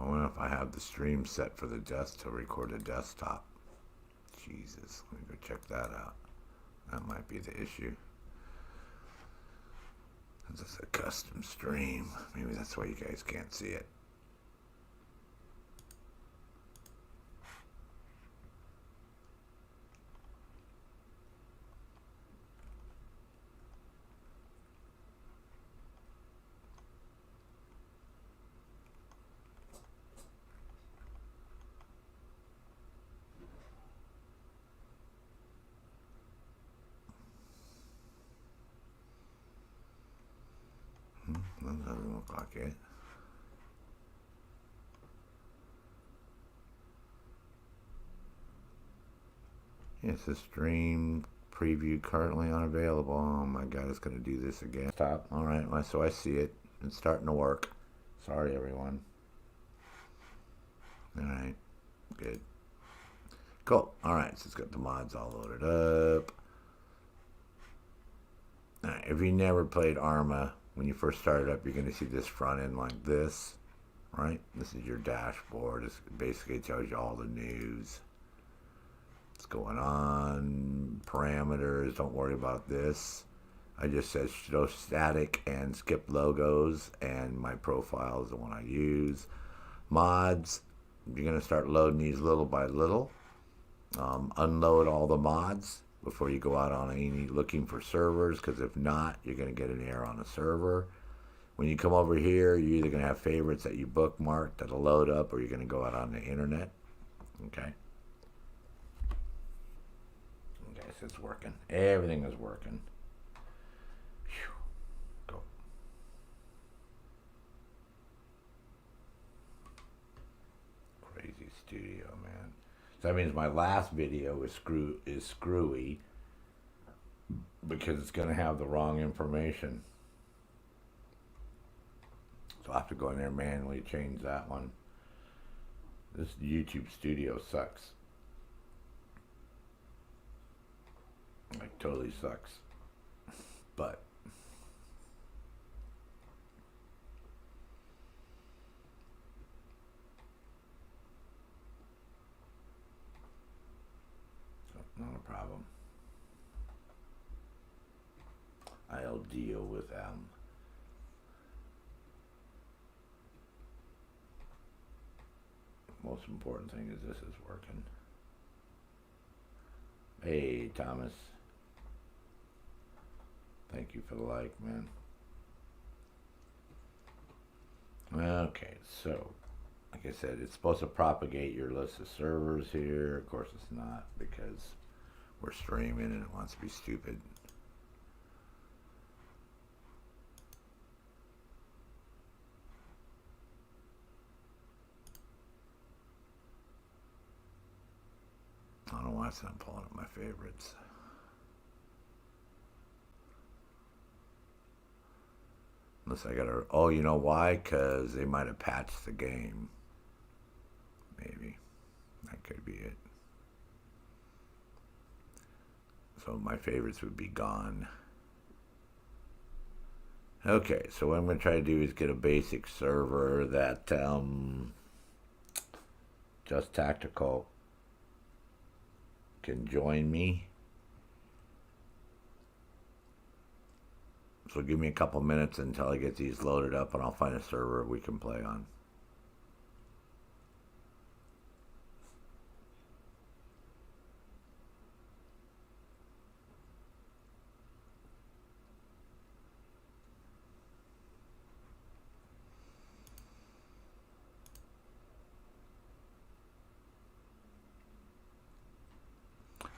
I wonder if I have the stream set for the desk to record a desktop. Jesus, let me go check that out. That might be the issue. This is a custom stream. Maybe that's why you guys can't see it. That doesn't look like it. Yes, the stream preview currently unavailable. Oh my god, it's going to do this again. Stop. Alright, so I see it. It's starting to work. Sorry, everyone. Alright, good. Cool. Alright, so it's got the mods all loaded up. Alright, if you never played Arma, when you first start it up, you're going to see this front end like this, right? This is your dashboard. It basically tells you all the news. What's going on, parameters, don't worry about this. I just said show static and skip logos, and my profile is the one I use. Mods, you're going to start loading these little by little. Unload all the mods before you go out on any looking for servers, because if not, you're going to get an error on a server. When you come over here, you're either going to have favorites that you bookmarked that'll load up, or you're going to go out on the internet. Okay. Okay, so it's working. Everything is working. Whew. Go. Crazy studio, man. So that means my last video is screwy because it's going to have the wrong information. So I'll have to go in there and manually change that one. This YouTube studio sucks. Like, totally sucks. But not a problem. I'll deal with them. Most important thing is this is working. Hey, Thomas. Thank you for the like, man. Okay, so, like I said, it's supposed to propagate your list of servers here. Of course it's not, because we're streaming and it wants to be stupid. I don't know why it's not pulling up my favorites. Unless I gotta, oh, you know why? Because they might have patched the game. Maybe. That could be it. So my favorites would be gone. Okay, so what I'm going to try to do is get a basic server that Just Tactical can join me. So give me a couple minutes until I get these loaded up, and I'll find a server we can play on.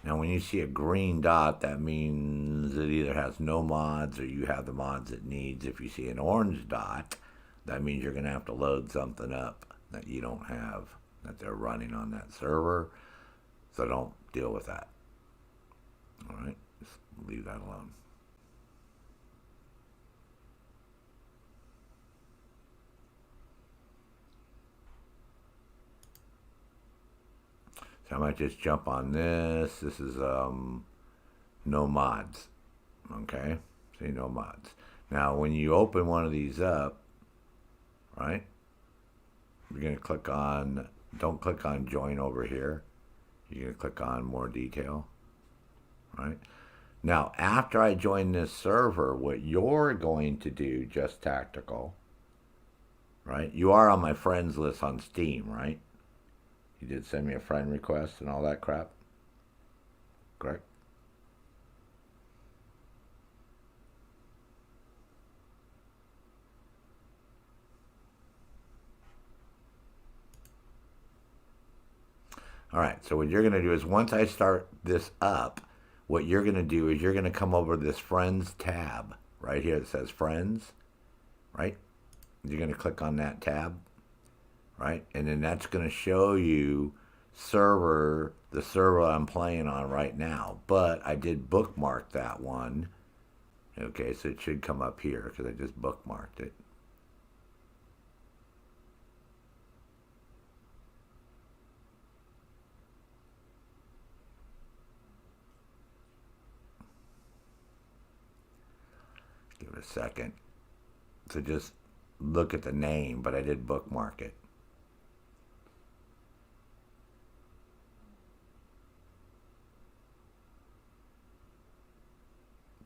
Now, when you see a green dot, that means it either has no mods or you have the mods it needs. If you see an orange dot, that means you're going to have to load something up that you don't have, that they're running on that server. So don't deal with that. All right? Just leave that alone. So I might just jump on this. This is no mods. Okay? See, no mods. Now, when you open one of these up, right, you're going to click on, don't click on join over here. You're going to click on more detail, right? Now, after I join this server, what you're going to do, Just Tactical, right? You are on my friends list on Steam, right? You did send me a friend request and all that crap, correct? All right, so what you're going to do is once I start this up, what you're going to do is you're going to come over to this Friends tab right here that says Friends, right? You're going to click on that tab, right? And then that's going to show you the server I'm playing on right now. But I did bookmark that one. Okay, so it should come up here because I just bookmarked it. Give it a second. So just look at the name, but I did bookmark it.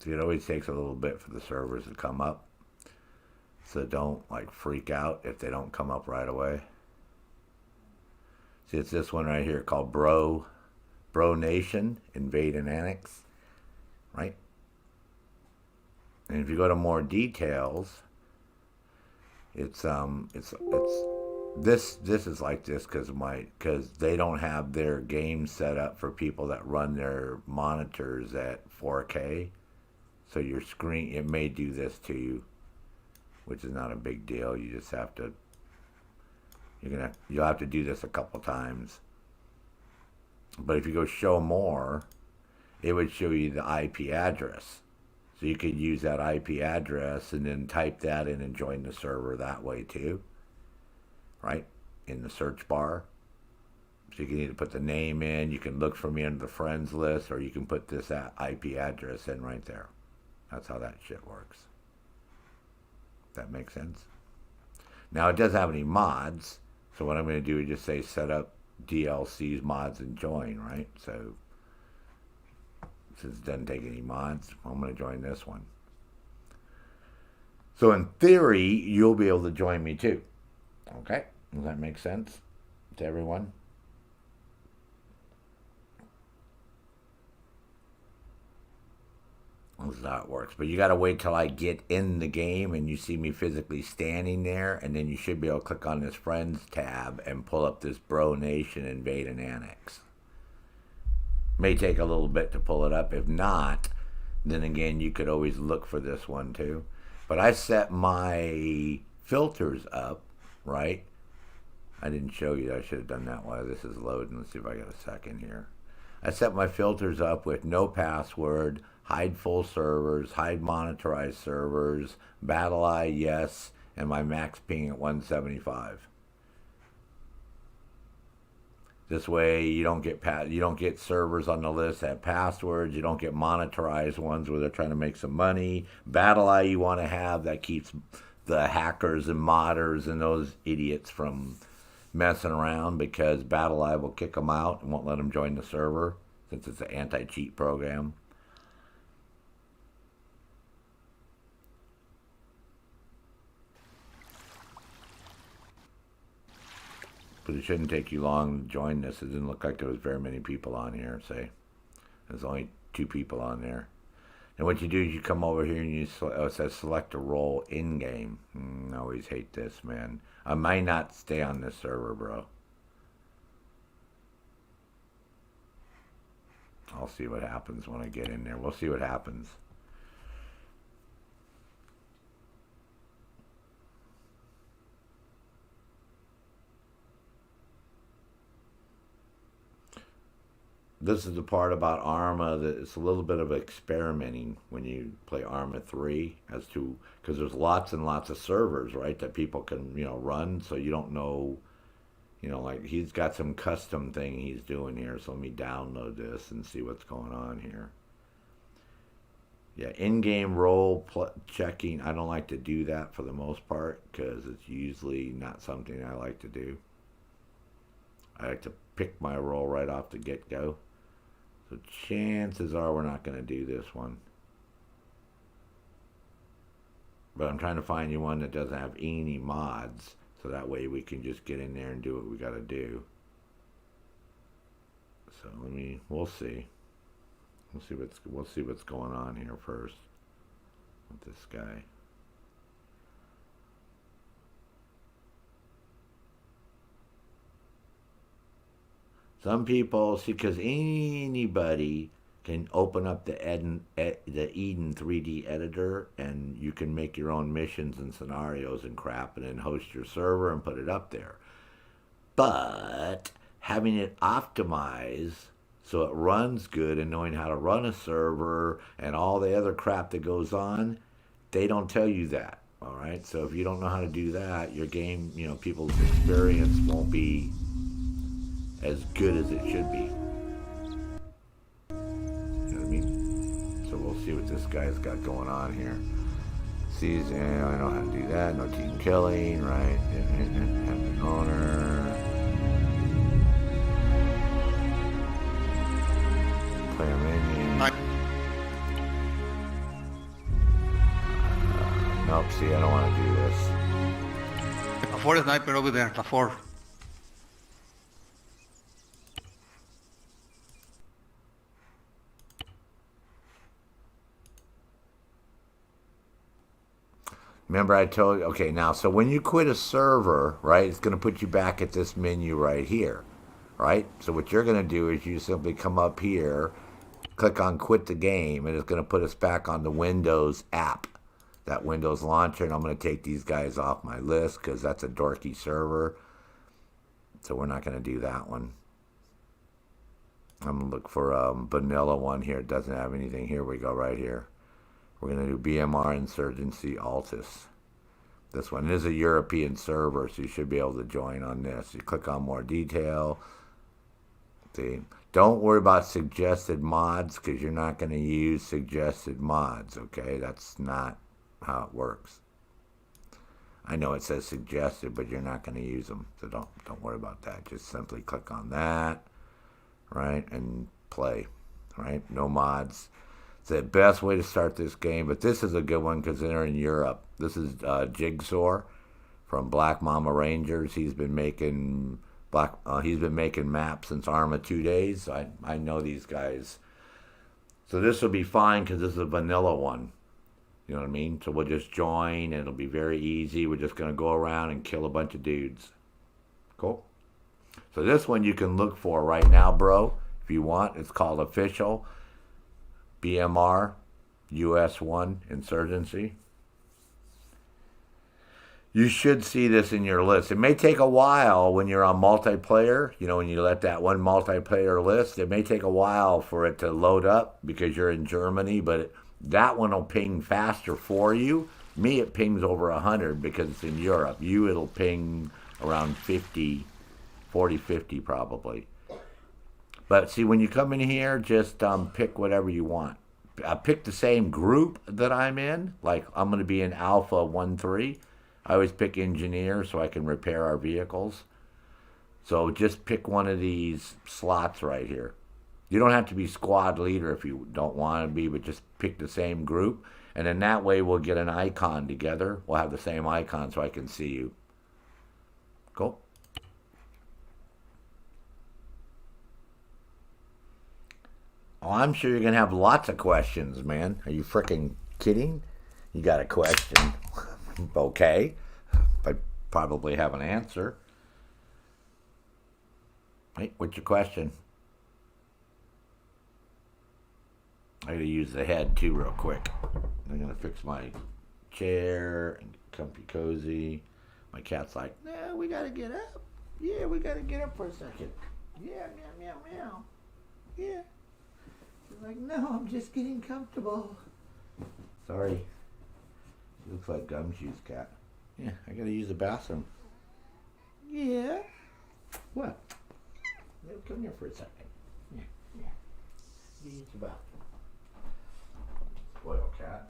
See, it always takes a little bit for the servers to come up. So don't like freak out if they don't come up right away. See, it's this one right here called Bro Nation, Invade and Annex, right? And if you go to more details, it's this is like this because they don't have their game set up for people that run their monitors at 4K. So your screen, it may do this to you, which is not a big deal. You just have to, you'll have to do this a couple times. But if you go show more, it would show you the IP address. So you could use that IP address and then type that in and join the server that way too, right? In the search bar. So you can either put the name in, you can look for me under the friends list, or you can put this IP address in right there. That's how that shit works. That makes sense? Now, it doesn't have any mods, so what I'm going to do is just say set up DLCs, mods, and join, right? So, since it doesn't take any mods, I'm going to join this one. So, in theory, you'll be able to join me too. Okay? Does that make sense to everyone? That's how it works. But you got to wait till I get in the game and you see me physically standing there, and then you should be able to click on this Friends tab and pull up this Bro Nation Invade and Annex. May take a little bit to pull it up. If not, then again, you could always look for this one too. But I set my filters up, right? I didn't show you that. I should have done that while this is loading. Let's see if I got a second here. I set my filters up with no password, hide full servers, hide monitorized servers, BattleEye, yes, and my max ping at 175. This way you don't get servers on the list that have passwords. You don't get monitorized ones where they're trying to make some money. BattleEye you want to have that keeps the hackers and modders and those idiots from messing around, because BattleEye will kick them out and won't let them join the server since it's an anti-cheat program. But it shouldn't take you long to join this. It didn't look like there was very many people on here, say. There's only 2 people on there. And what you do is you come over here and you it says select a role in-game. I always hate this, man. I might not stay on this server, bro. I'll see what happens when I get in there. We'll see what happens. This is the part about Arma that it's a little bit of experimenting when you play Arma 3 as to, because there's lots and lots of servers, right, that people can, run, so you don't know, like he's got some custom thing he's doing here, so let me download this and see what's going on here. Yeah, in-game role checking. I don't like to do that for the most part because it's usually not something I like to do. I like to pick my role right off the get-go. So chances are we're not going to do this one. But I'm trying to find you one that doesn't have any mods, so that way we can just get in there and do what we got to do. So we'll see. We'll see what's going on here first with this guy. Some people see, because anybody can open up the Eden 3D editor, and you can make your own missions and scenarios and crap, and then host your server and put it up there. But having it optimized so it runs good and knowing how to run a server and all the other crap that goes on, they don't tell you that. All right. So if you don't know how to do that, your game, people's experience won't be as good as it should be. You know what I mean? So we'll see what this guy's got going on here. Sees, I know how to do that. No team killing, right? Have an owner. Player menu. Nope, see, I don't want to do this. A 4 sniper over there, a 4. Remember I told you, okay, now, so when you quit a server, right, it's going to put you back at this menu right here, right? So what you're going to do is you simply come up here, click on quit the game, and it's going to put us back on the Windows app, that Windows launcher, and I'm going to take these guys off my list because that's a dorky server, so we're not going to do that one. I'm going to look for a vanilla one here. It doesn't have anything. Here we go, right here. We're going to do BMR Insurgency Altus. This one is a European server, so you should be able to join on this. You click on more detail. See, don't worry about suggested mods because you're not going to use suggested mods, okay? That's not how it works. I know it says suggested, but you're not going to use them, so don't worry about that. Just simply click on that, right, and play, right? No mods. It's the best way to start this game, but this is a good one because they're in Europe. This is Jigsaw from Black Mama Rangers. He's been making maps since Arma 2 days. I know these guys, so this will be fine because this is a vanilla one. You know what I mean? So we'll just join, and it'll be very easy. We're just gonna go around and kill a bunch of dudes. Cool. So this one you can look for right now, bro, if you want. It's called Official BMR US1 Insurgency. You should see this in your list. It may take a while when you're on multiplayer, when you let that one multiplayer list, it may take a while for it to load up because you're in Germany, but that one will ping faster for you. Me, it pings over 100 because it's in Europe. You, it'll ping around 50 probably. But see, when you come in here, just pick whatever you want. Pick the same group that I'm in. Like, I'm going to be in Alpha 1-3. I always pick engineer so I can repair our vehicles. So just pick one of these slots right here. You don't have to be squad leader if you don't want to be, but just pick the same group. And then that way we'll get an icon together. We'll have the same icon so I can see you. Cool. Oh, I'm sure you're going to have lots of questions, man. Are you freaking kidding? You got a question. Okay. I probably have an answer. Hey, what's your question? I got to use the head, too, real quick. I'm going to fix my chair and comfy cozy. My cat's like, no, we got to get up. Yeah, we got to get up for a second. Yeah, meow, meow, meow. Yeah. She's like, no, I'm just getting comfortable. Sorry. She looks like Gumshoe's cat. Yeah, I got to use the bathroom. Yeah. What? Come here for a second. Yeah, yeah. You use the bathroom. Spoiled cat.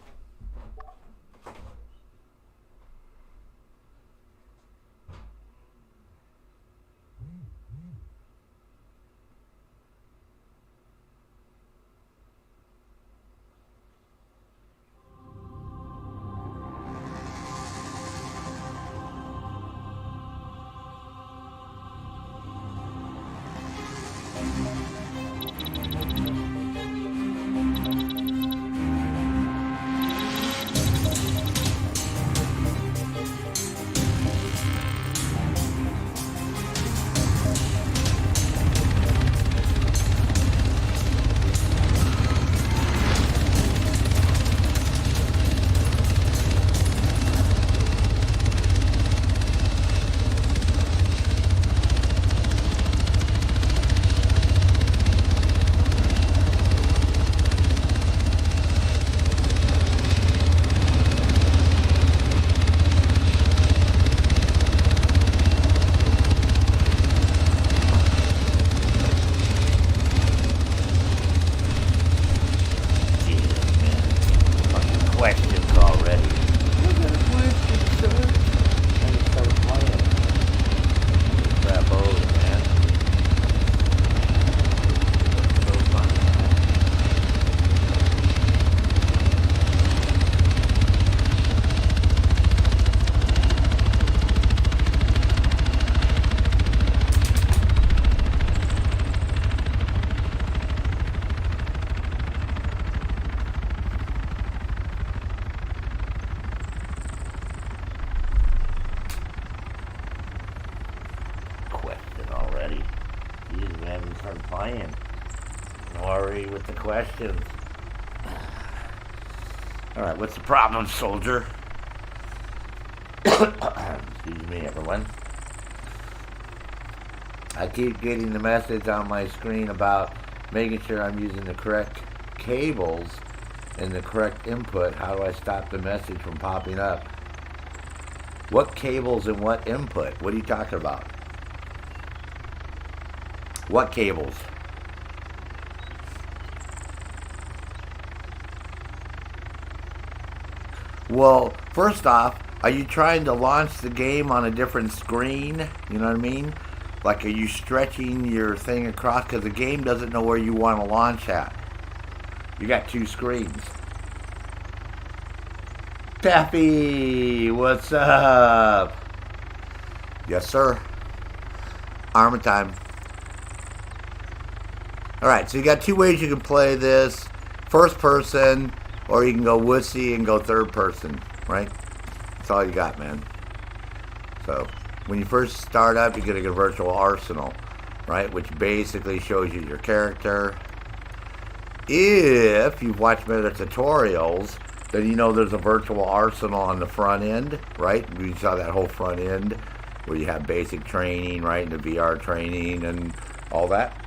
Questions already. I got a question, sir. And he started playing. Crap over, man. So funny, man. Question already. Jeez, we haven't started playing. Don't worry with the questions. Alright, what's the problem, soldier? Excuse me, everyone. I keep getting the message on my screen about making sure I'm using the correct cables and the correct input. How do I stop the message from popping up? What cables and what input? What are you talking about? What cables? Well, first off, are you trying to launch the game on a different screen? You know what I mean? Like, are you stretching your thing across? Because the game doesn't know where you want to launch at. You got two screens. Taffy, what's up? Yes, sir. Arma time. Alright, so you got two ways you can play this. First person, or you can go wussy and go third person, right? That's all you got, man. So, when you first start up, you get a virtual arsenal, right? Which basically shows you your character. If you've watched many of the tutorials, then you know there's a virtual arsenal on the front end, right? We saw that whole front end where you have basic training, right? And the VR training and all that.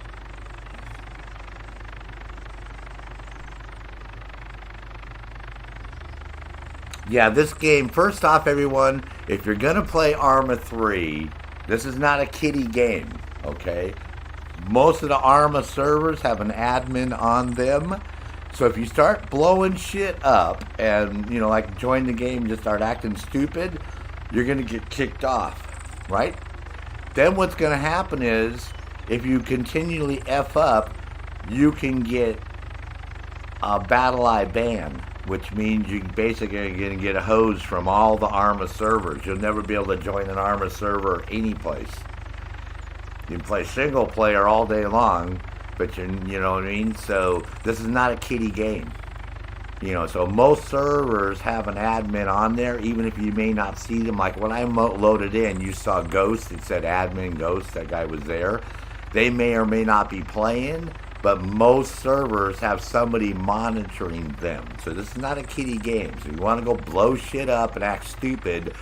Yeah, this game, first off, everyone, if you're going to play Arma 3, this is not a kiddie game, okay? Most of the Arma servers have an admin on them. So if you start blowing shit up and, you know, like join the game and just start acting stupid, you're going to get kicked off, right? Then what's going to happen is, if you continually F up, you can get a Battle Eye ban, which means you basically are going to get a hose from all the Arma servers. You'll never be able to join an Arma server any place. You can play single player all day long, but you know what I mean? So this is not a kiddie game. You know, so most servers have an admin on there, even if you may not see them. Like when I loaded in, you saw Ghost. It said admin Ghost. That guy was there. They may or may not be playing, but most servers have somebody monitoring them. So this is not a kiddie game. So you want to go blow shit up and act stupid,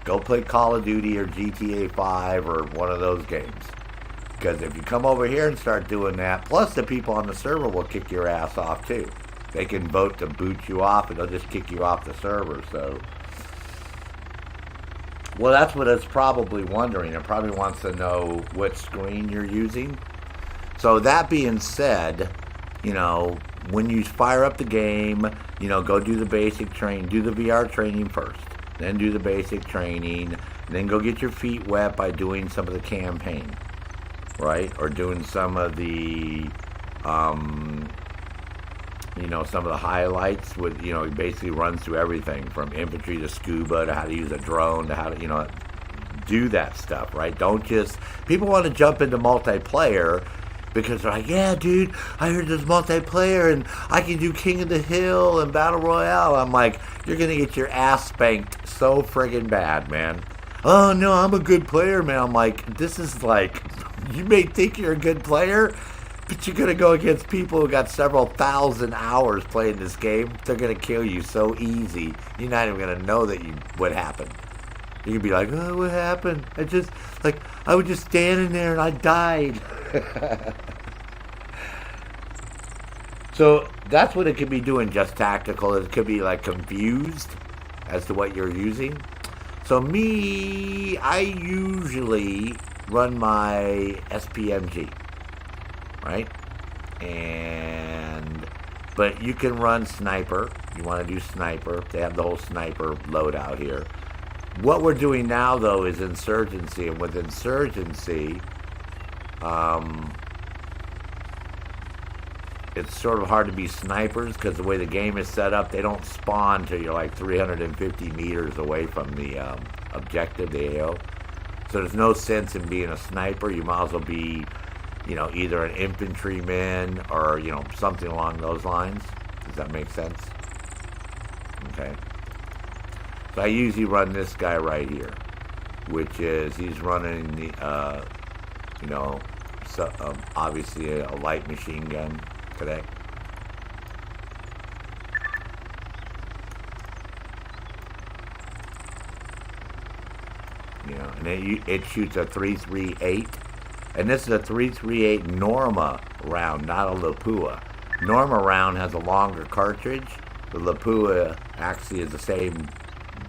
go play Call of Duty or GTA 5 or one of those games. Because if you come over here and start doing that, plus the people on the server will kick your ass off too. They can vote to boot you off and they'll just kick you off the server. So, well, that's what it's probably wondering. It probably wants to know what screen you're using. So that being said, you know, when you fire up the game, you know, go do the basic training, do the VR training first, then do the basic training, then go get your feet wet by doing some of the campaign, right? Or doing some of the, you know, some of the highlights with, you know, it basically runs through everything from infantry to scuba to how to use a drone to how to, you know, do that stuff, right? Don't just, people want to jump into multiplayer because they're like, yeah, dude, I heard there's multiplayer and I can do King of the Hill and Battle Royale. I'm like, you're going to get your ass spanked so friggin' bad, man. Oh, no, I'm a good player, man. I'm like, this is like, you may think you're a good player, but you're going to go against people who got several thousand hours playing this game. They're going to kill you so easy, you're not even going to know that what happened. You can be like, oh, what happened? I was just standing there and I died. So that's what it could be doing, just tactical. It could be like confused as to what you're using. So me, I usually run my SPMG, right? But you can run sniper. You want to do sniper. They have the whole sniper loadout here. What we're doing now, though, is insurgency, and with insurgency, it's sort of hard to be snipers because the way the game is set up, they don't spawn till you're like 350 meters away from the objective, the AO. So there's no sense in being a sniper. You might as well be, you know, either an infantryman or, you know, something along those lines. Does that make sense? Okay. So I usually run this guy right here, which is, he's running the, you know, so, obviously a light machine gun today. You know, and it shoots a 338, and this is a 338 Norma round, not a Lapua. Norma round has a longer cartridge. The Lapua actually is the same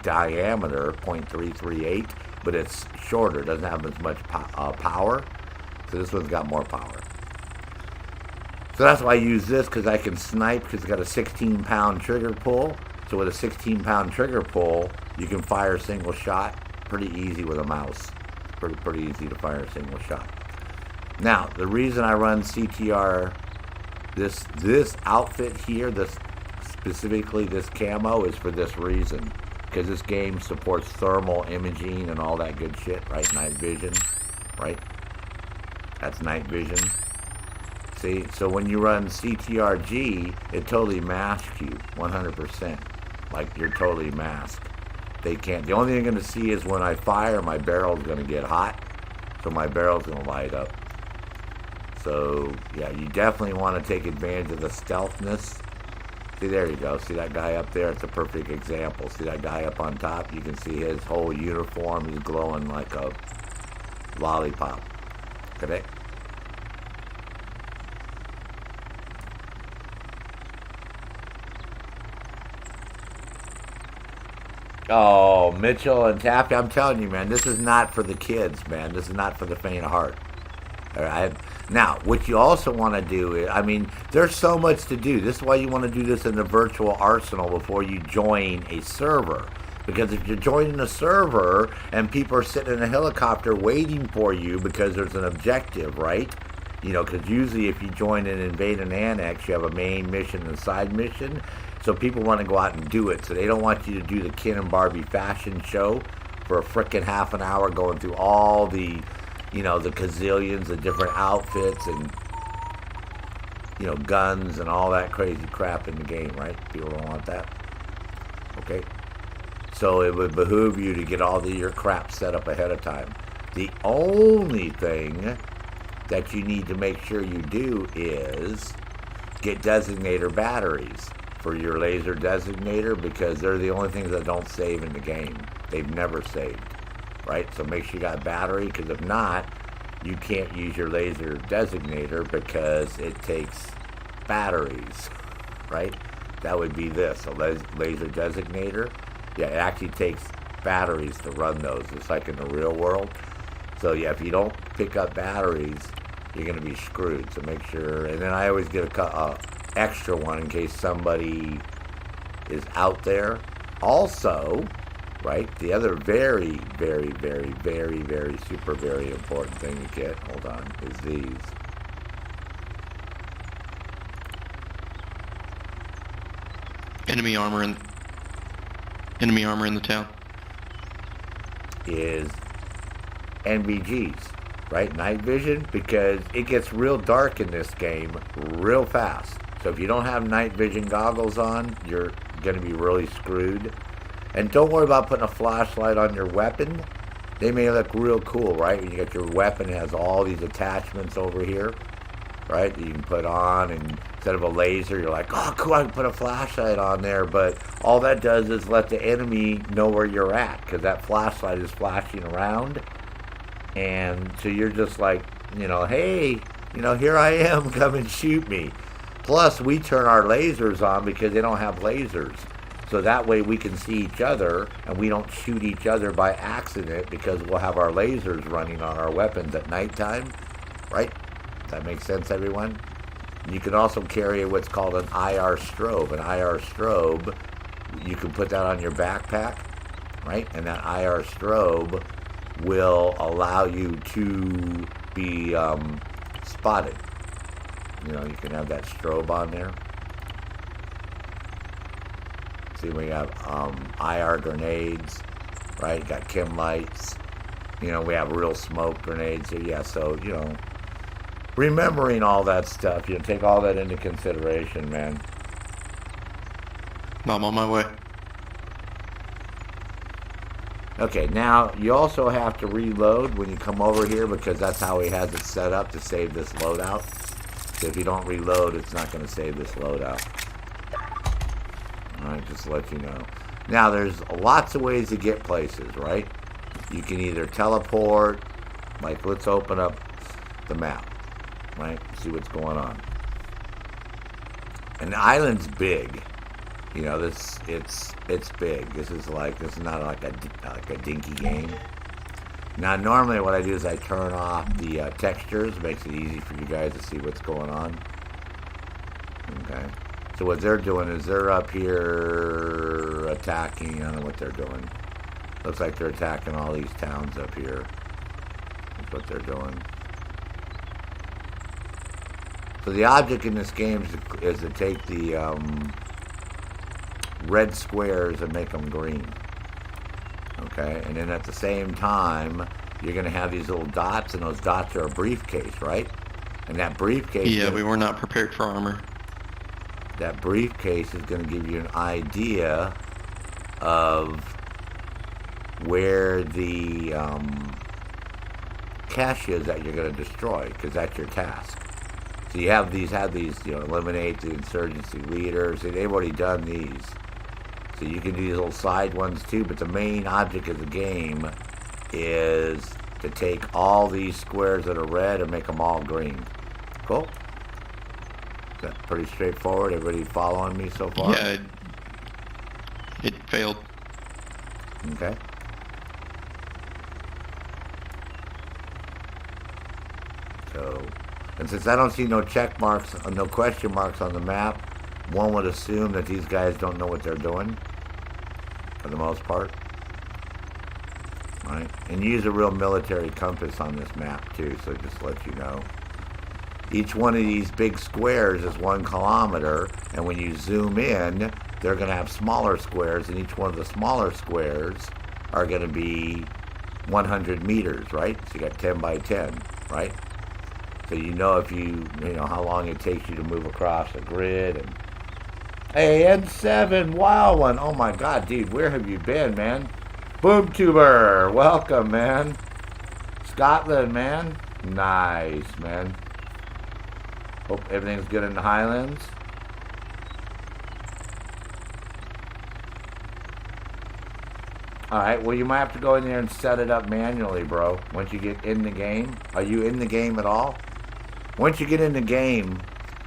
diameter, .338, but it's shorter, doesn't have as much power. So this one's got more power. So that's why I use this, because I can snipe, because it's got a 16-pound trigger pull. So with a 16-pound trigger pull, you can fire a single shot pretty easy with a mouse. Pretty easy to fire a single shot. Now, the reason I run CTR, this outfit here, specifically this camo, is for this reason. Because this game supports thermal imaging and all that good shit, right? Night vision, right? That's night vision. See, so when you run CTRG, it totally masks you, 100%. Like, you're totally masked. They can't, the only thing they're going to see is when I fire, my barrel's going to get hot. So my barrel's going to light up. So, yeah, you definitely want to take advantage of the stealthness. See, there you go. See that guy up there? It's a perfect example. See that guy up on top? You can see his whole uniform. He's glowing like a lollipop. Correct? Oh, Mitchell and Taffy, I'm telling you, man, this is not for the kids, man. This is not for the faint of heart. All right? Now, what you also want to do is, I mean, there's so much to do. This is why you want to do this in the virtual arsenal before you join a server. Because if you're joining a server and people are sitting in a helicopter waiting for you because there's an objective, right? You know, because usually if you join an invade and annex, you have a main mission and a side mission. So people want to go out and do it. So they don't want you to do the Ken and Barbie fashion show for a frickin' half an hour going through all the, you know, the gazillions of different outfits and, you know, guns and all that crazy crap in the game, right? People don't want that. Okay? So it would behoove you to get all your crap set up ahead of time. The only thing that you need to make sure you do is get designator batteries for your laser designator, because they're the only things that don't save in the game. They've never saved, right? So make sure you got battery, because if not, you can't use your laser designator because it takes batteries, right? That would be this, a laser designator. Yeah, it actually takes batteries to run those. It's like in the real world. So yeah, if you don't pick up batteries, you're going to be screwed. So make sure. And then I always get a extra one in case somebody is out there. Also, right, the other very, very, very, very, very, super, very important thing to get, hold on, is these. Enemy armor in the town. Is NVGs, right? Night vision, because it gets real dark in this game real fast. So if you don't have night vision goggles on, you're going to be really screwed. And don't worry about putting a flashlight on your weapon. They may look real cool, right? When you got your weapon, it has all these attachments over here, right? That you can put on, and instead of a laser, you're like, oh, cool, I can put a flashlight on there. But all that does is let the enemy know where you're at, because that flashlight is flashing around. And so you're just like, hey, here I am, come and shoot me. Plus, we turn our lasers on because they don't have lasers. So that way we can see each other and we don't shoot each other by accident because we'll have our lasers running on our weapons at nighttime, right? Does that make sense, everyone? You can also carry what's called an IR strobe. An IR strobe, you can put that on your backpack, right? And that IR strobe will allow you to be spotted. You can have that strobe on there. See, we have IR grenades, right? Got chem lights. We have real smoke grenades. So, remembering all that stuff, take all that into consideration, man. I'm on my way. Okay, now you also have to reload when you come over here because that's how he has it set up to save this loadout. So if you don't reload, it's not going to save this loadout. Alright, just to let you know. Now, there's lots of ways to get places, right? You can either teleport, like let's open up the map, right? See what's going on. And the island's big. It's big. This is not like a dinky game. Now, normally what I do is I turn off the textures. It makes it easy for you guys to see what's going on. Okay. So what they're doing is they're up here attacking. I don't know what they're doing. Looks like they're attacking all these towns up here. That's what they're doing. So the object in this game is to take the red squares and make them green. Okay, and then at the same time, you're going to have these little dots, and those dots are a briefcase, right? And that briefcase... Yeah, we were not prepared for armor. That briefcase is going to give you an idea of where the cache is that you're going to destroy, because that's your task. So you have these, eliminate the insurgency leaders. They've already done these. So you can do these little side ones too, but the main object of the game is to take all these squares that are red and make them all green. Cool? That's pretty straightforward. Everybody following me so far? Yeah, it failed. Okay. So, and since I don't see no check marks, no question marks on the map, one would assume that these guys don't know what they're doing, for the most part. Right? And use a real military compass on this map, too, so just to let you know. Each one of these big squares is 1 kilometer, and when you zoom in, they're going to have smaller squares, and each one of the smaller squares are going to be 100 meters, right? So you got 10 by 10, right? So you know if you know how long it takes you to move across a grid. And hey, N7, wow one. Oh my God, dude, where have you been, man? BoomTuber, welcome, man. Scotland, man. Nice, man. Hope everything's good in the Highlands. Alright, well you might have to go in there and set it up manually, bro. Once you get in the game. Are you in the game at all? Once you get in the game,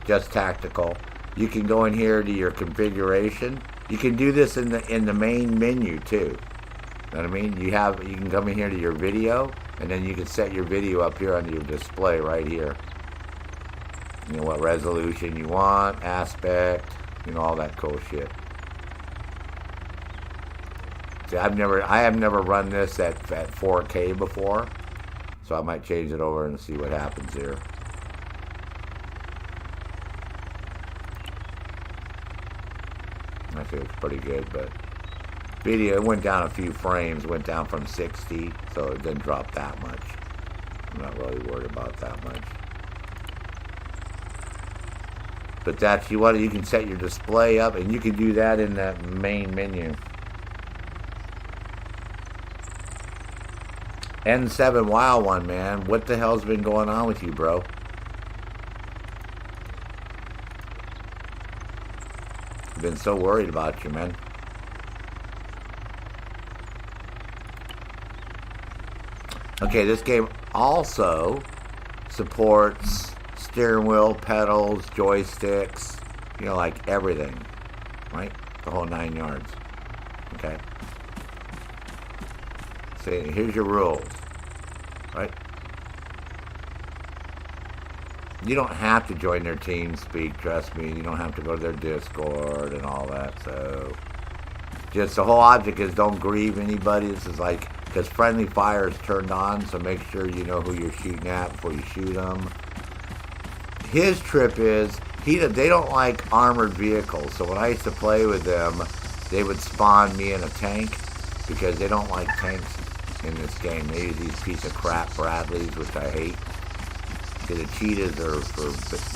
just tactical, you can go in here to your configuration. You can do this in the main menu too. You know what I mean? You can come in here to your video, And then you can set your video up here on your display right here. You know what resolution you want, aspect, you know, all that cool shit. See, I have never run this at 4K before, so I might change it over and see what happens here. I think it's pretty good, but video, it went down a few frames, went down from 60, so it didn't drop that much. I'm not really worried about that much. But that's, you can set your display up, and you can do that in that main menu. N7 Wild One, man. What the hell's been going on with you, bro? I've been so worried about you, man. Okay, this game also supports steering wheel, pedals, joysticks, you know, like everything, right? The whole 9 yards. Okay. So here's your rules, right? You don't have to join their team speak, trust me. You don't have to go to their Discord and all that. So just the whole object is don't grieve anybody. This is like, because friendly fire is turned on, so make sure you know who you're shooting at before you shoot them. His trip is, they don't like armored vehicles. So when I used to play with them, they would spawn me in a tank because they don't like tanks in this game. They use these piece of crap Bradleys, which I hate. See, the cheetahs are for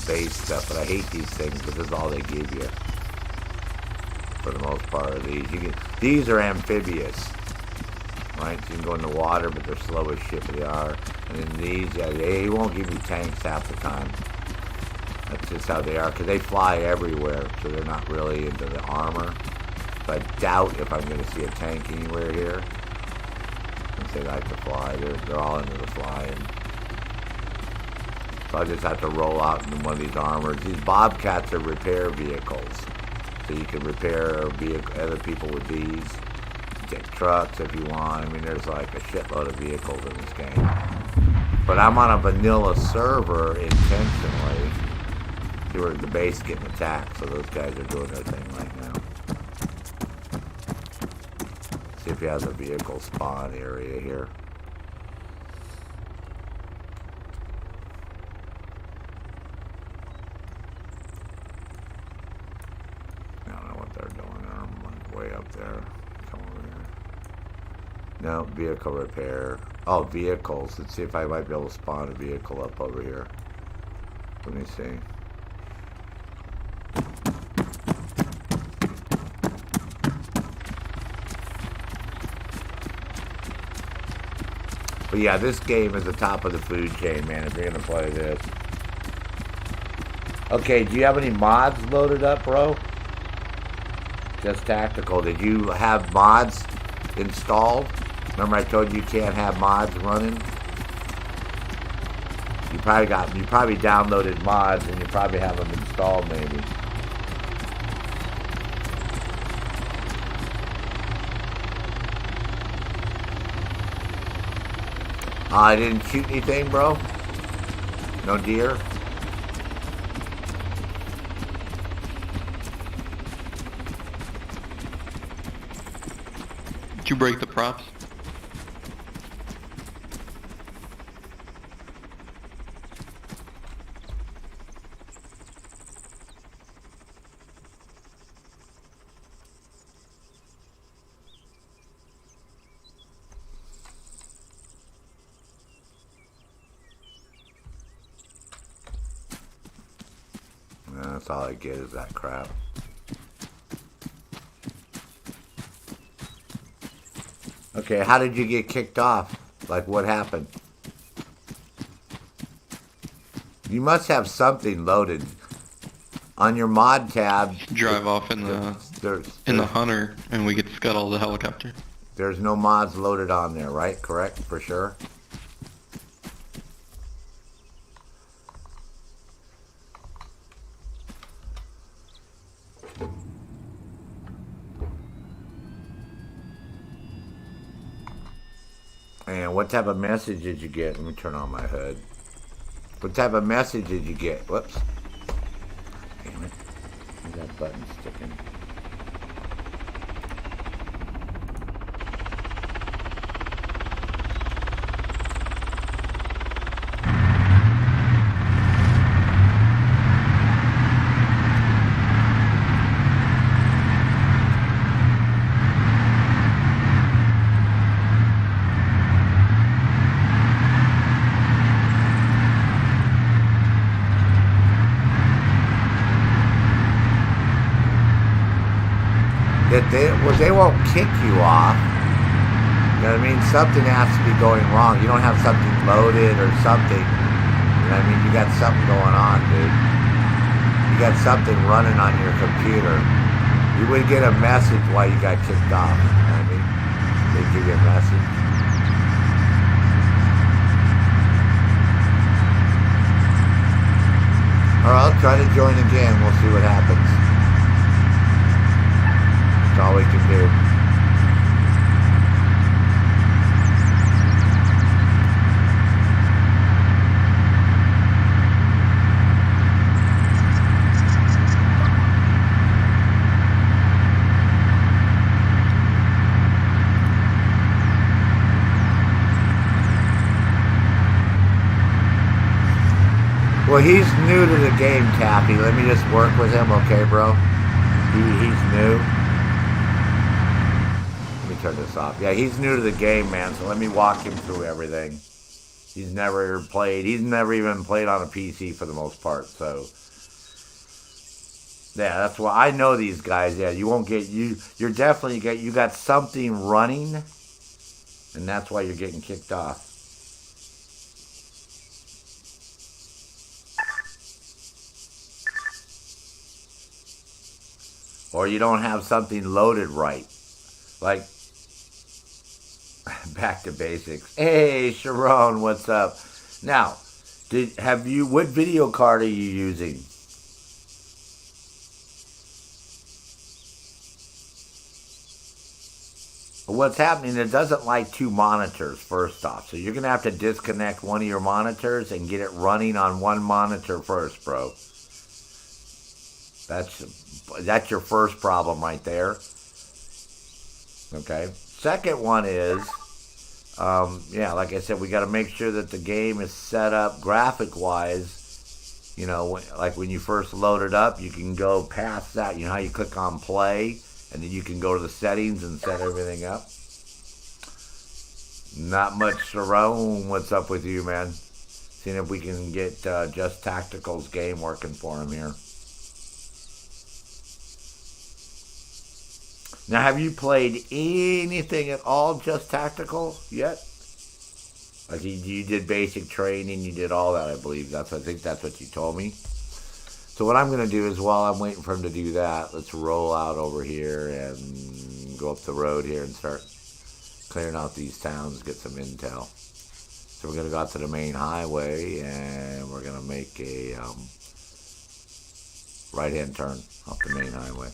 base stuff, but I hate these things because this is all they give you. For the most part of these. These are amphibious. Right, so you can go in the water, but they're slow as shit, but they are. And then these, yeah, they won't give you tanks half the time. That's just how they are, because they fly everywhere, so they're not really into the armor. So I doubt if I'm going to see a tank anywhere here. Since they like to fly, they're all into the flying. So I just have to roll out in one of these armors. These Bobcats are repair vehicles, so you can repair other people with these. Take trucks if you want. I mean, there's like a shitload of vehicles in this game. But I'm on a vanilla server intentionally. See where the base getting attacked, so those guys are doing their thing right now. See if he has a vehicle spawn area here. I don't know what they're doing. I'm like way up there. Come over here. No, vehicle repair. Oh, vehicles. Let's see if I might be able to spawn a vehicle up over here. Let me see. But yeah, this game is the top of the food chain, man, if you're going to play this. Okay, do you have any mods loaded up, bro? Just tactical. Did you have mods installed? Remember I told you can't have mods running? You probably downloaded mods and you probably have them installed maybe. I didn't shoot anything, bro? No deer? Did you break the props? No, that's all I get is that crap. Okay, how did you get kicked off? Like, what happened? You must have something loaded on your mod tab. Drive off in the Hunter, and we get to scuttle the helicopter. There's no mods loaded on there, right? Correct, for sure. And what type of message did you get? Let me turn on my hood. What type of message did you get? Whoops. Damn it. Where's that button sticking? They won't kick you off. You know what I mean? Something has to be going wrong. You don't have something loaded or something. You know what I mean? You got something going on, dude. You got something running on your computer. You would get a message why you got kicked off. You know what I mean? They give you a message. Alright, I'll try to join again. We'll see what happens. That's all we can do. Well, he's new to the game, Tappy. Let me just work with him, okay, bro? He's new. Let me turn this off. Yeah, he's new to the game, man, so let me walk him through everything. He's never even played on a PC for the most part, so. Yeah, that's why I know these guys. Yeah, you won't get, you got something running, and that's why you're getting kicked off. Or you don't have something loaded right. Like, back to basics. Hey, Sharon, what's up? Now, what video card are you using? What's happening, it doesn't like two monitors, first off. So you're going to have to disconnect one of your monitors and get it running on one monitor first, bro. That's your first problem right there. Okay. Second one is, yeah, like I said, we got to make sure that the game is set up graphic-wise. You know, like when you first load it up, you can go past that. You know how you click on play, and then you can go to the settings and set everything up. Not much, Sharon. What's up with you, man? Seeing if we can get Just Tactical's game working for him here. Now, have you played anything at all Just Tactical yet? Like you did basic training, you did all that, I believe. I think that's what you told me. So what I'm going to do is, while I'm waiting for him to do that, let's roll out over here and go up the road here and start clearing out these towns, get some intel. So we're going to go out to the main highway, and we're going to make a right-hand turn off the main highway.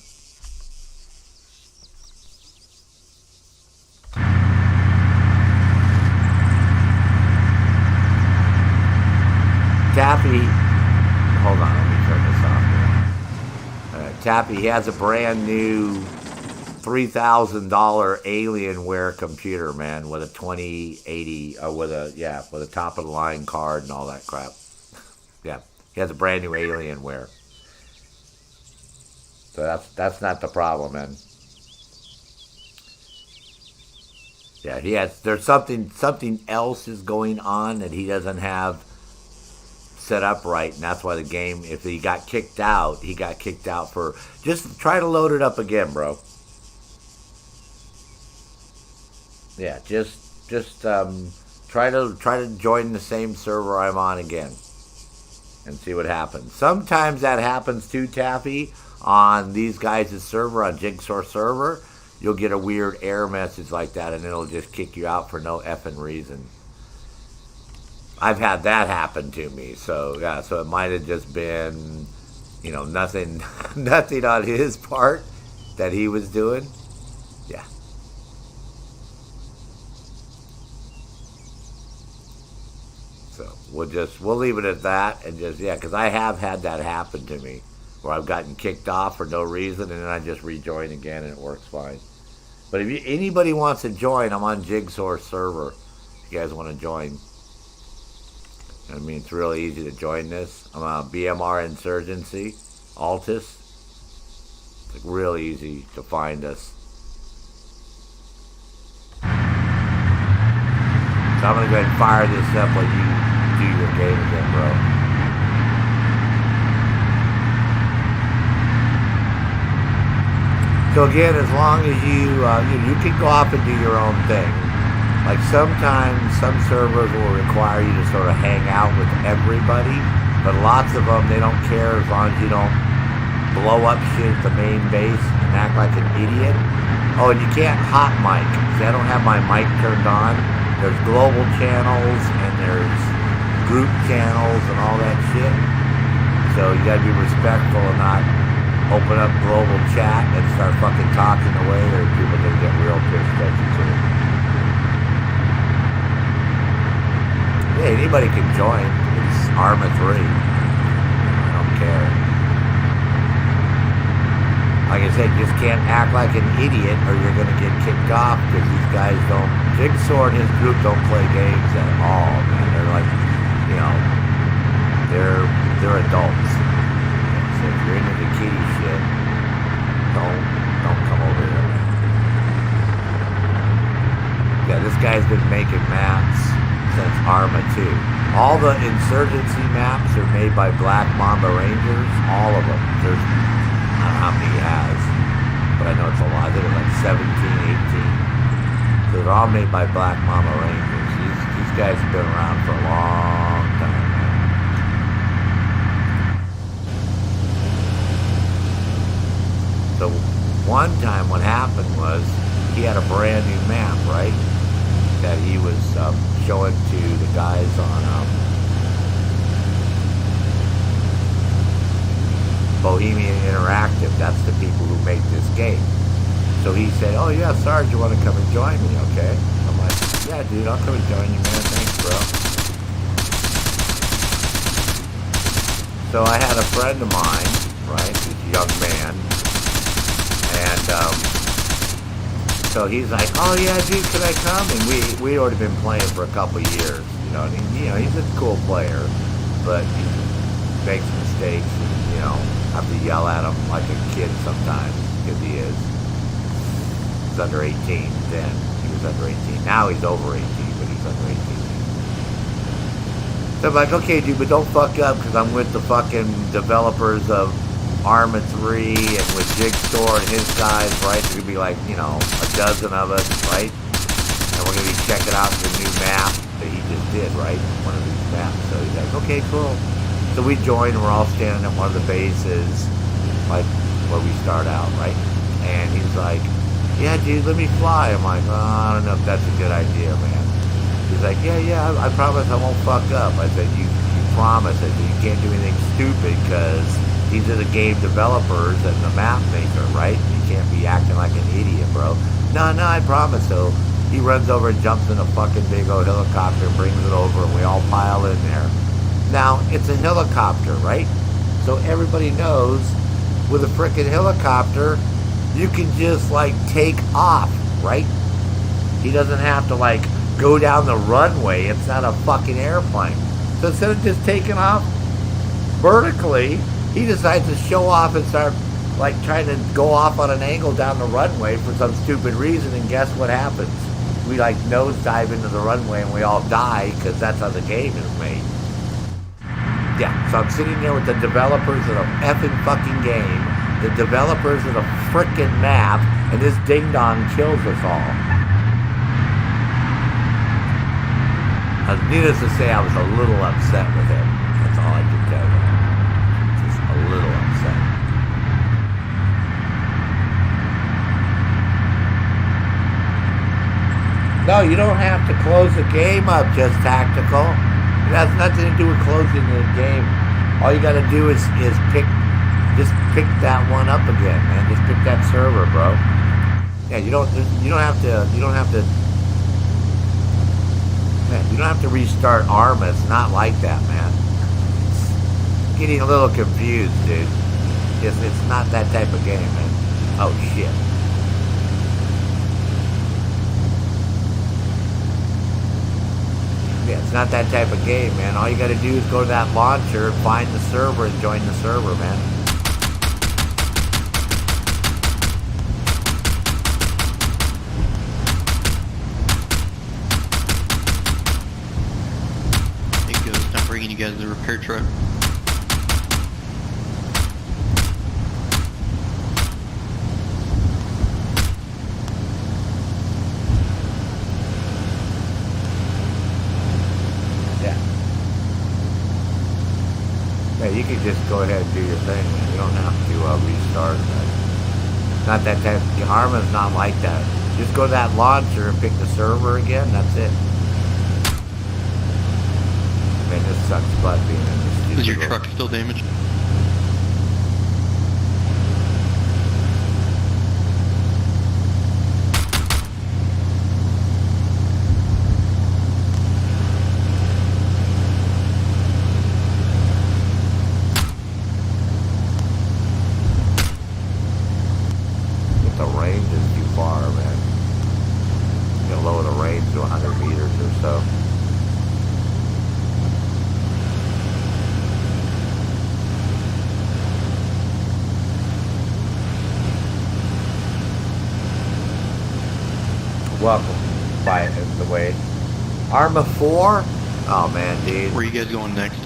Tappy, hold on, let me turn this off here. Tappy, he has a brand new $3,000 Alienware computer, man, with a 2080, with a top of the line card and all that crap. Yeah, he has a brand new Alienware. So that's not the problem, man. Yeah, there's something else is going on that he doesn't have set up right, and that's why the game, if he got kicked out, for, just try to load it up again, bro. Yeah, just try to join the same server I'm on again and see what happens. Sometimes that happens too, Taffy, on these guys' server, on Jigsaw server. You'll get a weird error message like that, and it'll just kick you out for no effing reason. I've had that happen to me, so yeah, so it might have just been, you know, nothing on his part that he was doing. Yeah. So we'll leave it at that, and just, yeah, because I have had that happen to me, where I've gotten kicked off for no reason, and then I just rejoin again, and it works fine. But if anybody wants to join, I'm on Jigsaw's server. If you guys want to join, I mean, it's really easy to join this. I'm on BMR Insurgency, Altus. It's really easy to find us. So I'm going to go ahead and fire this up while you do your game again, bro. So again, as long as you can go off and do your own thing. Like sometimes some servers will require you to sort of hang out with everybody, but lots of them, they don't care as long as you don't blow up shit at the main base and act like an idiot. Oh, and you can't hot mic. See, I don't have my mic turned on. There's global channels and there's group channels and all that shit. So you gotta be respectful and not open up global chat and start fucking talking away, or people are gonna get real pissed at you too. Yeah, anybody can join. It's Arma 3. I don't care. Like I said, you just can't act like an idiot or you're going to get kicked off, because these guys don't, Jigsaw and his group don't play games at all, man. They're like, you know, they're adults. So if you're into the kiddie shit, don't come over here, man. Yeah, this guy's been making maps since Arma 2. All the insurgency maps are made by Black Mamba Rangers, all of them. There's, I don't know how many he has, but I know it's a lot. I think it's like 17, 18. So they're all made by Black Mamba Rangers. These guys have been around for a long time, man. So one time what happened was he had a brand new map, right? That he was showing to the guys on Bohemian Interactive. That's the people who make this game. So he said, oh yeah, Sarge, you want to come and join me, okay? I'm like, yeah, dude, I'll come and join you, man. Thanks, bro. So I had a friend of mine, right, this young man, and so he's like, oh yeah, dude, can I come? And we'd already been playing for a couple of years, you know, and he's a cool player, but he makes mistakes, and, you know, I have to yell at him like a kid sometimes, because he is. He's under 18 then. He was under 18. Now he's over 18, but he's under 18. So I'm like, okay, dude, but don't fuck up, because I'm with the fucking developers of Arma 3 and with Jigsaw and his guys, right? There's going to be like, you know, a dozen of us, right? And we're going to be checking out the new map that he just did, right? One of these maps. So he's like, okay, cool. So we joined, we're all standing at one of the bases, like where we start out, right? And he's like, yeah, dude, let me fly. I'm like, oh, I don't know if that's a good idea, man. He's like, yeah, I promise I won't fuck up. I said, you promise. I said, you can't do anything stupid, because these are the game developers and the map maker, right? You can't be acting like an idiot, bro. No, I promise. So he runs over and jumps in a fucking big old helicopter, brings it over, and we all pile in there. Now, it's a helicopter, right? So everybody knows with a frickin' helicopter, you can just, like, take off, right? He doesn't have to, like, go down the runway. It's not a fucking airplane. So instead of just taking off vertically, he decides to show off and start, like, trying to go off on an angle down the runway for some stupid reason, and guess what happens? We, like, nosedive into the runway and we all die, because that's how the game is made. Yeah, so I'm sitting there with the developers of a effing fucking game, the developers of a frickin' map, and this ding-dong kills us all. Needless to say, I was a little upset with him. That's all I can tell you. Just a little upset. No, you don't have to close the game up, just tactical. It has nothing to do with closing the game. All you gotta do is pick that one up again, man. Just pick that server, bro. Yeah, you don't have to Man, you don't have to restart Arma. It's not like that, man. It's getting a little confused, dude. It's not that type of game, man. Oh, shit. Yeah, it's not that type of game, man. All you gotta do is go to that launcher, find the server, and join the server, man. It goes. I'm bringing you guys the repair truck. Yeah, you can just go ahead and do your thing, man. You don't have to restart that. Not that type. Arma's not like that. Just go to that launcher and pick the server again. That's it. Man, this sucks butt being in this stupid. Is your truck still damaged? The range is too far, man. You gotta lower the range to 100 meters or so. Welcome, by the way. Arma 4? Oh man, dude. Where are you guys going next?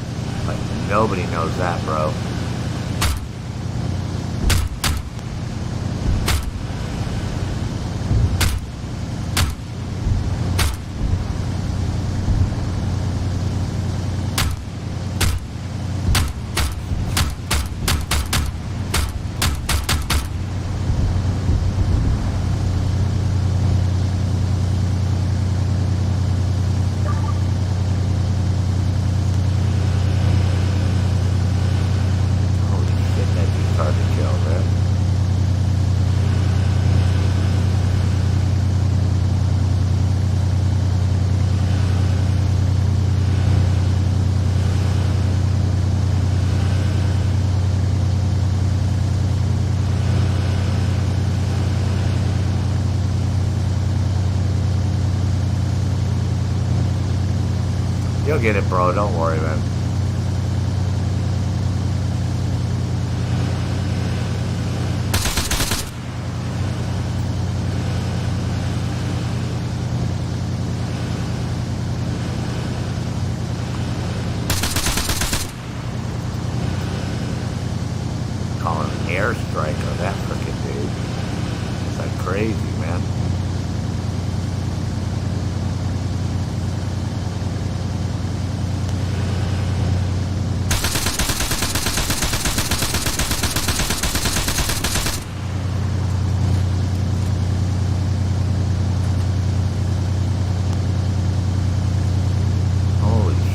Like, nobody knows that, bro. You'll get it, bro. Don't worry, man. Calling an airstrike on that frickin' dude. It's like crazy, man.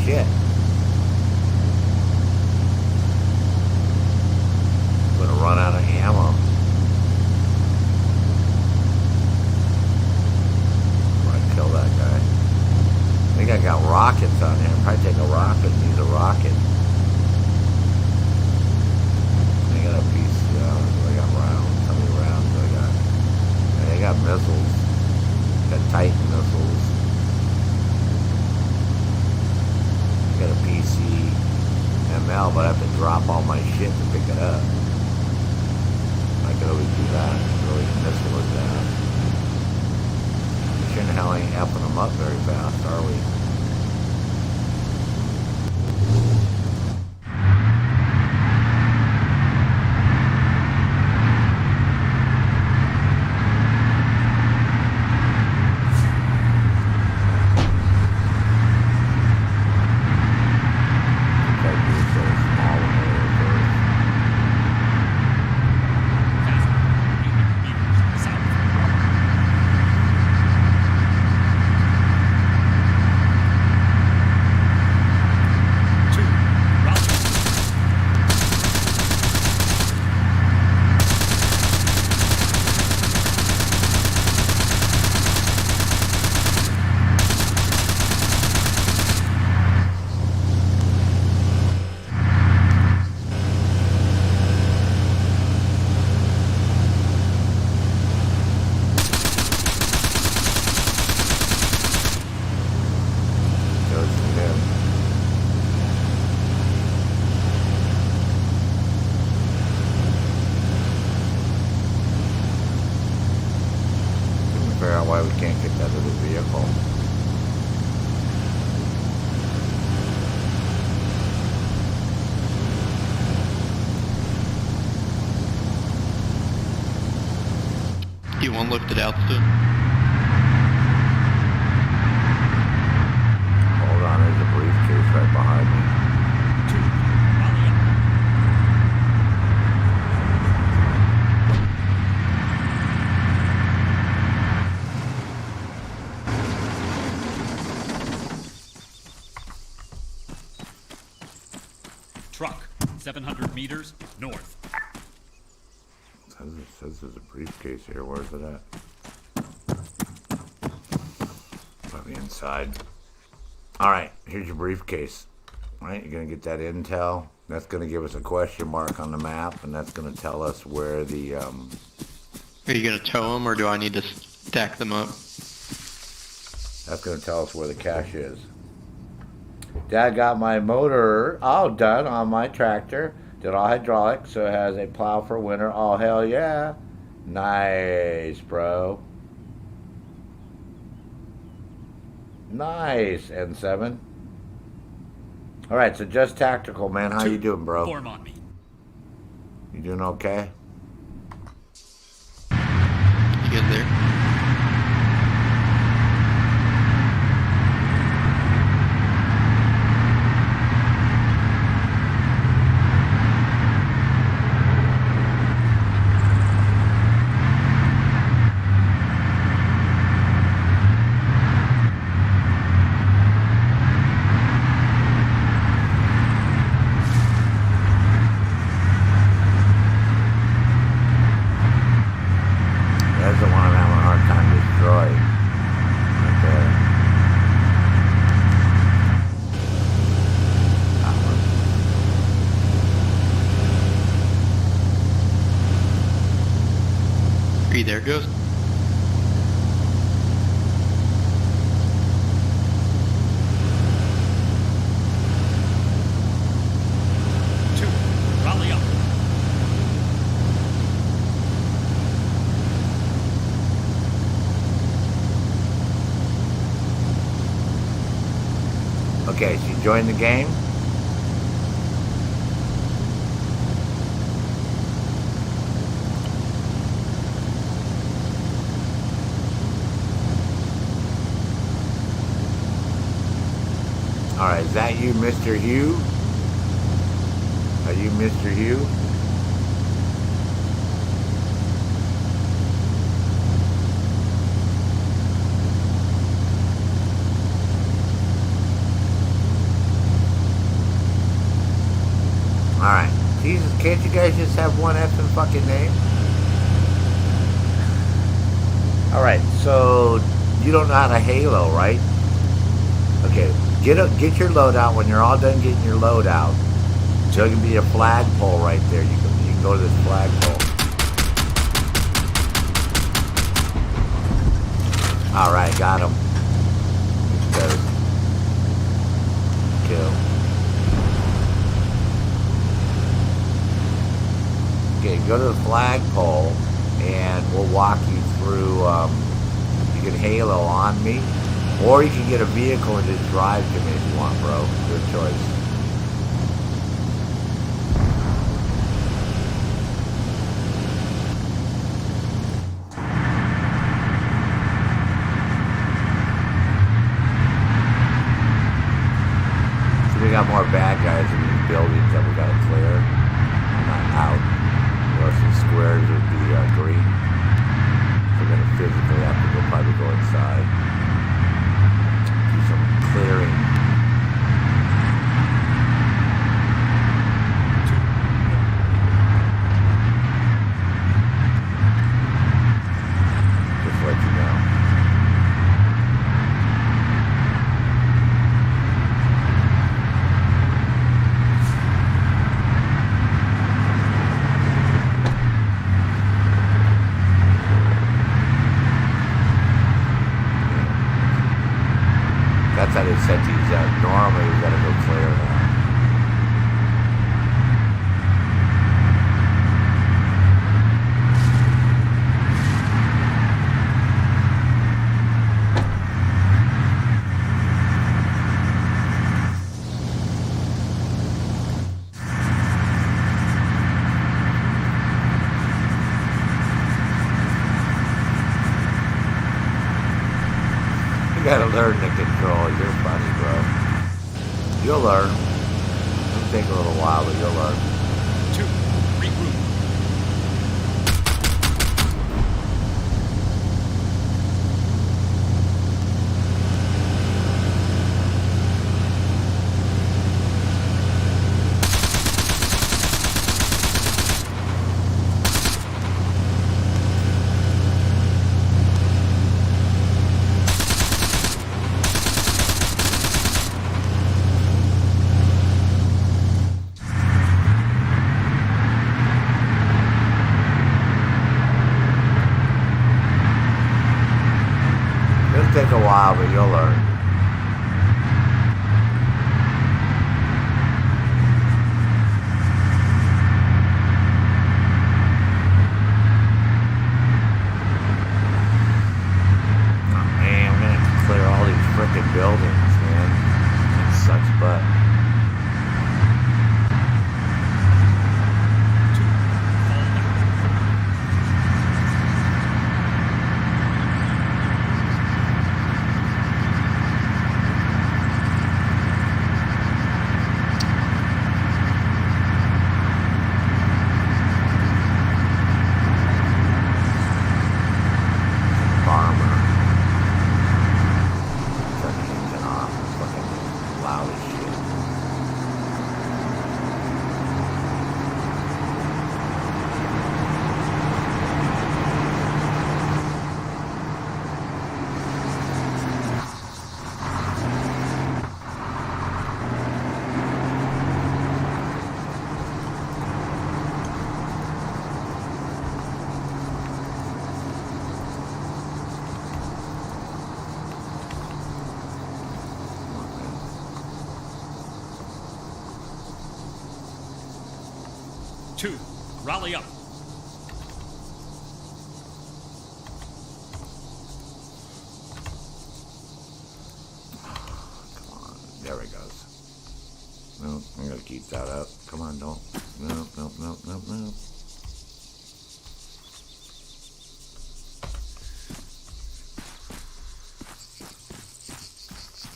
Shit. I'm gonna run out of ammo. I'm gonna kill that guy. I think I got rockets on him. Probably take a rocket and use a rocket. I got a piece, I got rounds. How many rounds do I got? And they got missiles. Got Titan missiles. Got a PC ML, but I have to drop all my shit to pick it up. I could always do that. Really missile with that. We shouldn't hell ain't effing them up very fast, are we? Someone looked at altitude. Hold on, there's a briefcase right behind me. Truck, 700 meters north. It says there's a briefcase here. Where's it at? Probably inside. Alright, here's your briefcase. Alright, you're going to get that intel. That's going to give us a question mark on the map, and that's going to tell us where the... Are you going to tow them, or do I need to stack them up? That's going to tell us where the cache is. Dad got my motor all done on my tractor. Did all hydraulic, so it has a plow for winter. Oh, hell yeah. Nice, bro. Nice, N7. Alright, so just tactical, man. How you doing, bro? Form on me. You doing okay? You good there? That's the one I'm having a hard time destroying. Right there. That one. Are you there, Ghost? Two, rally up. Okay, so you joined the game? Alright, is that you, Mr. Hugh? Are you Mr. Hugh? Alright. Jesus, can't you guys just have one effing fucking name? Alright, so you don't know how to Halo, right? Okay, get your loadout. When you're all done getting your loadout, there can be a flagpole right there. You can go to this flagpole. Alright, got him. Let's go. Kill. Okay, go to the flagpole, and we'll walk you through. You can Halo on me, or you can get a vehicle and just drive to me if you want, bro. Your choice. So we got more bad guys in these buildings that we gotta clear. I'm not out. Some squares would be green. We're going to physically have to probably go inside. Do some clearing. Just to let you know. That's how they set these take a little while, but you'll learn. 2. Regroup. It'll take a while, but you'll learn. Oh man, I'm gonna have to clear all these frickin' buildings, man. That sucks butt. 2. Fall back. Farmer. Turn the engine off. It's fucking loud as shit. Two. Rally up. Come on. There it goes. No, I'm gonna keep that up. Come on, don't. No, no, no, no, no.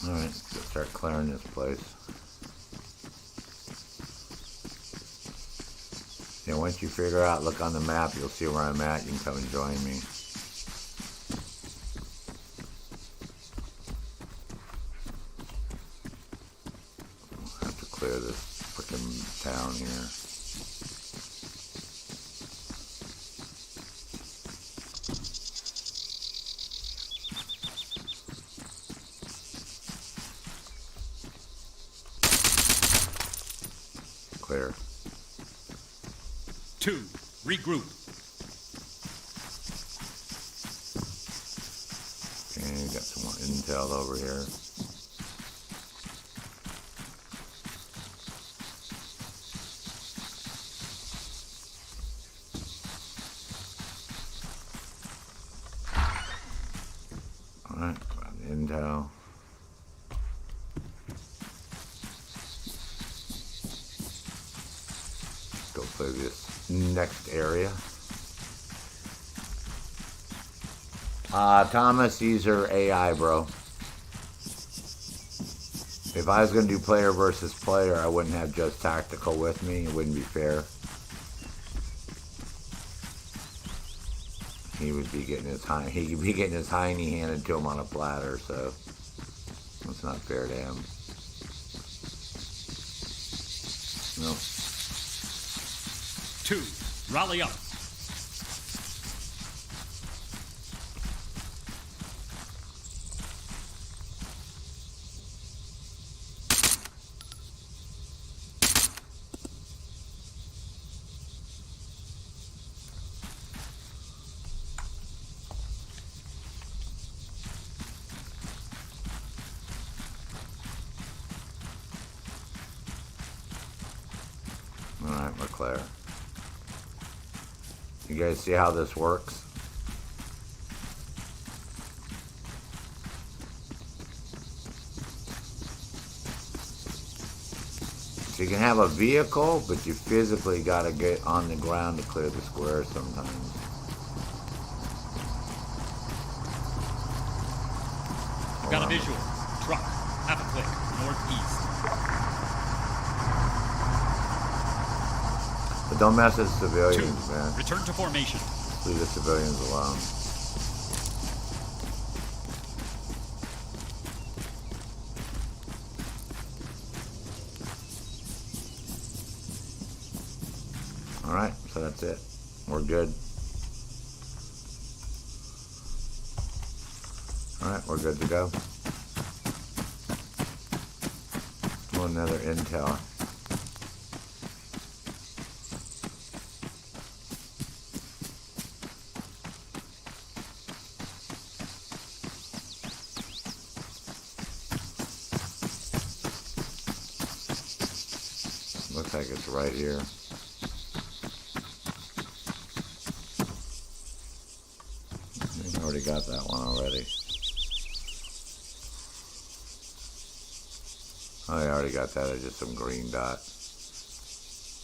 Alright, let's start clearing this place. Yeah, once you figure out, look on the map, you'll see where I'm at. You can come and join me. I'll have to clear this frickin' town here. Clear. 2. Regroup. Okay, got some more intel over here. Alright, got intel. Go play this next area. Thomas, these are AI, bro. If I was going to do player versus player, I wouldn't have just tactical with me. It wouldn't be fair. He would be getting his he'd be getting his hiney handed to him on a platter, so that's not fair to him. No. 2. Rally up. Alright, we're clear. You guys see how this works? So you can have a vehicle, but you physically gotta get on the ground to clear the square sometimes. Got a visual. Truck. Half a click. Northeast. But don't mess with 2. civilians, man. Return to formation. Leave the civilians alone. Alright, so that's it. We're good. Alright, we're good to go. Oh, another intel. Looks like it's right here. I already got that one already. Oh, I already got that. It's just some green dot.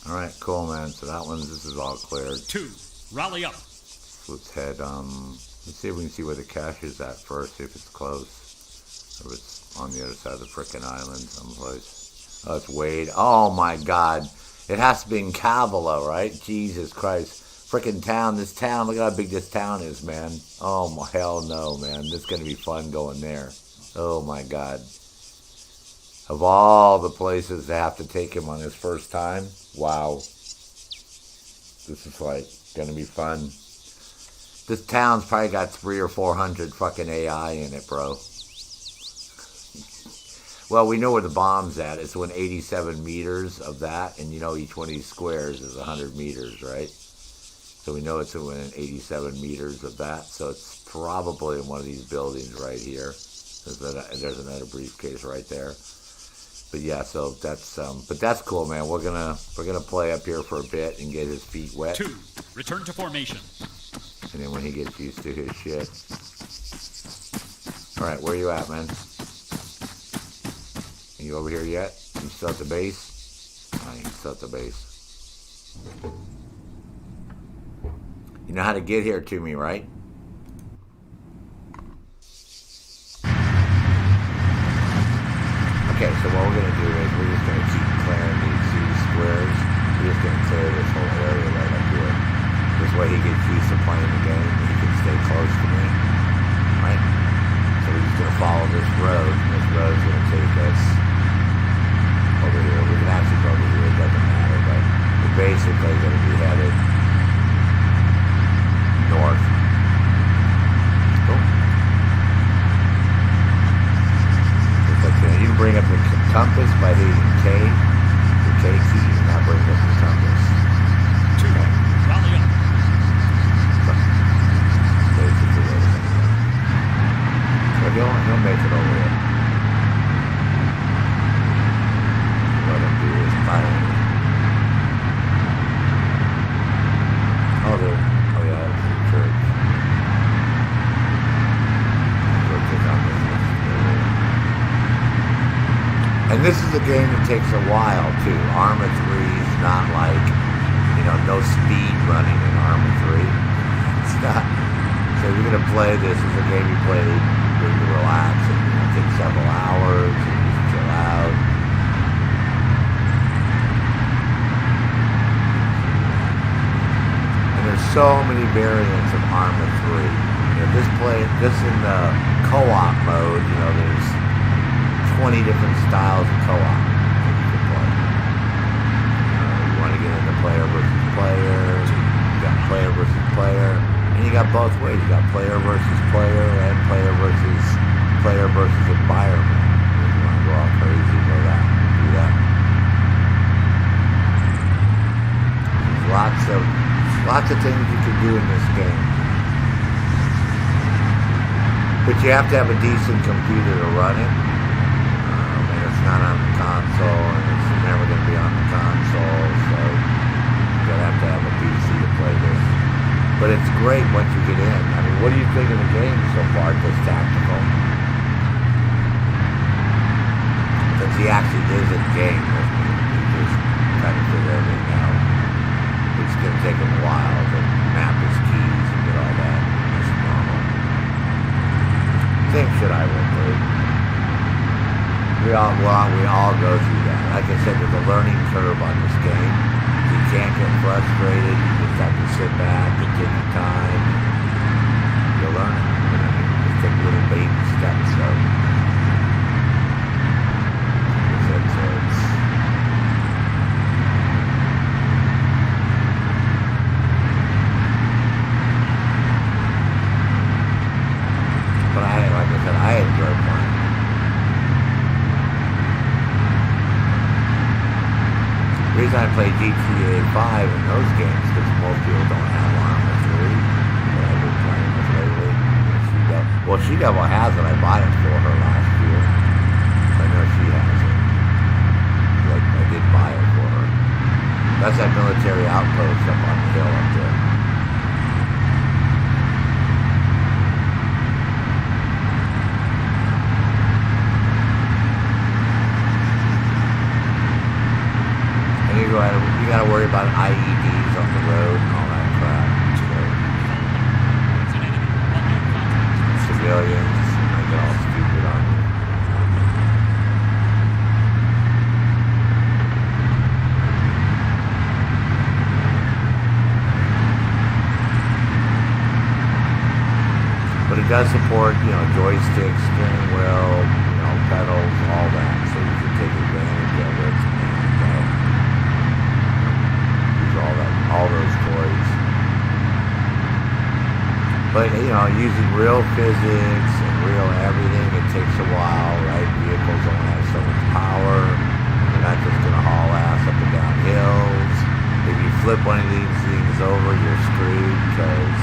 Alright, cool, man. So that one, this is all cleared. 2. Rally up. So let's head, let's see if we can see where the cache is at first, see if it's close. Or if it's on the other side of the frickin' island someplace. Oh, it's Wade. Oh, my God. It has to be in Cavalo, right? Jesus Christ. Frickin' town. This town, look how big this town is, man. Oh, my hell no, man. This is going to be fun going there. Oh, my God. Of all the places to have to take him on his first time, wow. This is like going to be fun. This town's probably got 300 or 400 fucking AI in it, bro. Well, we know where the bomb's at. It's within 87 meters of that, and you know each one of these squares is 100 meters, right? So we know it's within 87 meters of that, so it's probably in one of these buildings right here. There's another briefcase right there. But yeah, so that's but that's cool, man. We're gonna play up here for a bit and get his feet wet. 2. Return to formation. And then when he gets used to his shit. Alright, where you at, man? Are you over here yet? You still at the base? Oh, you still at the base. You know how to get here to me, right? Okay, so what we're going to do is we're just going to keep clearing these squares. We're just going to clear this whole area right up here. This way he gets used to playing the game and he can stay close to me. Right? So we're just going to follow this road. And this road is going to take us over here. We can actually go over here. It doesn't matter. But we're basically going to be headed north. Cool. You can bring up the compass by hitting K, the K key, and that brings up the compass. 2. Rally up. Basically, so he'll make it over there. What he'll do is fire. Oh, yeah, it's the church. Church is on this area. And this is a game that takes a while, too. Arma 3 is not like, no speed running in Arma 3. It's not. So you're going to play this as a game you play when you relax. And it takes several hours and you just chill out. And there's so many variants of Arma 3. This in the co-op mode, there's 20 different styles of co-op that you can play. You want to get into player versus player, you got player versus player, and you got both ways. You got player versus player and player versus environment. If you want to go all crazy, do that. There's lots of things you can do in this game. But you have to have a decent computer to run it. It's not on the console, and it's never going to be on the console, so you're going to have a PC to play this. But it's great once you get in. I mean, what do you think of the game so far, this tactical? Since he actually is in the game with me, he just trying to figure everything out. It's going to take him a while to map his keys and get all that. That's normal. Same shit I went through. We all go through that. Like I said, there's a learning curve on this game. You can't get frustrated. You just have to sit back and take your time. You'll learn it. You know, just take little baby steps. So, but like I said, I enjoy playing. The reason I play GTA 5 in those games because most people don't have Arma 3 that I've been playing with lately. Well, She Devil has it. I bought it for her last year. I know she has it. Like, I did buy it for her. That's that military outpost up on the hill up there. You gotta worry about IEDs on the road and all that crap. It's an enemy. Unknown contact. Civilians, they get all stupid on you. But it does support, joysticks, steering wheel, pedals, all that, so you can take advantage of it and all those toys. But using real physics and real everything, it takes a while, right? Vehicles only have so much power. They're not just gonna haul ass up and down hills. If you flip one of these things over, you're screwed because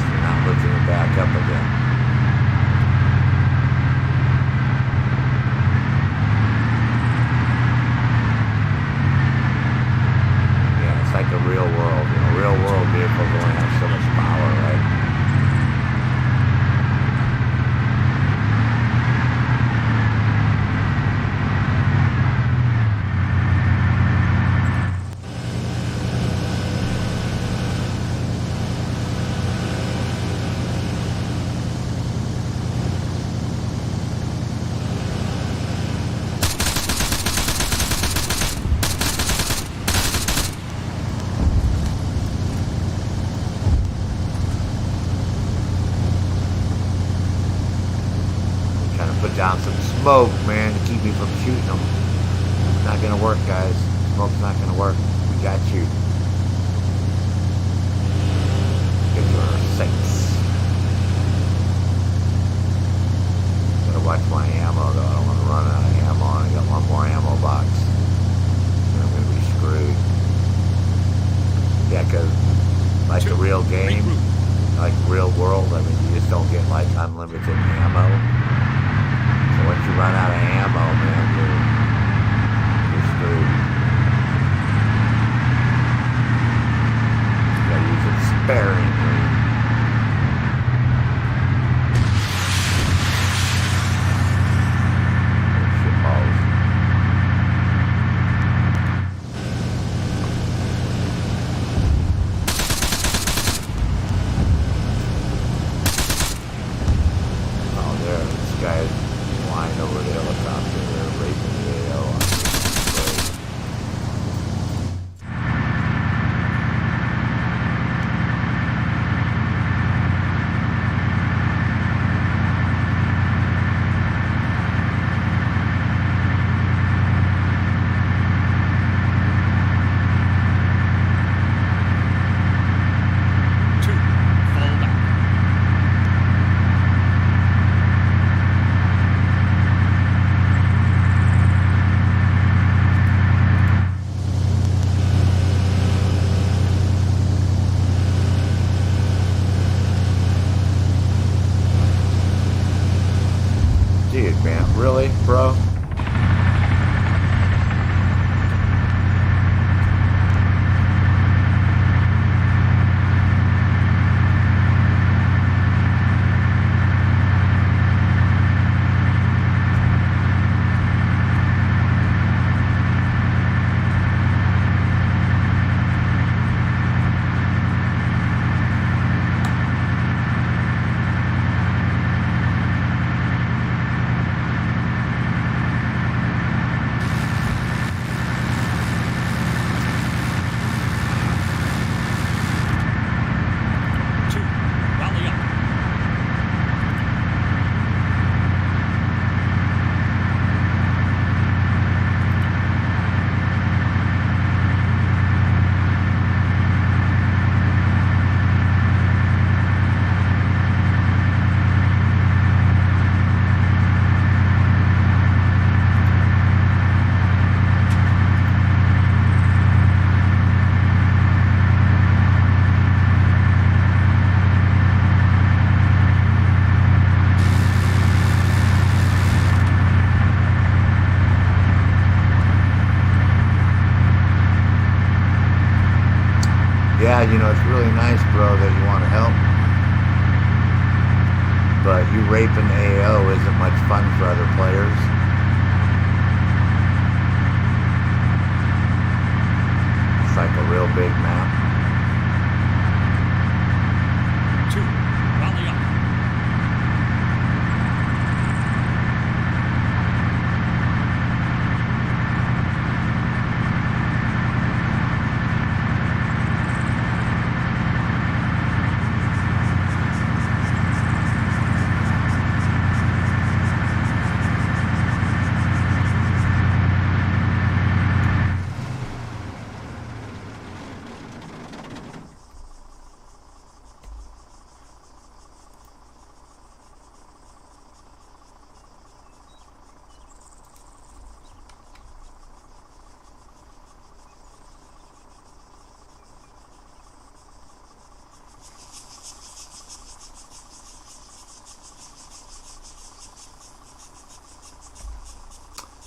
you're not lifting it back up again. It's like the real world. Real world vehicles only have so much power, right? Put down some smoke, man, to keep me from shooting them. It's not gonna work, guys. Smoke's not gonna work. We got you. Get your 6. Gotta watch my ammo, though. I don't want to run out of ammo. I got one more ammo box. And I'm gonna be screwed. Yeah, because like the real game, like real world, I mean, you just don't get like unlimited ammo. Once you run out of ammo, man, you're screwed. yeah, you know, it's really nice, bro, that you want to help. But you raping the AO isn't much fun for other players. It's like a real big map. 2, rally up.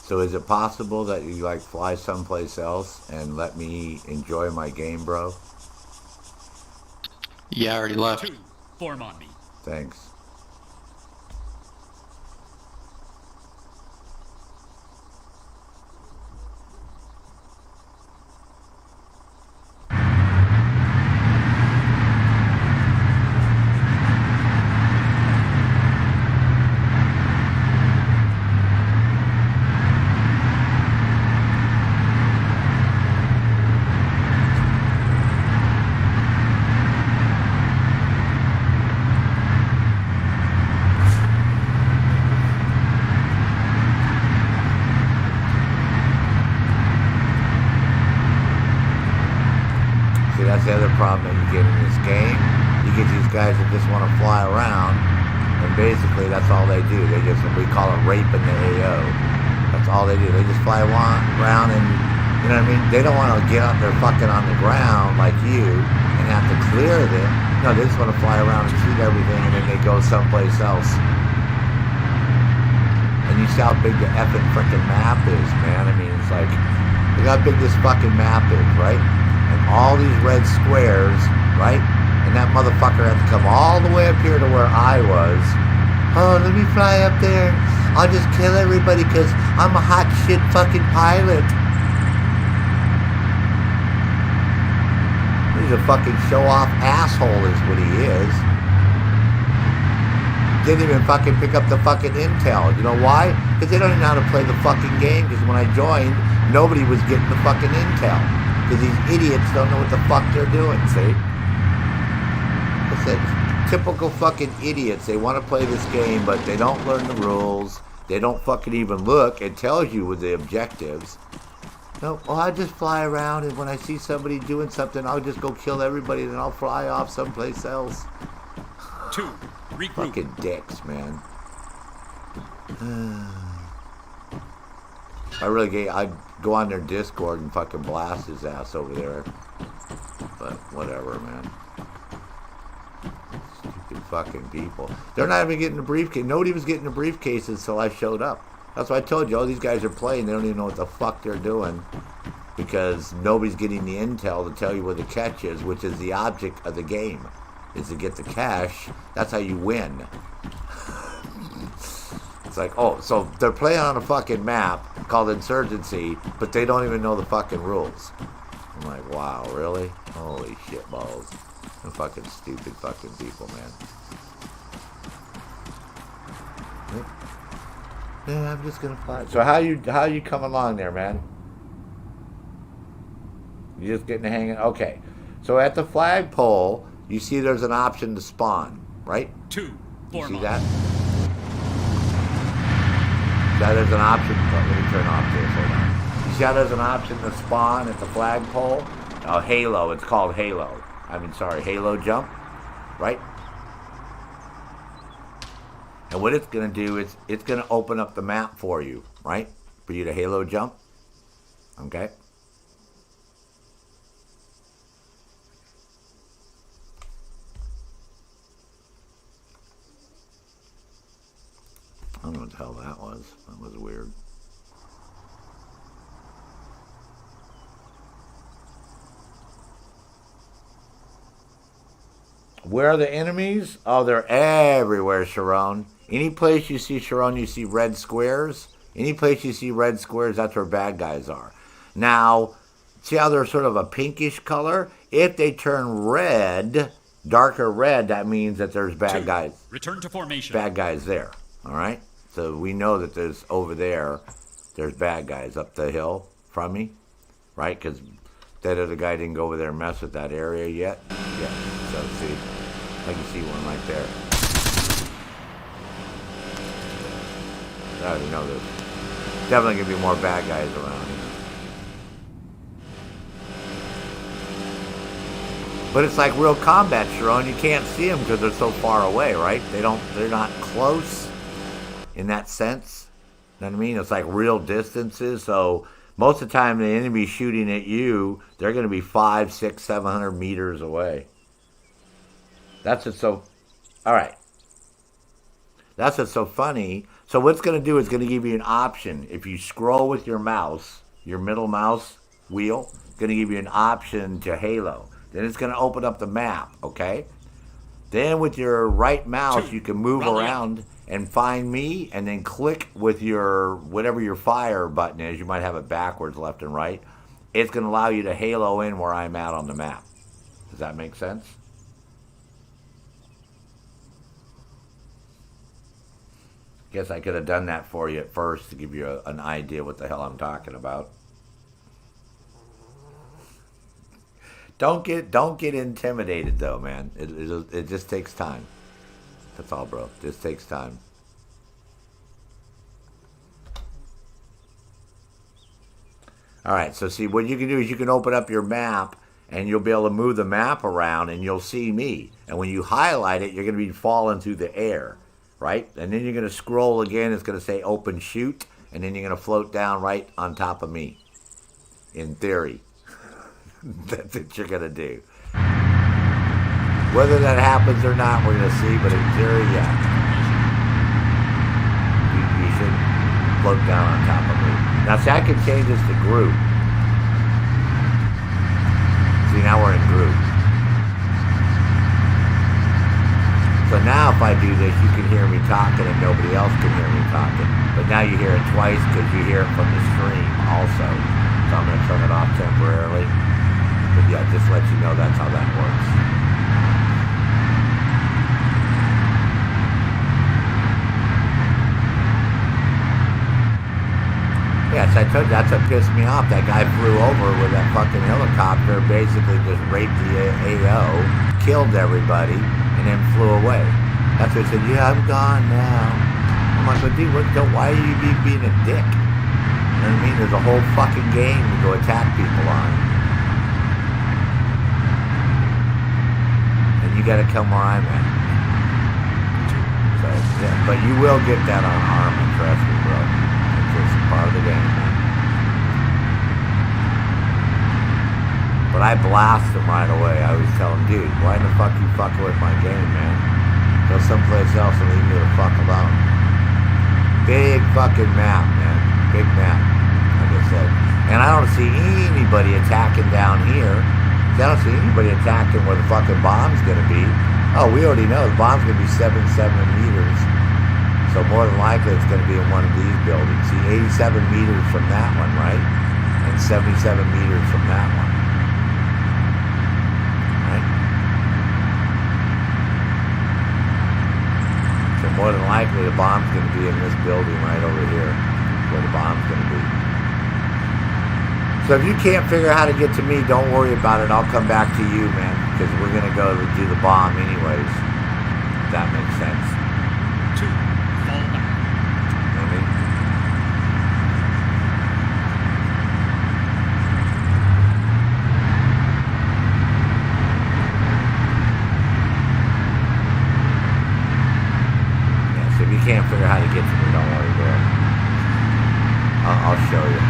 So is it possible that you like fly someplace else and let me enjoy my game, bro? Yeah, I already left. 2, form on me. Thanks. See, that's the other problem that you get in this game. You get these guys that just want to fly around, and basically that's all they do. They just, we call it raping the AO. That's all they do. They just fly around and, you know what I mean? They don't want to get up there fucking on the ground like you and have to clear them. No, they just want to fly around and shoot everything, and then they go someplace else. And you see how big the effing frickin' map is, man. I mean, it's like, look how big this fucking map is, right? And all these red squares, right? And that motherfucker had to come all the way up here to where I was. Oh, let me fly up there. I'll just kill everybody because I'm a hot shit fucking pilot. He's a fucking show-off asshole is what he is. Didn't even fucking pick up the fucking intel. You know why? Because they don't even know how to play the fucking game. Because when I joined, nobody was getting the fucking intel. Because these idiots don't know what the fuck they're doing, see? I said, typical fucking idiots. They want to play this game, but they don't learn the rules. They don't fucking even look. It tells you with the objectives. No, well, I just fly around, and when I see somebody doing something, I'll just go kill everybody, and then I'll fly off someplace else. 2, regroup. Fucking dicks, man. I'd go on their Discord and fucking blast his ass over there. But whatever, man. Stupid fucking people. They're not even getting the briefcase. Nobody was getting the briefcases until I showed up. That's why I told you, all these guys are playing. They don't even know what the fuck they're doing. Because nobody's getting the intel to tell you where the catch is, which is the object of the game. Is to get the cash. That's how you win. It's like, oh, so they're playing on a fucking map called Insurgency, but they don't even know the fucking rules. I'm like, wow, really? Holy shit balls. They're fucking stupid fucking people, man. Yep. Yeah, I'm just gonna fly. So how you come along there, man? You just getting hanging? Okay. So at the flagpole, you see there's an option to spawn, right? 2, You form see on. that? That is an option. Oh, let me turn off this. Hold on. You see how there's an option to spawn at the flagpole? Oh, Halo. It's called Halo. Halo jump, right? And what it's going to do is it's going to open up the map for you, right? For you to Halo jump. Okay? I don't know what the hell that was. That was weird. Where are the enemies? Oh, they're everywhere, Sharon. Any place you see, Sharon, you see red squares. Any place you see red squares, that's where bad guys are. Now, see how they're sort of a pinkish color? If they turn red, darker red, that means that there's bad guys. Return to formation. Bad guys there. All right? So we know that there's over there's bad guys up the hill from me, right? Because that other guy didn't go over there and mess with that area yet. Yeah. So see, I can see one right there. I already know there's definitely gonna be more bad guys around here. But it's like real combat, Sharon. You can't see them because they're so far away, right? They're not close in that sense. You know what I mean? It's like real distances. So most of the time the enemy's shooting at you, they're going to be 500, 600, 700 meters away. That's what's so... All right. That's what's so funny. So what's going to do is going to give you an option. If you scroll with your mouse, your middle mouse wheel, it's going to give you an option to Halo. Then it's going to open up the map, okay? Then with your right mouse, you can move around and find me, and then click with your, whatever your fire button is. You might have it backwards, left and right. It's going to allow you to halo in where I'm at on the map. Does that make sense? Guess I could have done that for you at first to give you an idea what the hell I'm talking about. Don't get intimidated though, man. It just takes time. That's all, bro. It just takes time. All right. So see, what you can do is you can open up your map, and you'll be able to move the map around, and you'll see me. And when you highlight it, you're going to be falling through the air, right? And then you're going to scroll again. It's going to say open shoot, and then you're going to float down right on top of me. In theory. That's what you're going to do. Whether that happens or not, we're going to see, but in theory, yeah. You should float down on top of me. Now, see, I can change this to group. See, now we're in group. So now if I do this, you can hear me talking and nobody else can hear me talking. But now you hear it twice because you hear it from the stream also. So I'm going to turn it off temporarily. But yeah, just let you know that's how that works. Yes, I told you, that's what pissed me off. That guy flew over with that fucking helicopter, basically just raped the AO, killed everybody, and then flew away. That's what he said, yeah, I'm gone now. I'm like, well, dude, why are you being a dick? You know what I mean? There's a whole fucking game to go attack people on. You gotta come where I'm at. So, yeah, but you will get that on Arma, trust me, bro. It's just part of the game, man. But I blast them right away. I always tell them, dude, why the fuck you fucking with my game, man? Go someplace else and leave me the fuck alone. Big fucking map, man. Big map, like I said. And I don't see anybody attacking down here. I don't see anybody attacking where the fucking bomb's going to be. Oh, we already know the bomb's going to be 7 meters. So more than likely it's going to be in one of these buildings. See, 87 meters from that one, right? And 77 meters from that one. Right? So more than likely the bomb's going to be in this building right over here. Where the bomb's going to be. So if you can't figure out how to get to me, don't worry about it. I'll come back to you, man, because we're going to go to do the bomb anyways. If that makes sense. 2, fall back. You know what I mean? Yeah, so if you can't figure out how to get to me, don't worry about it. I'll show you.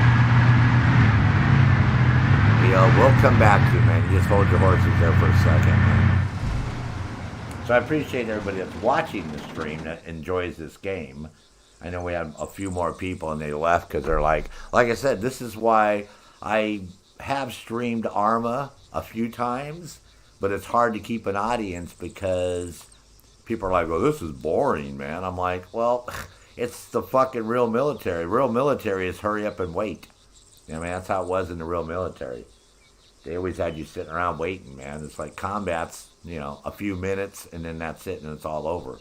We'll come back to you, man. You just hold your horses there for a second, man. So I appreciate everybody that's watching the stream that enjoys this game. I know we have a few more people and they left because they're like I said, this is why I have streamed Arma a few times, but it's hard to keep an audience because people are like, well, this is boring, man. I'm like, well, it's the fucking real military. Real military is hurry up and wait. I mean, that's how it was in the real military. They always had you sitting around waiting, man. It's like combat's, a few minutes, and then that's it, and it's all over.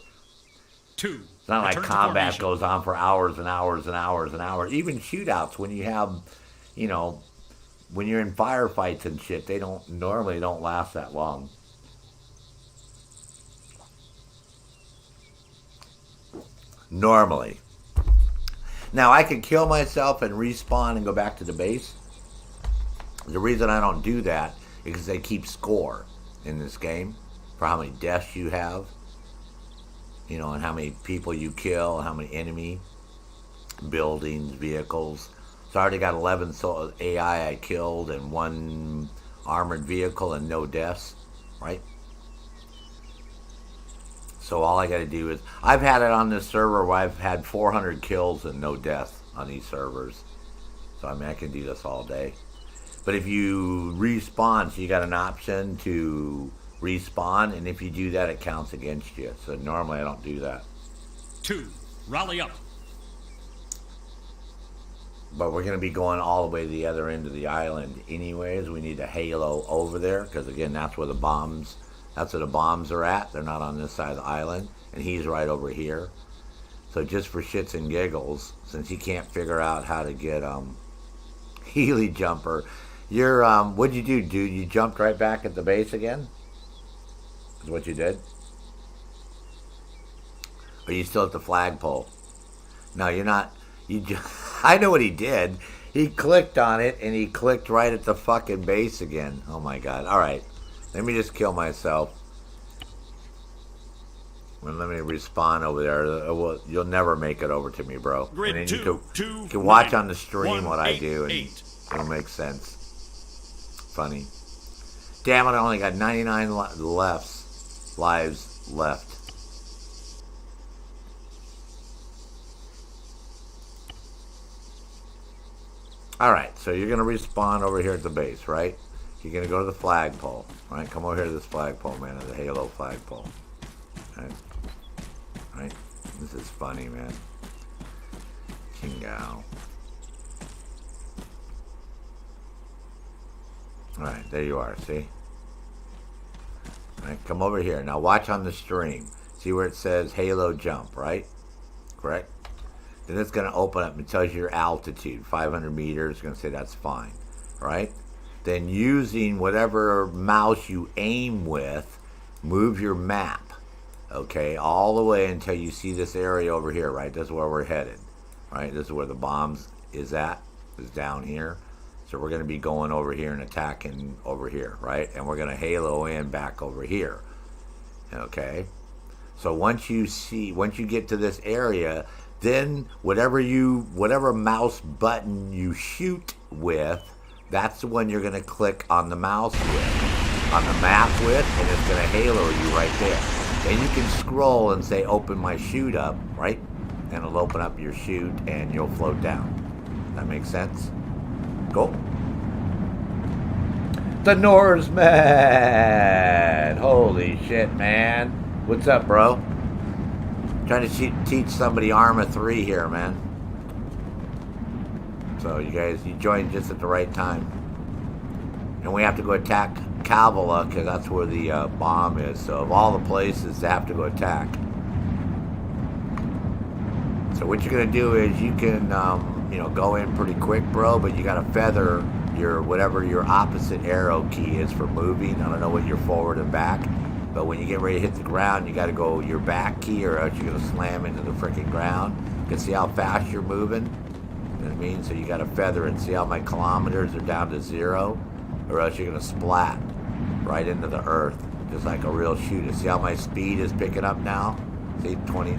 2. It's not like Return to combat formation. goes on for hours and hours and hours and hours. Even shootouts, when you have, when you're in firefights and shit, they normally don't last that long. Normally. Now, I could kill myself and respawn and go back to the base. The reason I don't do that is because they keep score in this game for how many deaths you have, and how many people you kill, how many enemy buildings, vehicles. So I already got 11 AI I killed and 1 armored vehicle and no deaths, right? So all I got to do is, I've had it on this server where I've had 400 kills and no deaths on these servers. So I mean, I can do this all day. But if you respawn, so you got an option to respawn, and if you do that, it counts against you. So normally I don't do that. 2. Rally up. But we're going to be going all the way to the other end of the island anyways. We need a halo over there, because again, that's where the bombs are at. They're not on this side of the island, and he's right over here. So just for shits and giggles, since he can't figure out how to get Healy jumper, what'd you do, dude? You jumped right back at the base again? Is what you did? Or are you still at the flagpole? No, you're not. I know what he did. He clicked on it, and he clicked right at the fucking base again. Oh my god. Alright. Let me just kill myself. Well, let me respawn over there. Well, you'll never make it over to me, bro. Grid and then two, you can watch 9, on the stream 1, what I 8, do, and 8. it'll make sense. Funny. Damn it, I only got 99 lives left. Alright, so you're going to respawn over here at the base, right? You're going to go to the flagpole. Right? Come over here to this flagpole, man, to the Halo flagpole. Right? This is funny, man. Chingao. Alright, there you are, see? Alright, come over here. Now watch on the stream. See where it says Halo jump, right? Correct? Then it's going to open up and tells you your altitude. 500 meters. It's going to say that's fine. Right? Then using whatever mouse you aim with, move your map. Okay? All the way until you see this area over here, right? This is where we're headed. Right? This is where the bombs is at. Is down here. So we're going to be going over here and attacking over here, right? And we're going to halo in back over here. Okay? So once you get to this area, then whatever mouse button you shoot with, that's the one you're going to click on the mouse with, on the map with, and it's going to halo you right there. Then you can scroll and say open my chute up, right? And it'll open up your chute and you'll float down. That makes sense? Go. The Norseman! Holy shit, man. What's up, bro? Trying to teach somebody Arma 3 here, man. So you joined just at the right time. And we have to go attack Kavala, because that's where the bomb is. So of all the places to have to go attack. So what you're going to do is you can, go in pretty quick, bro, but you got to feather whatever your opposite arrow key is for moving. I don't know what your forward and back. But when you get ready to hit the ground, you got to go your back key, or else you're going to slam into the freaking ground. You can see how fast you're moving. You know what I mean? So you got to feather it. See how my kilometers are down to 0? Or else you're going to splat right into the earth, just like a real shooter. See how my speed is picking up now? See, 20,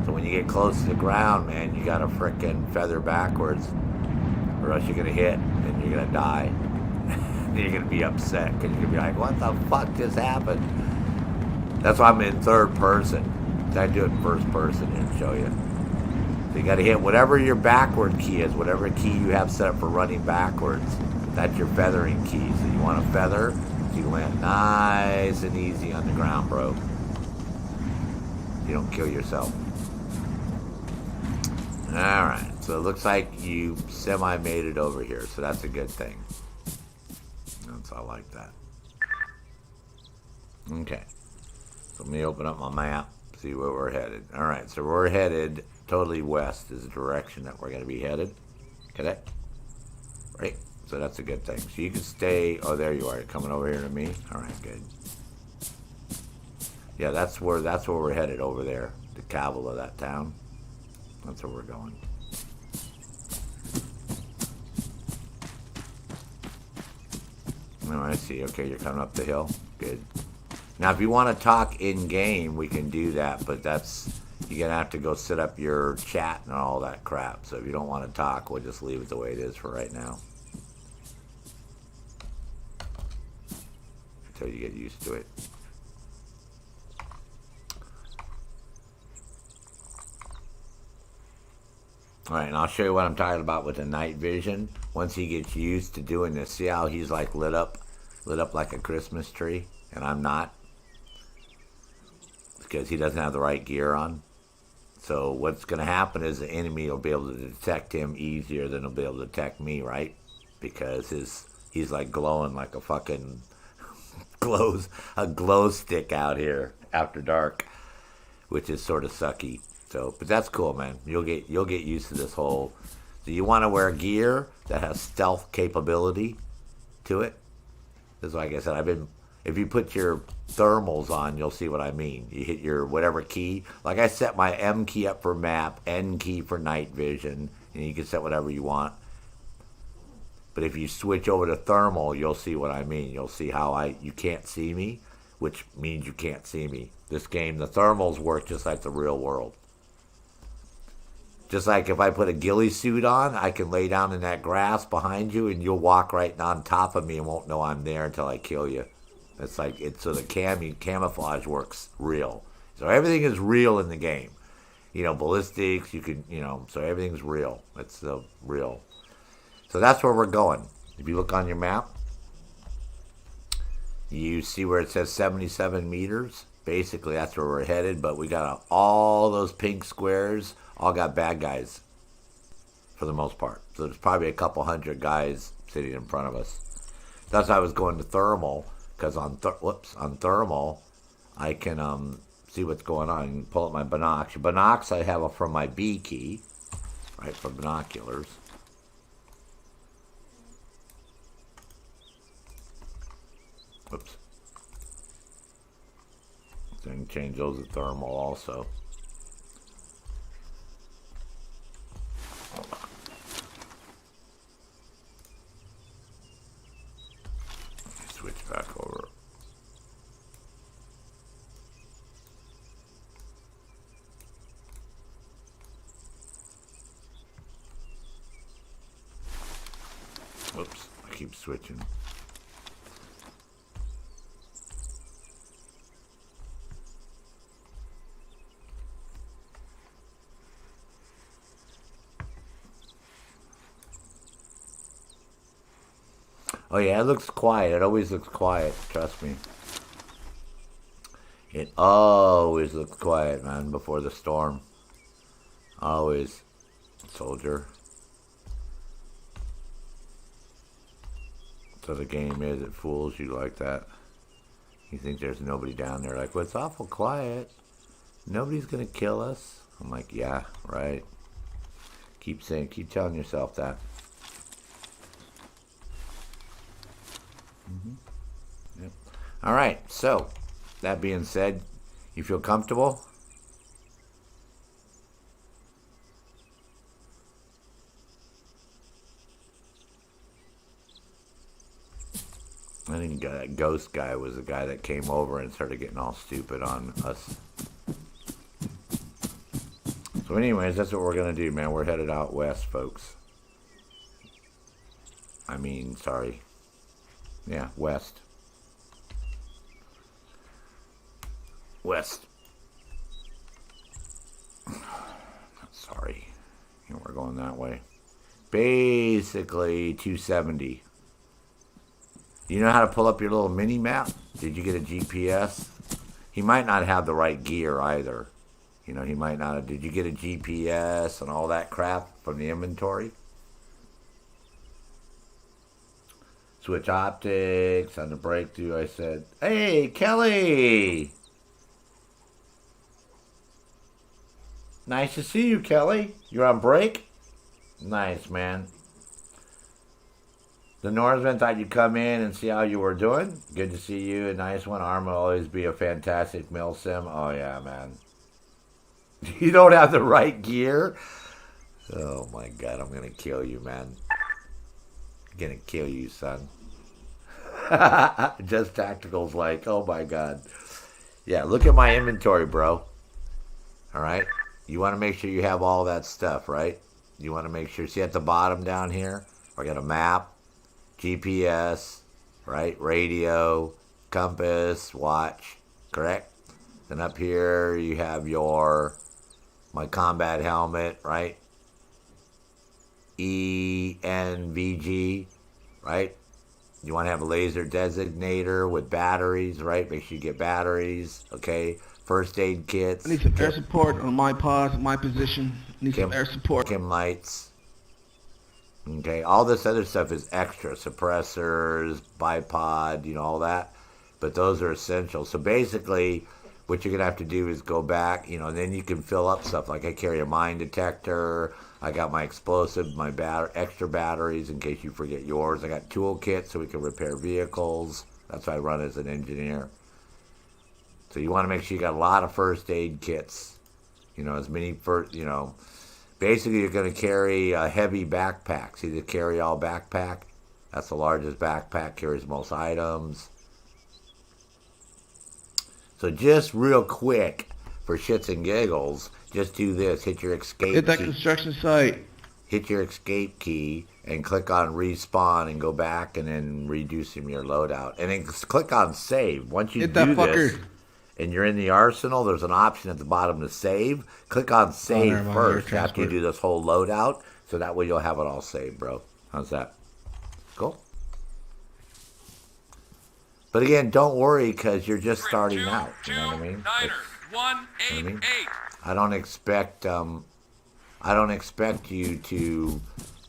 So when you get close to the ground, man, you got to freaking feather backwards. Or else you're going to hit, and you're going to die. You're going to be upset because you're going to be like, what the fuck just happened? That's why I'm in third person. I do it in first person and show you. So you got to hit whatever your backward key is, whatever key you have set up for running backwards. That's your feathering key. So you want to feather. you land nice and easy on the ground, bro. You don't kill yourself. Alright, so it looks like you semi-made it over here, so that's a good thing. I like that. Okay. So let me open up my map, see where we're headed. Alright, so we're headed totally west is the direction that we're going to be headed. Correct? Right? So that's a good thing. So you can stay... Oh, there you are. You're coming over here to me? Alright, good. Yeah, that's where we're headed over there. The capital of that town. That's where we're going. Oh, I see. Okay, you're coming up the hill. Good. Now, if you want to talk in-game, we can do that, but that's... You're going to have to go set up your chat and all that crap. So if you don't want to talk, we'll just leave it the way it is for right now. Until you get used to it. Alright, and I'll show you what I'm talking about with the night vision. Once he gets used to doing this, see how he's like lit up like a Christmas tree, and I'm not? Because he doesn't have the right gear on. So what's going to happen is the enemy will be able to detect him easier than he'll be able to detect me, right? Because he's like glowing like a fucking glow stick out here after dark, which is sort of sucky. So, but that's cool, man. You'll get used to this whole. So you want to wear gear that has stealth capability to it. Because, like I said, if you put your thermals on, you'll see what I mean. You hit your whatever key. Like I set my M key up for map, N key for night vision, and you can set whatever you want. But if you switch over to thermal, you'll see what I mean. You'll see how you can't see me, which means you can't see me. This game, the thermals work just like the real world. Just like if I put a ghillie suit on, I can lay down in that grass behind you and you'll walk right on top of me and won't know I'm there until I kill you. It's like, so the camouflage works real. So everything is real in the game. You know, ballistics, so everything's real. It's real. So that's where we're going. If you look on your map, you see where it says 77 meters. Basically, that's where we're headed, but we got all those pink squares all got bad guys for the most part. So there's probably a couple hundred guys sitting in front of us. That's why I was going to thermal, because on thermal, I can see what's going on. You can pull up my binocs. Binocs I have from my B key, right, for binoculars. Whoops. So I can change those to thermal also. Switch back over. Oops, I keep switching. Oh yeah, it looks quiet. It always looks quiet. Trust me. It always looks quiet, man, before the storm. Always. Soldier. So the game is, it fools you like that. You think there's nobody down there. Like, well, it's awful quiet. Nobody's gonna kill us. I'm like, yeah, right. Keep telling yourself that. Yep. All right, so that being said, you feel comfortable? I think that ghost guy was the guy that came over and started getting all stupid on us. So anyways, that's what we're going to do, man. We're headed out west, folks. Sorry. Yeah, west. West. Sorry. We're going that way. Basically 270. You know how to pull up your little mini map? Did you get a GPS? He might not have the right gear either. You know, he might not have. Did you get a GPS and all that crap from the inventory? Switch optics on the breakthrough. I said, hey, Kelly. Nice to see you, Kelly. You're on break? Nice, man. The Norseman thought you'd come in and see how you were doing. Good to see you. A nice one. Arma will always be a fantastic mill sim. Oh, yeah, man. You don't have the right gear? Oh, my God. I'm going to kill you, man. I'm going to kill you, son. Just Tactical's like, oh, my God. Yeah, look at my inventory, bro. All right? You want to make sure you have all that stuff, right? You want to make sure. See at the bottom down here? I got a map. GPS, right? Radio, compass, watch, correct? Then up here you have my combat helmet, right? ENVG, right? You want to have a laser designator with batteries, right? Make sure you get batteries, okay? First aid kits. I need some air support on my pause, my position. I need some air support. Chem lights. Okay, all this other stuff is extra. Suppressors, bipod, you know, all that. But those are essential. So basically, what you're going to have to do is go back, you know, and then you can fill up stuff. Like I carry a mine detector. I got my explosive, my extra batteries in case you forget yours. I got toolkits so we can repair vehicles. That's what I run as an engineer. So you want to make sure you got a lot of first aid kits. You know, as many you know. Basically, you're going to carry a heavy backpack. See the carry-all backpack? That's the largest backpack, carries most items. So just real quick, for shits and giggles, just do this. Hit your escape key. Hit that construction site. Hit your escape key and click on respawn and go back and then redo some of your loadout. And then click on save. Once you Hit do that fucker. this, and you're in the arsenal, there's an option at the bottom to save. Click on save first after you do this whole loadout, so that way you'll have it all saved, bro. How's that? Cool. But again, don't worry because you're just starting out. You know what I mean? I don't expect you to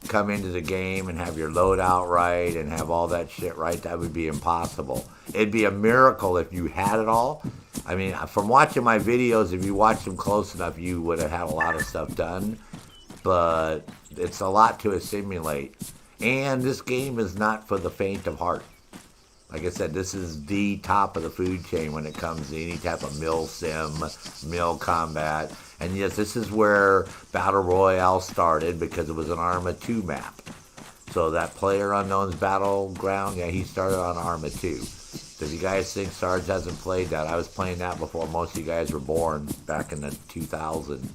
come into the game and have your loadout right and have all that shit right. That would be impossible. It'd be a miracle if you had it all. I mean, from watching my videos, if you watched them close enough, you would have had a lot of stuff done. But it's a lot to assimilate. And this game is not for the faint of heart. Like I said, this is the top of the food chain when it comes to any type of mill sim, mill combat. And yes, this is where Battle Royale started because it was an Arma 2 map. So that PlayerUnknown's Battleground, yeah, he started on Arma 2. So if you guys think Sarge hasn't played that, I was playing that before most of you guys were born back in the 2000.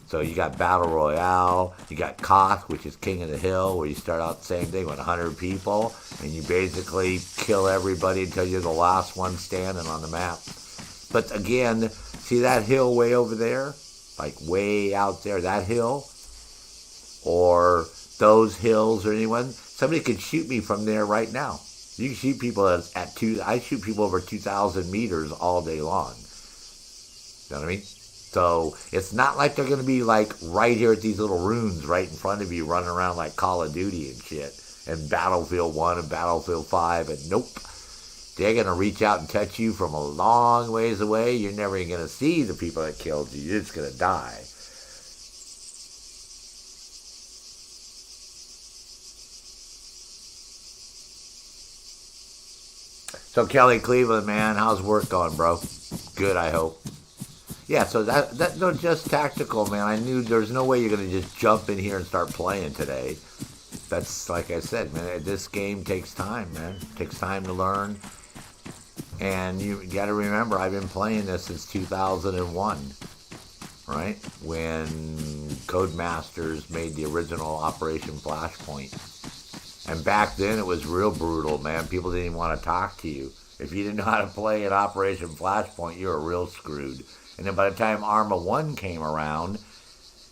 So you got Battle Royale, you got Koth, which is King of the Hill, where you start out the same thing with 100 people, and you basically kill everybody until you're the last one standing on the map. But again, see that hill way over there? Like way out there, that hill? Or those hills or anyone? Somebody could shoot me from there right now. You can shoot people I shoot people over 2,000 meters all day long. You know what I mean? So it's not like they're going to be like right here at these little ruins right in front of you running around like Call of Duty and shit. And Battlefield 1 and Battlefield 5. And nope. They're going to reach out and touch you from a long ways away. You're never even going to see the people that killed you. You're just going to die. So Kelly Cleveland, man, how's work going, bro? Good, I hope. Yeah, so that's no just tactical, man. I knew there's no way you're going to just jump in here and start playing today. That's, like I said, man, this game takes time, man. It takes time to learn. And you got to remember, I've been playing this since 2001, right? When Codemasters made the original Operation Flashpoint. And back then, it was real brutal, man. People didn't even want to talk to you. If you didn't know how to play an Operation Flashpoint, you were real screwed. And then by the time Arma 1 came around,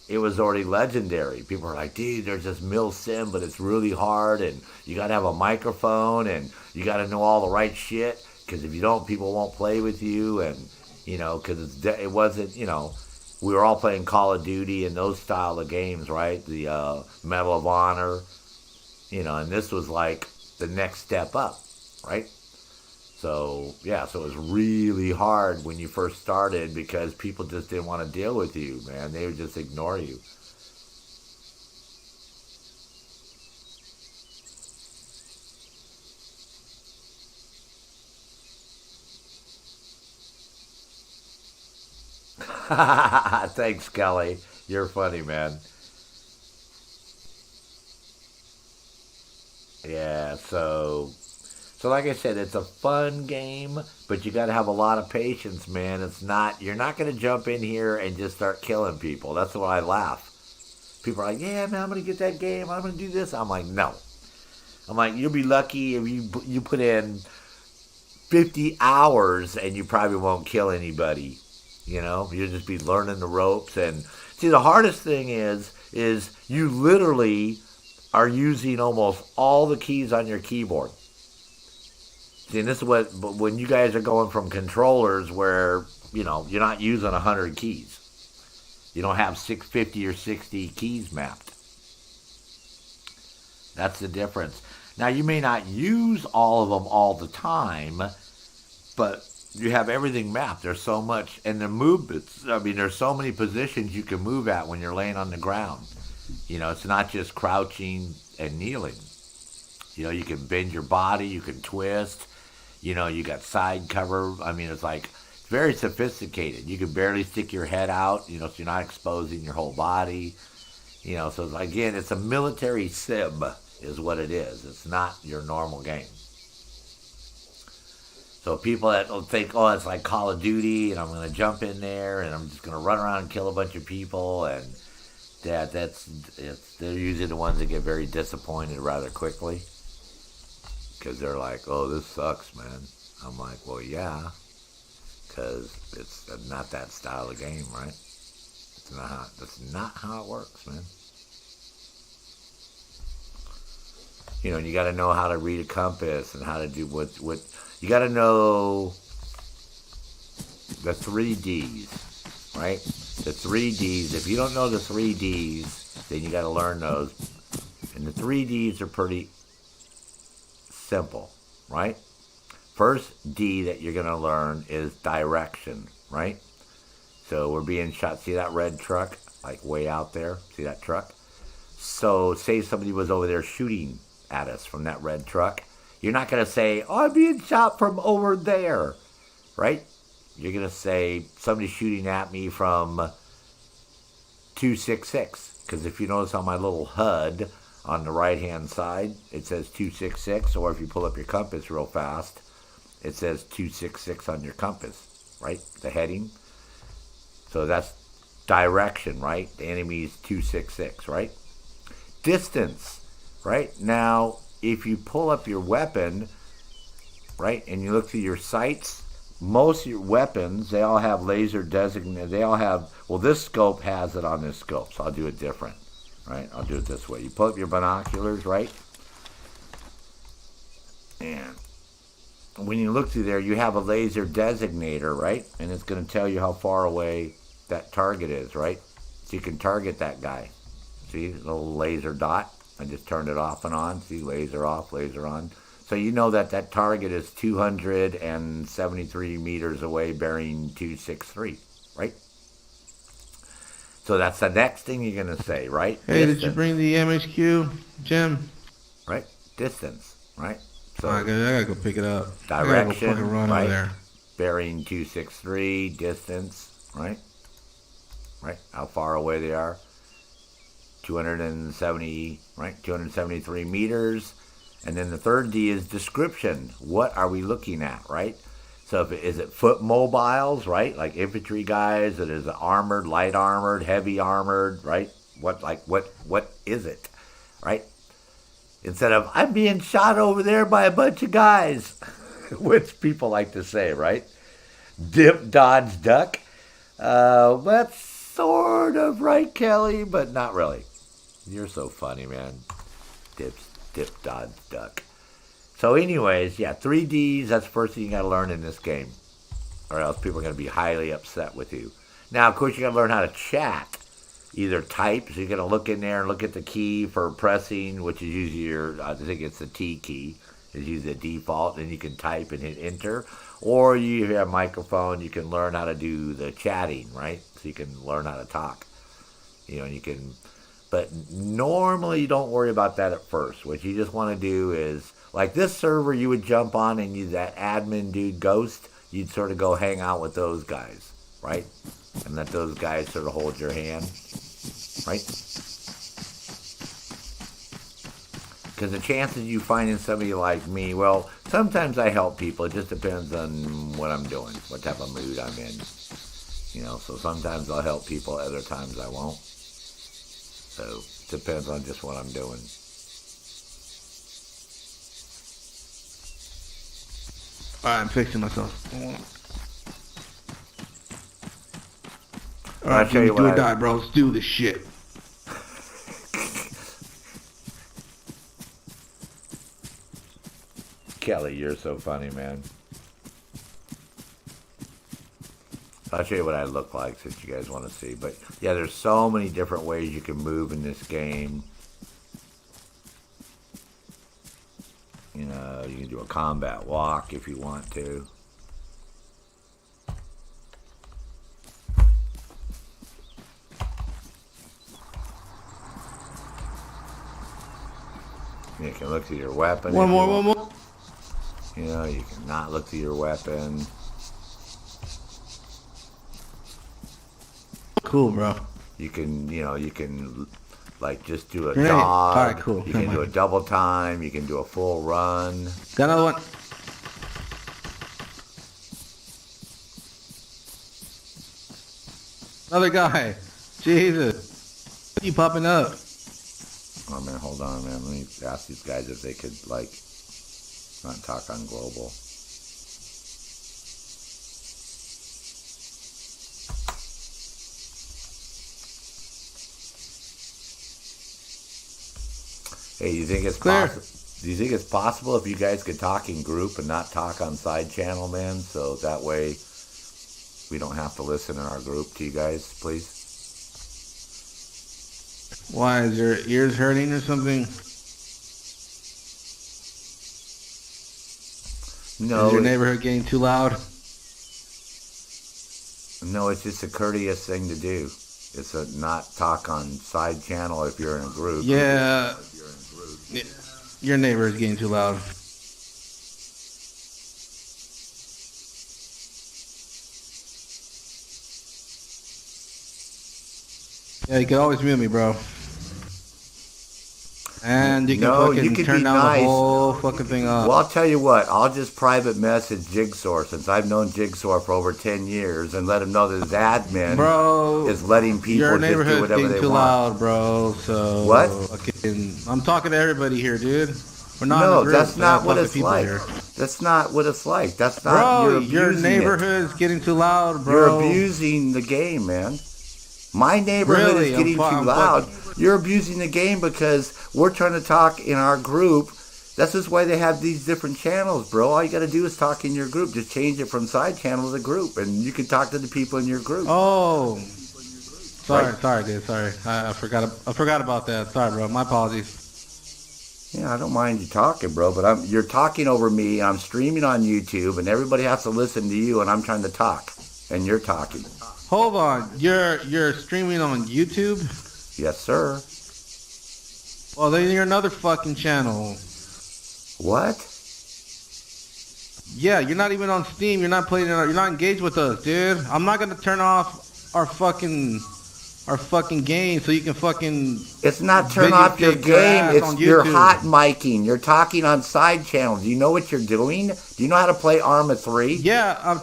it was already legendary. People were like, dude, there's this mill sim, but it's really hard, and you got to have a microphone, and you got to know all the right shit, because if you don't, people won't play with you, and, because it wasn't, we were all playing Call of Duty and those style of games, right? The Medal of Honor, and this was like the next step up, right? So, yeah, so it was really hard when you first started because people just didn't want to deal with you, man. They would just ignore you. Thanks, Kelly. You're funny, man. Yeah, so like I said, it's a fun game, but you got to have a lot of patience, man. You're not going to jump in here and just start killing people. That's why I laugh. People are like, yeah, man, I'm going to get that game. I'm going to do this. I'm like, no. I'm like, you'll be lucky if you put in 50 hours and you probably won't kill anybody. You'll just be learning the ropes. And see, the hardest thing is you literally are using almost all the keys on your keyboard. See, and this is when you guys are going from controllers where, you're not using 100 keys. You don't have 650 or 60 keys mapped. That's the difference. Now, you may not use all of them all the time, but you have everything mapped. There's so much, and the movements, there's so many positions you can move at when you're laying on the ground. It's not just crouching and kneeling. You can bend your body, you can twist. You got side cover. It's very sophisticated. You can barely stick your head out, so you're not exposing your whole body. So again, it's a military sim is what it is. It's not your normal game. So people that think, oh, it's like Call of Duty, and I'm going to jump in there, and I'm just going to run around and kill a bunch of people, and they're usually the ones that get very disappointed rather quickly. Because they're like, oh, this sucks, man. I'm like, well, yeah. Because it's not that style of game, right? That's not how it works, man. And you got to know how to read a compass and how to do what you got to know the 3Ds, right? The 3Ds. If you don't know the 3Ds, then you got to learn those. And the 3Ds are pretty simple, right? First D that you're going to learn is direction, right? So we're being shot. See that red truck? Like way out there? See that truck? So say somebody was over there shooting at us from that red truck. You're not going to say, oh, I'm being shot from over there, right? You're going to say, somebody's shooting at me from 266. Because if you notice on my little HUD on the right-hand side, it says 266. Or if you pull up your compass real fast, it says 266 on your compass, right? The heading. So that's direction, right? The enemy's 266, right? Distance, right? Now, if you pull up your weapon, right, and you look through your sights, most of your weapons, they all have laser designated. They all have, well, this scope has it on this scope, so I'll do it different, right? I'll do it this way. You pull up your binoculars, right? And when you look through there, you have a laser designator, right? And it's going to tell you how far away that target is, right? So you can target that guy. See, the little laser dot. I just turned it off and on. See, laser off, laser on. So you know that target is 273 meters away, bearing 263, right? So that's the next thing you're going to say, right? Hey, Distance. did you bring the MHQ, Jim? Right? Distance, right? So I gotta go pick it up. direction, I gotta go run right? over there. Bearing 263, distance, right? Right? How far away they are. 270, right? 273 meters. And then the third D is description. What are we looking at, right? So is it foot mobiles, right? Like infantry guys, that is armored, light armored, heavy armored, right? What is it, right? Instead of, I'm being shot over there by a bunch of guys, which people like to say, right? Dip, dodge, duck. That's sort of, right, Kelly? But not really. You're so funny, man. Dip, dodge, duck. So anyways, yeah, 3Ds, that's the first thing you got to learn in this game. Or else people are going to be highly upset with you. Now, of course, you got to learn how to chat. Either type, so you got to look in there and look at the key for pressing, which is usually your, I think it's the T key, is usually the default, and you can type and hit enter. Or you have a microphone, you can learn how to do the chatting, right? So you can learn how to talk. You know, and you can, but normally you don't worry about that at first. What you just want to do is, like this server you would jump on and you, that admin dude Ghost, you'd sort of go hang out with those guys, right? And let those guys sort of hold your hand, right? Because the chances you finding somebody like me, well, sometimes I help people. It just depends on what I'm doing, what type of mood I'm in. You know, so sometimes I'll help people, other times I won't. So it depends on just what I'm doing. Alright, I'm fixing myself. I'll tell you what. Do or die, bro. Let's do this shit. Kelly, you're so funny, man. I'll show you what I look like since you guys want to see. But yeah, there's so many different ways you can move in this game. You know, you can do a combat walk if you want to. You can look through your weapon. One more. You know, you can not look through your weapon. Cool, bro. You can, you know, you can like just do a Great. jog. All right, cool. You can do a double time. You can do a full run. Got another one. Another guy. Jesus. Keep popping up. Oh man, hold on, man. Let me ask these guys if they could like not talk on global. Hey, you think it's possible? Do you think it's possible if you guys could talk in group and not talk on side channel, man? So that way we don't have to listen in our group to you guys, please. Why, is your ears hurting or something? No. Is your neighborhood getting too loud? No, it's just a courteous thing to do. It's a not talk on side channel if you're in a group. Yeah. Your neighbor is getting too loud. Yeah, you can always mute me, bro. And you can turn down the whole fucking thing off. Well, I'll tell you what. I'll just private message Jigsaw since I've known Jigsaw for over 10 years and let him know that his admin is letting people just do whatever they want. Your neighborhood's getting too loud, bro. So what? I'm talking to everybody here, dude. We're not no, in a group. That's not what it's like. Here. That's not what it's like. That's not. Bro, your neighborhood's getting too loud, bro. You're abusing the game, man. My neighborhood is getting too loud. You're abusing the game because we're trying to talk in our group. That's just why they have these different channels, bro. All you got to do is talk in your group. Just change it from side channel to group, and you can talk to the people in your group. Oh, sorry, dude. Sorry, I forgot about that. Sorry, bro. My apologies. Yeah, I don't mind you talking, bro, but you're talking over me. I'm streaming on YouTube, and everybody has to listen to you, and I'm trying to talk, and you're talking. Hold on, you're streaming on YouTube? Yes, sir. Well, then you're another fucking channel. What? Yeah, you're not even on Steam. You're not playing. You're not engaged with us, dude. I'm not gonna turn off our fucking game so you can fucking. It's not turn off your game. It's your hot micing. You're talking on side channels. Do you know what you're doing? Do you know how to play Arma 3? Yeah,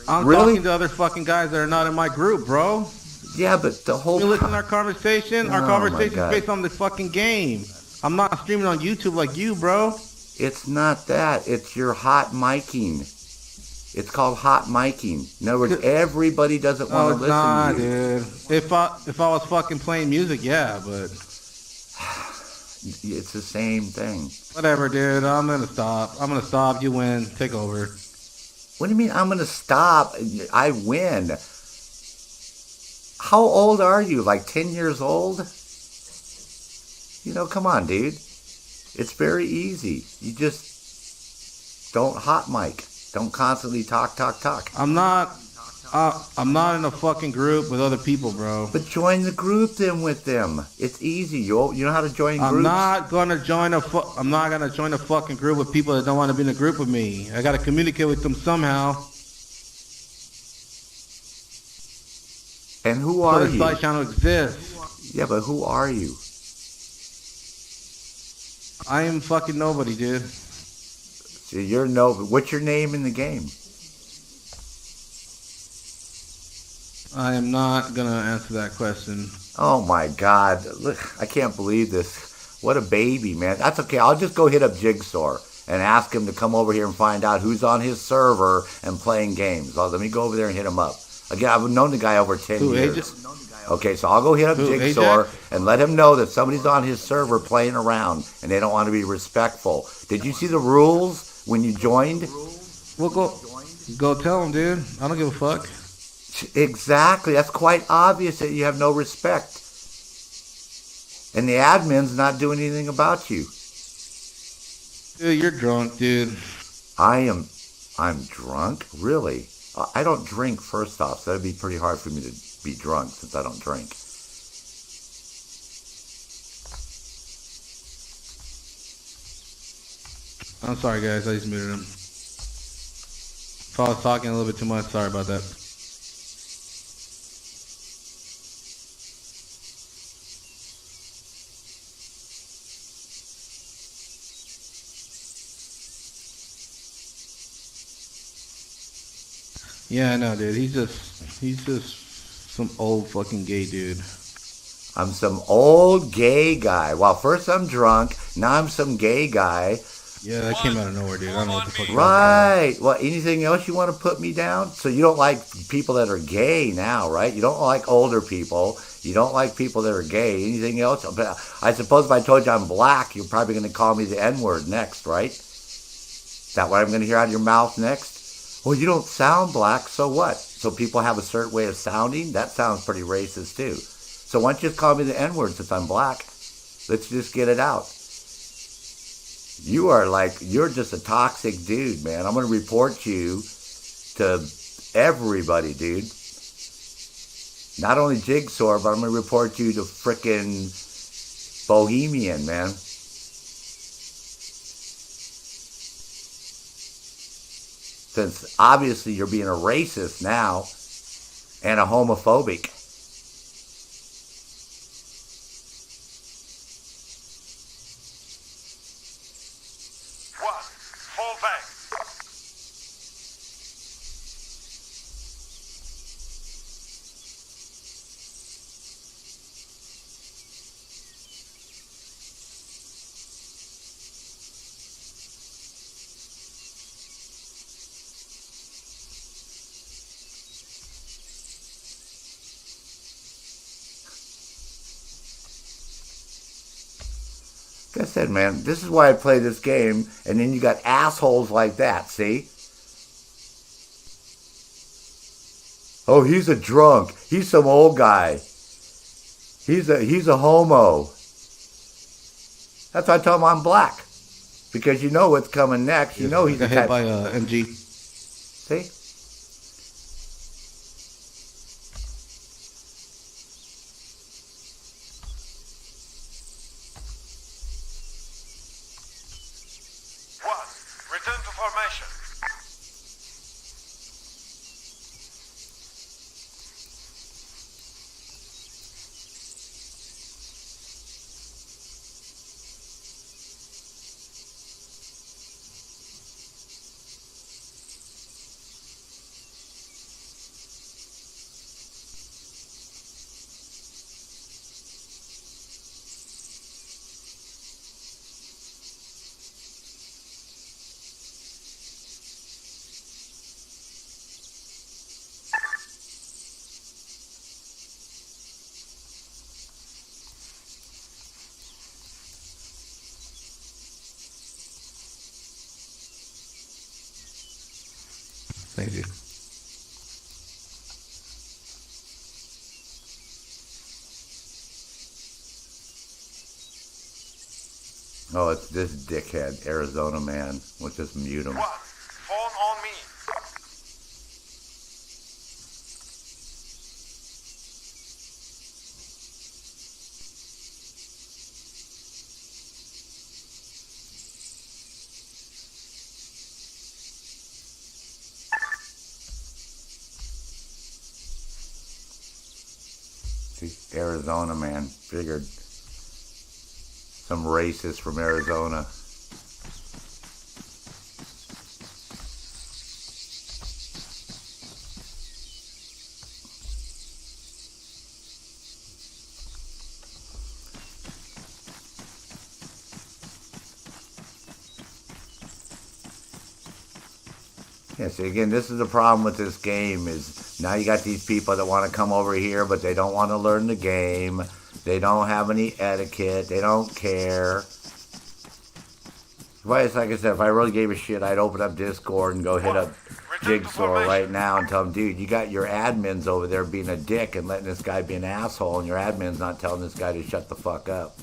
I'm really? talking to other fucking guys that are not in my group, bro. Yeah, but the whole. You listen to our conversation. Our conversation is based on the fucking game. I'm not streaming on YouTube like you, bro. It's not that. It's your hot micing. It's called hot miking. In other words, everybody doesn't No, want to it's listen not, to you. dude. If I was fucking playing music, yeah, but It's the same thing. whatever, dude. I'm gonna stop. You win. Take over. What do you mean I'm going to stop? I win. How old are you? Like 10 years old? You know, come on, dude. It's very easy. You just don't hot mic. Don't constantly talk. I'm not in a fucking group with other people, bro. But join the group then with them. It's easy. You know how to join groups? I'm not gonna join a fucking group with people that don't want to be in a group with me. I gotta communicate with them somehow. And who So are the you? side channel exists. Yeah, but who are you? I am fucking nobody, dude. You're no. What's your name in the game? I am not gonna answer that question. Oh my God! Look, I can't believe this. What a baby, man. That's okay. I'll just go hit up Jigsaw and ask him to come over here and find out who's on his server and playing games. Let me go over there and hit him up. Again, I've known the guy over 10 years. Okay, so I'll go hit up Jigsaw and let him know that somebody's on his server playing around and they don't want to be respectful. Did you see the rules when you joined? Well, go tell him, dude. I don't give a fuck. Exactly. That's quite obvious that you have no respect. And the admin's not doing anything about you. Dude, you're drunk, dude. I'm drunk? Really? I don't drink, first off, so that'd be pretty hard for me to be drunk since I don't drink. I'm sorry, guys. I just muted him. If I was talking a little bit too much, sorry about that. Yeah, I know, dude. He's just some old fucking gay dude. I'm some old gay guy. Well, first I'm drunk, now I'm some gay guy. Yeah, that came out of nowhere, dude. I don't know what the fuck. Right. Well, anything else you want to put me down? So you don't like people that are gay now, right? You don't like older people. You don't like people that are gay. Anything else? I suppose if I told you I'm black, you're probably going to call me the N-word next, right? Is that what I'm going to hear out of your mouth next? Well, you don't sound black, so what? So people have a certain way of sounding? That sounds pretty racist, too. So why don't you just call me the N-word since I'm black? Let's just get it out. You're just a toxic dude, man. I'm going to report you to everybody, dude. Not only Jigsaw, but I'm going to report you to frickin' Bohemian, man. Since obviously you're being a racist now and a homophobic. Like I said, man, this is why I play this game, and then you got assholes like that, see? Oh, he's a drunk. He's some old guy. He's a homo. That's why I tell him I'm black. Because you know what's coming next. You know he's got hit by MG. See? Return to formation. Thank you. Oh, it's this dickhead, Arizona man. We'll just mute him. What? Phone on me. See, Arizona man. Figured some racist from Arizona. Yeah, see, again, this is the problem with this game is now you got these people that want to come over here, but they don't want to learn the game. They don't have any etiquette. They don't care. Like I said, if I really gave a shit, I'd open up Discord and go hit up Jigsaw right now and tell him, dude, you got your admins over there being a dick and letting this guy be an asshole, and your admin's not telling this guy to shut the fuck up.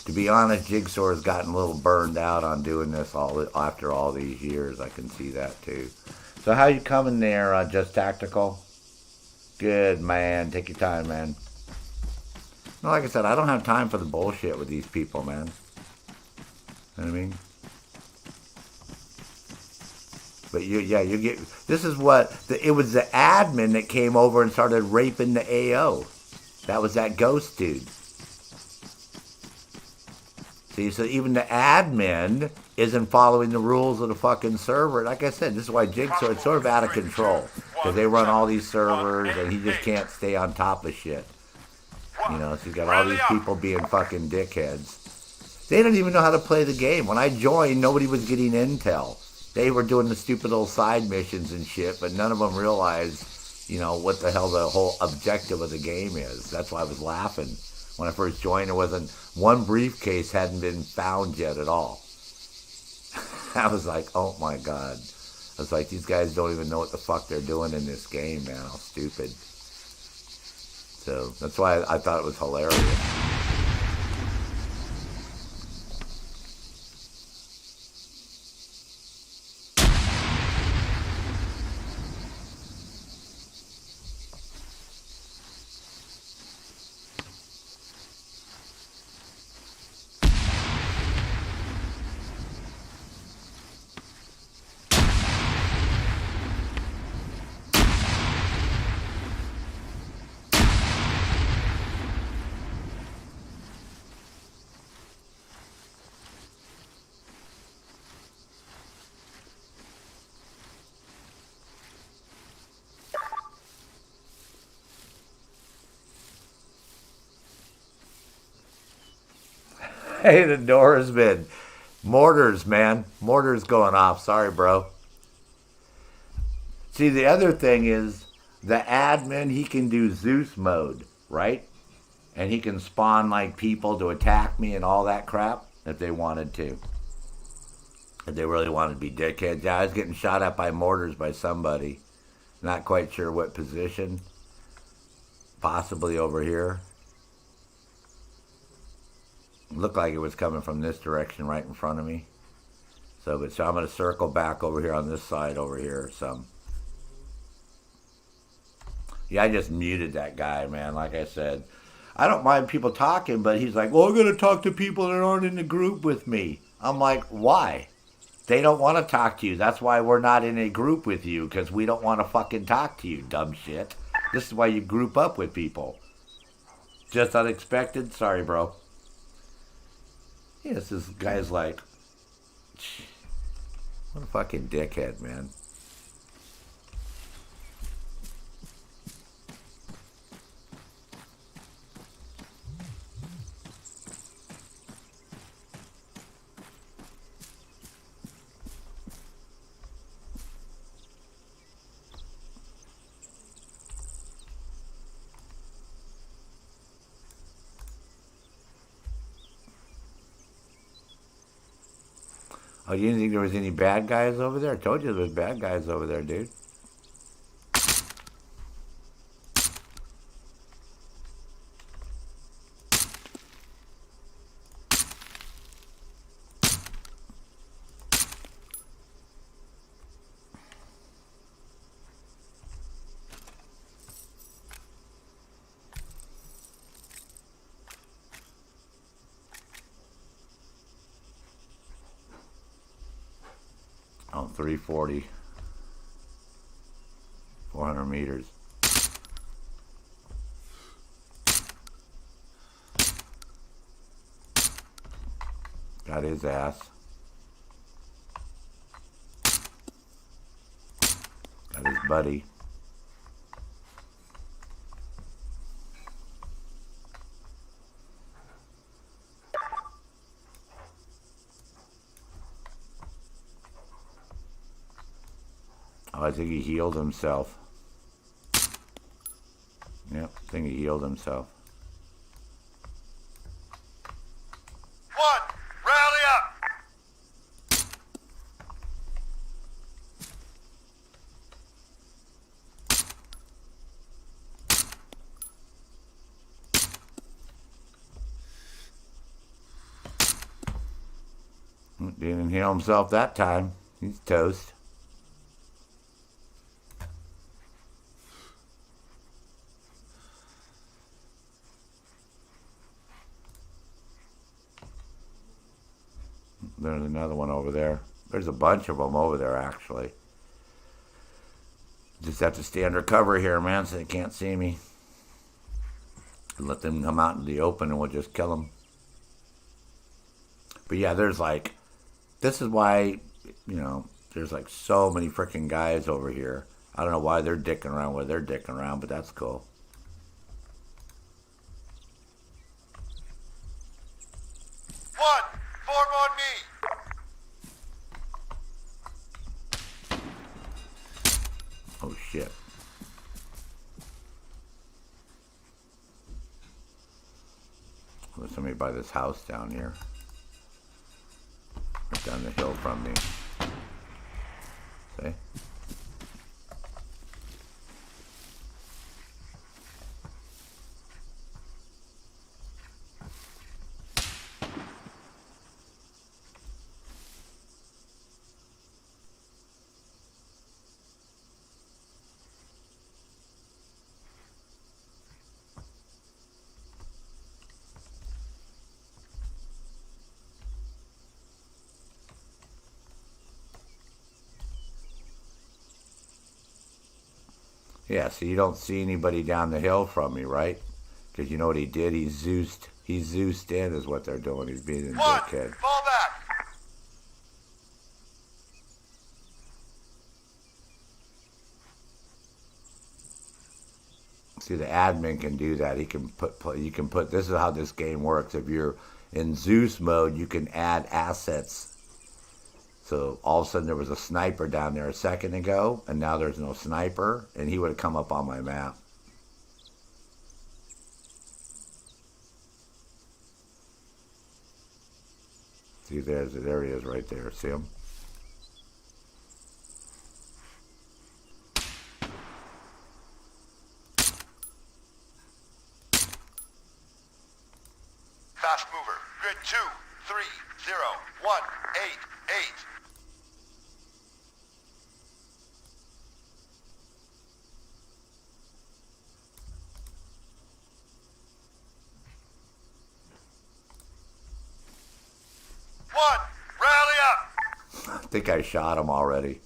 To be honest, Jigsaw has gotten a little burned out on doing this after all these years. I can see that too. So how you coming there, Just Tactical? Good, man. Take your time, man. No, like I said, I don't have time for the bullshit with these people, man. You know what I mean? But you get... This is what... It was the admin that came over and started raping the AO. That was that ghost dude. See, so even the admin isn't following the rules of the fucking server. Like I said, this is why Jigsaw is sort of out of control. Because they run all these servers and he just can't stay on top of shit. You know, so you got all these people being fucking dickheads. They don't even know how to play the game. When I joined, nobody was getting intel. They were doing the stupid little side missions and shit, but none of them realized, you know, what the hell the whole objective of the game is. That's why I was laughing. When I first joined, there wasn't one briefcase hadn't been found yet at all. I was like, oh my God. I was like, these guys don't even know what the fuck they're doing in this game, man. How stupid. So that's why I thought it was hilarious. Hey, the door has been... Mortars, man. Mortars going off. Sorry, bro. See, the other thing is, the admin, he can do Zeus mode, right? And he can spawn, like, people to attack me and all that crap, if they wanted to. If they really wanted to be dickheads. Yeah, I was getting shot at by mortars by somebody. Not quite sure what position. Possibly over here. Looked like it was coming from this direction right in front of me. So I'm going to circle back over here on this side over here. Yeah, I just muted that guy, man. Like I said, I don't mind people talking, but he's like, well, I'm going to talk to people that aren't in the group with me. I'm like, why? They don't want to talk to you. That's why we're not in a group with you, because we don't want to fucking talk to you, dumb shit. This is why you group up with people. Just unexpected? Sorry, bro. Yes, this guy's like, what a fucking dickhead, man. Oh, you didn't think there was any bad guys over there? I told you there was bad guys over there, dude. Oh, 340. 400 meters. Got his ass. Got his buddy. Oh, I think he healed himself. Yep, I think he healed himself. One, rally up! Didn't heal himself that time. He's toast. There's another one over there. There's a bunch of them over there, actually. Just have to stay under cover here, man, so they can't see me. Let them come out in the open and we'll just kill them. But yeah, there's like... This is why, you know, there's like so many freaking guys over here. I don't know why they're dicking around where they're dicking around, but that's cool. One, form on me! Oh, shit. There's somebody by this house down here. Right down the hill from me. See? Yeah, so you don't see anybody down the hill from me, right? Because you know what he did? He Zeused in is what they're doing. He's being a One, dickhead. fall back! See, the admin can do that. He can put, this is how this game works. If you're in Zeus mode, you can add assets. So all of a sudden there was a sniper down there a second ago, and now there's no sniper, and he would have come up on my map. See, there he is right there. See him? Fast mover, grid 2301888. One, rally up! I think I shot him already.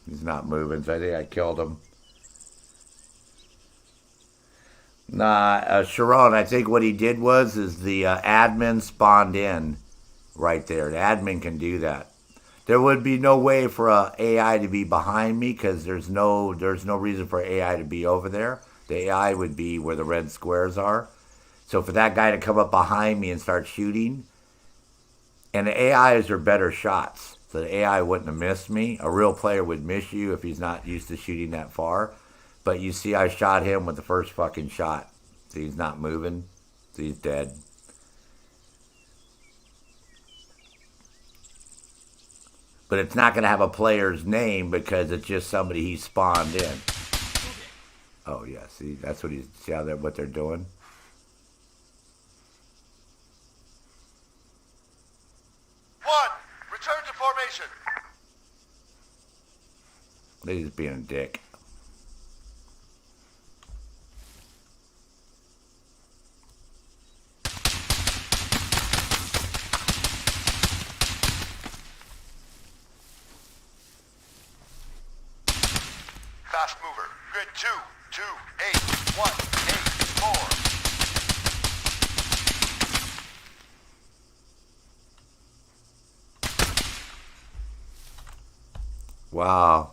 He's not moving, so I think I killed him. Nah, Sharon, I think what he did was the admin spawned in right there. The admin can do that. There would be no way for a AI to be behind me because there's no reason for AI to be over there. The AI would be where the red squares are. So for that guy to come up behind me and start shooting, and the AIs are better shots. So the AI wouldn't have missed me. A real player would miss you if he's not used to shooting that far. But you see I shot him with the first fucking shot. See, he's not moving. See, he's dead. But it's not going to have a player's name because it's just somebody he spawned in. Oh, yeah. See, that's what see how what they're doing? One, return to formation. They're just being a dick. Fast mover. Grid 2, 2, 8, 1, 8, 4. Wow.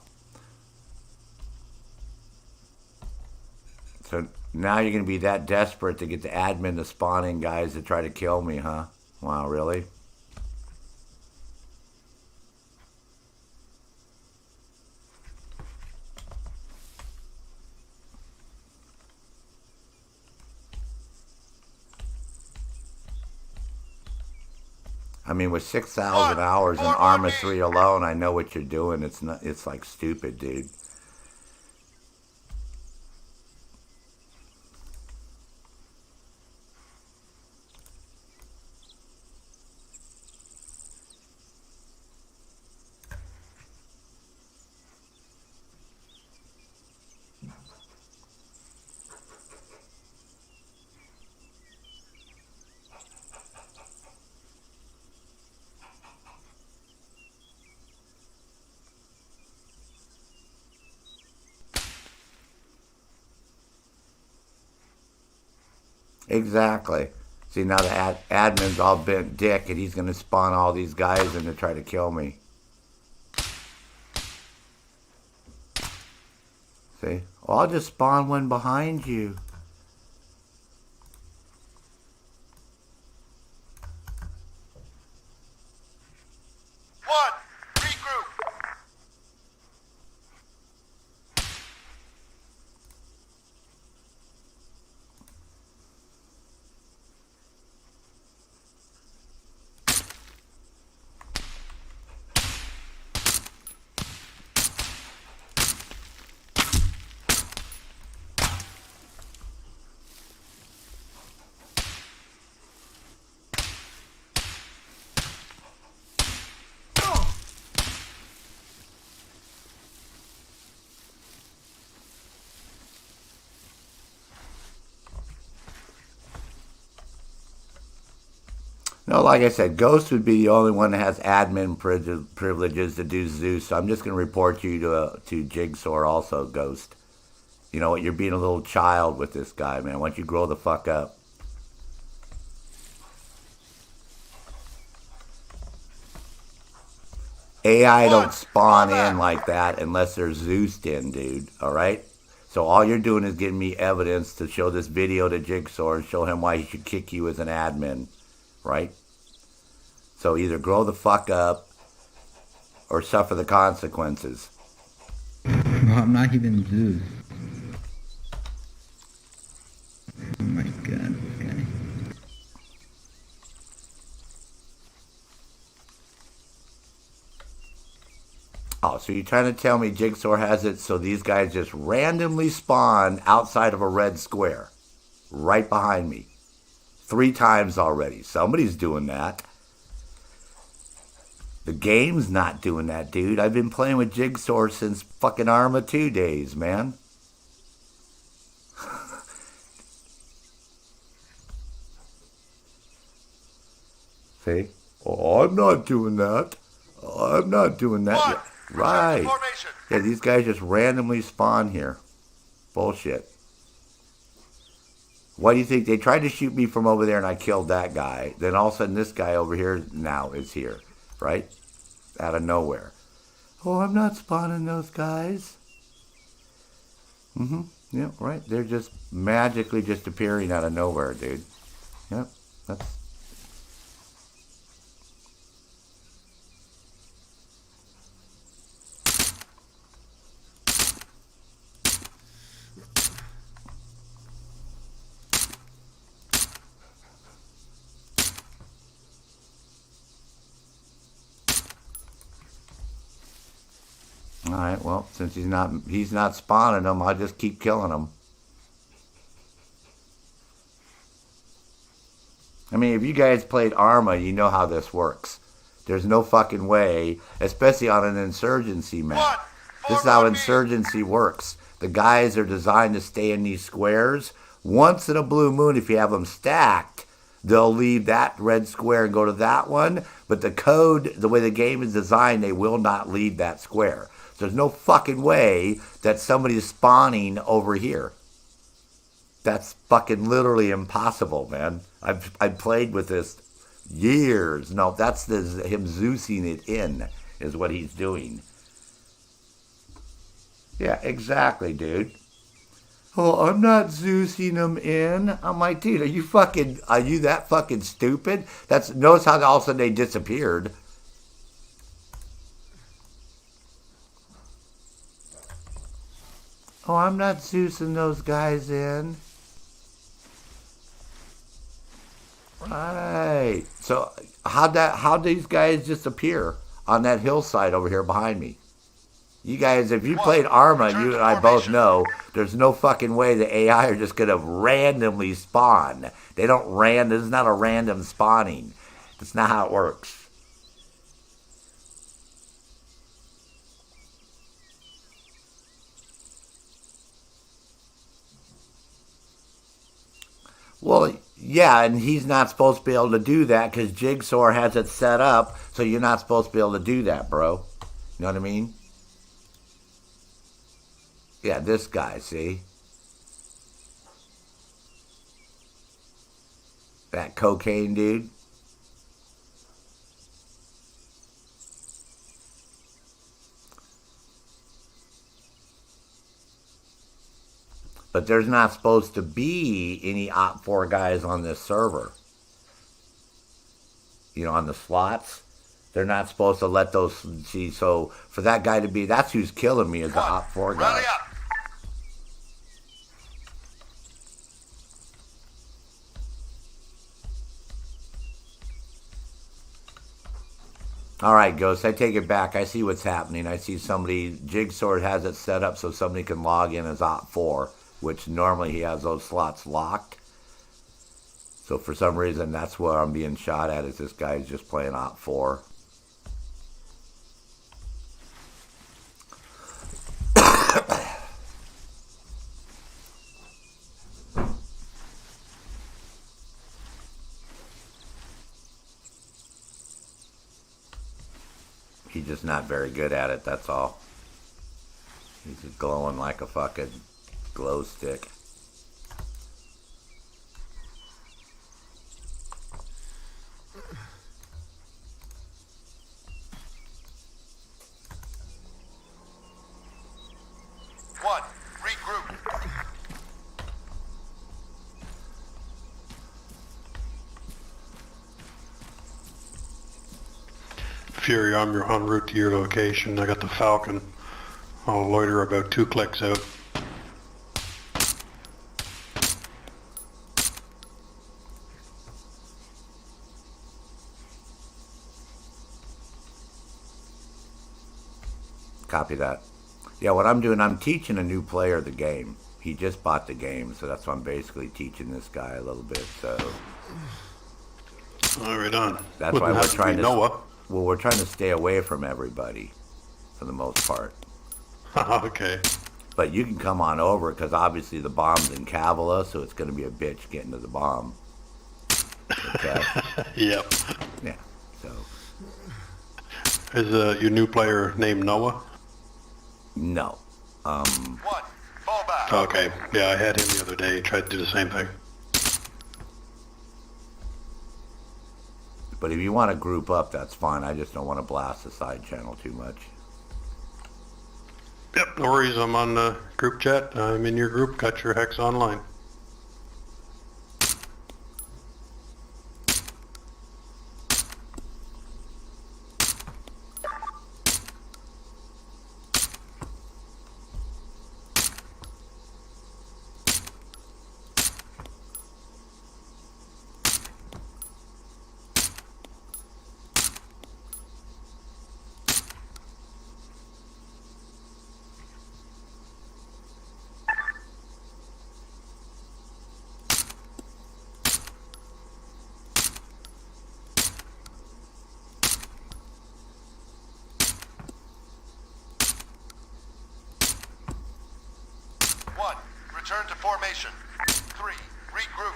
So now you're going to be that desperate to get the admin to spawn in guys to try to kill me, huh? Wow, really? I mean, with 6,000 hours in Arma 3 alone, I know what you're doing. It's not. It's like stupid, dude. Exactly. See, now the admin's all bent dick, and he's going to spawn all these guys in to try to kill me. See? Well, I'll just spawn one behind you. One, regroup. No, like I said, Ghost would be the only one that has admin privileges to do Zeus. So I'm just going to report you to Jigsaw also, Ghost. You know what? You're being a little child with this guy, man. Why don't you grow the fuck up? AI don't spawn in like that unless they're Zeused in, dude. All right? So all you're doing is giving me evidence to show this video to Jigsaw and show him why he should kick you as an admin. Right? So either grow the fuck up or suffer the consequences. No, I'm not even Zeus. Oh my god, okay. Oh, so you're trying to tell me Jigsaw has it so these guys just randomly spawn outside of a red square right behind me? 3 times already. Somebody's doing that. The game's not doing that, dude. I've been playing with Jigsaw since fucking Arma 2 days, man. See? Oh, I'm not doing that. Oh, I'm not doing that. One, Yeah, right. formation. Yeah, these guys just randomly spawn here. Bullshit. Why do you think they tried to shoot me from over there and I killed that guy? Then all of a sudden this guy over here now is here, right? Out of nowhere. Oh, I'm not spawning those guys. Yeah, right. They're just magically just appearing out of nowhere, dude. Yep, that's... All right. Well, since he's not spawning them, I'll just keep killing them. I mean, if you guys played Arma, you know how this works. There's no fucking way, especially on an insurgency map. This is how insurgency works. The guys are designed to stay in these squares. Once in a blue moon, if you have them stacked, they'll leave that red square and go to that one. But the code, the way the game is designed, they will not leave that square. So there's no fucking way that somebody's spawning over here. That's fucking literally impossible, man. I've played with this years. No, that's him Zeusing it in is what he's doing. Yeah, exactly, dude. Oh, I'm not Zeusing them in. I'm like, dude, are you that fucking stupid? Notice how all of a sudden they disappeared. Oh, I'm not Zeusing those guys in. Right. So how'd these guys disappear on that hillside over here behind me? You guys, if you played Arma, you and I both know there's no fucking way the AI are just gonna randomly spawn. They don't this is not a random spawning. That's not how it works. Well, yeah, and he's not supposed to be able to do that because Jigsaw has it set up, so you're not supposed to be able to do that, bro. You know what I mean? Yeah, this guy, see? That cocaine dude. But there's not supposed to be any Op 4 guys on this server. You know, on the slots. They're not supposed to let those, see, so for that guy to be, that's who's killing me is the Op 4 guy. Rally up. All right, Ghost, I take it back. I see what's happening. I see Jigsaw has it set up so somebody can log in as Op 4, which normally he has those slots locked. So for some reason, that's where I'm being shot at, is this guy's just playing Op 4. He's just not very good at it, that's all. He's just glowing like a fucking glow stick. One, regroup. Fury, I'm en route to your location. I got the Falcon. I'll loiter about 2 clicks out. Copy that. Yeah, what I'm doing, I'm teaching a new player the game. He just bought the game, so that's why I'm basically teaching this guy a little bit, so... All right, on. That's Wouldn't why we're have to trying be to... Noah. Well, we're trying to stay away from everybody, for the most part. Okay. But you can come on over, because obviously the bomb's in Cavala, so it's going to be a bitch getting to the bomb. Okay? Yep. Yeah, so... Is your new player named Noah? No. One, fall back. Okay. Yeah, I had him the other day. He tried to do the same thing. But if you want to group up, that's fine. I just don't want to blast the side channel too much. Yep, no worries. I'm on the group chat. I'm in your group. Got your hex online. return to formation. 3, regroup.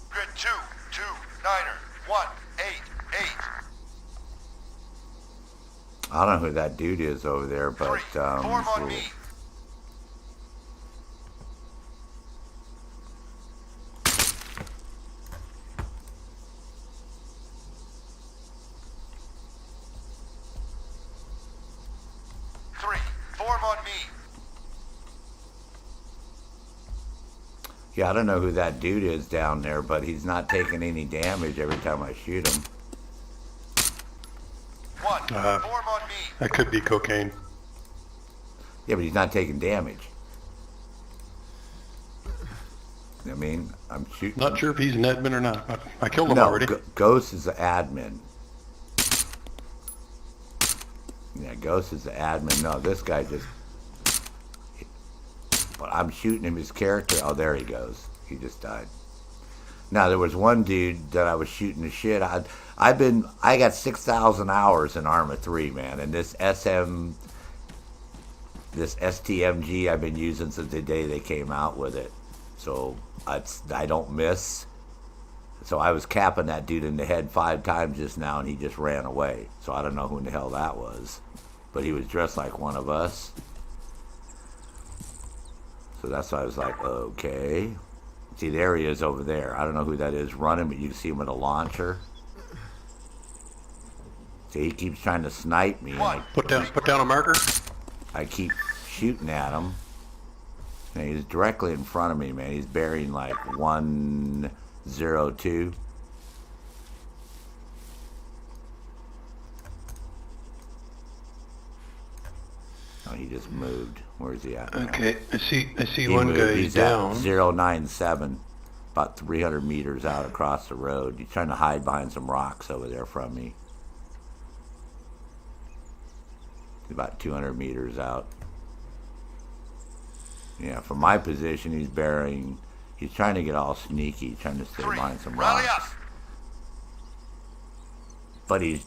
Grid 2, 2, 9er, 1, 8, 8. I don't know who that dude is over there, but 3, form on cool. me. Form on me. Yeah, I don't know who that dude is down there, but he's not taking any damage every time I shoot him. 1, form on me. That could be cocaine. Yeah, but he's not taking damage. I mean, I'm shooting. Not sure if he's an admin or not, but I killed him No, already. Ghost is the admin. Yeah, Ghost is the admin. No, this guy just... But I'm shooting him, his character. Oh, there he goes. He just died. Now, there was one dude that I was shooting the shit. I got 6,000 hours in Arma 3, man. And this STMG I've been using since the day they came out with it. So, I don't miss. So I was capping that dude in the head 5 times just now, and he just ran away. So I don't know who in the hell that was. But he was dressed like one of us. So that's why I was like, okay. See, there he is over there. I don't know who that is running, but you can see him with a launcher. See, he keeps trying to snipe me. Put down a marker. I keep shooting at him. And he's directly in front of me, man. He's bearing like 102. Oh, he just moved. Where is he at now? Okay, I see He one moved. guy He's down. at 097, about 300 meters out across the road. He's trying to hide behind some rocks over there from me. He's about 200 meters out. Yeah, from my position, he's trying to get all sneaky, trying to stay behind some rocks. But he's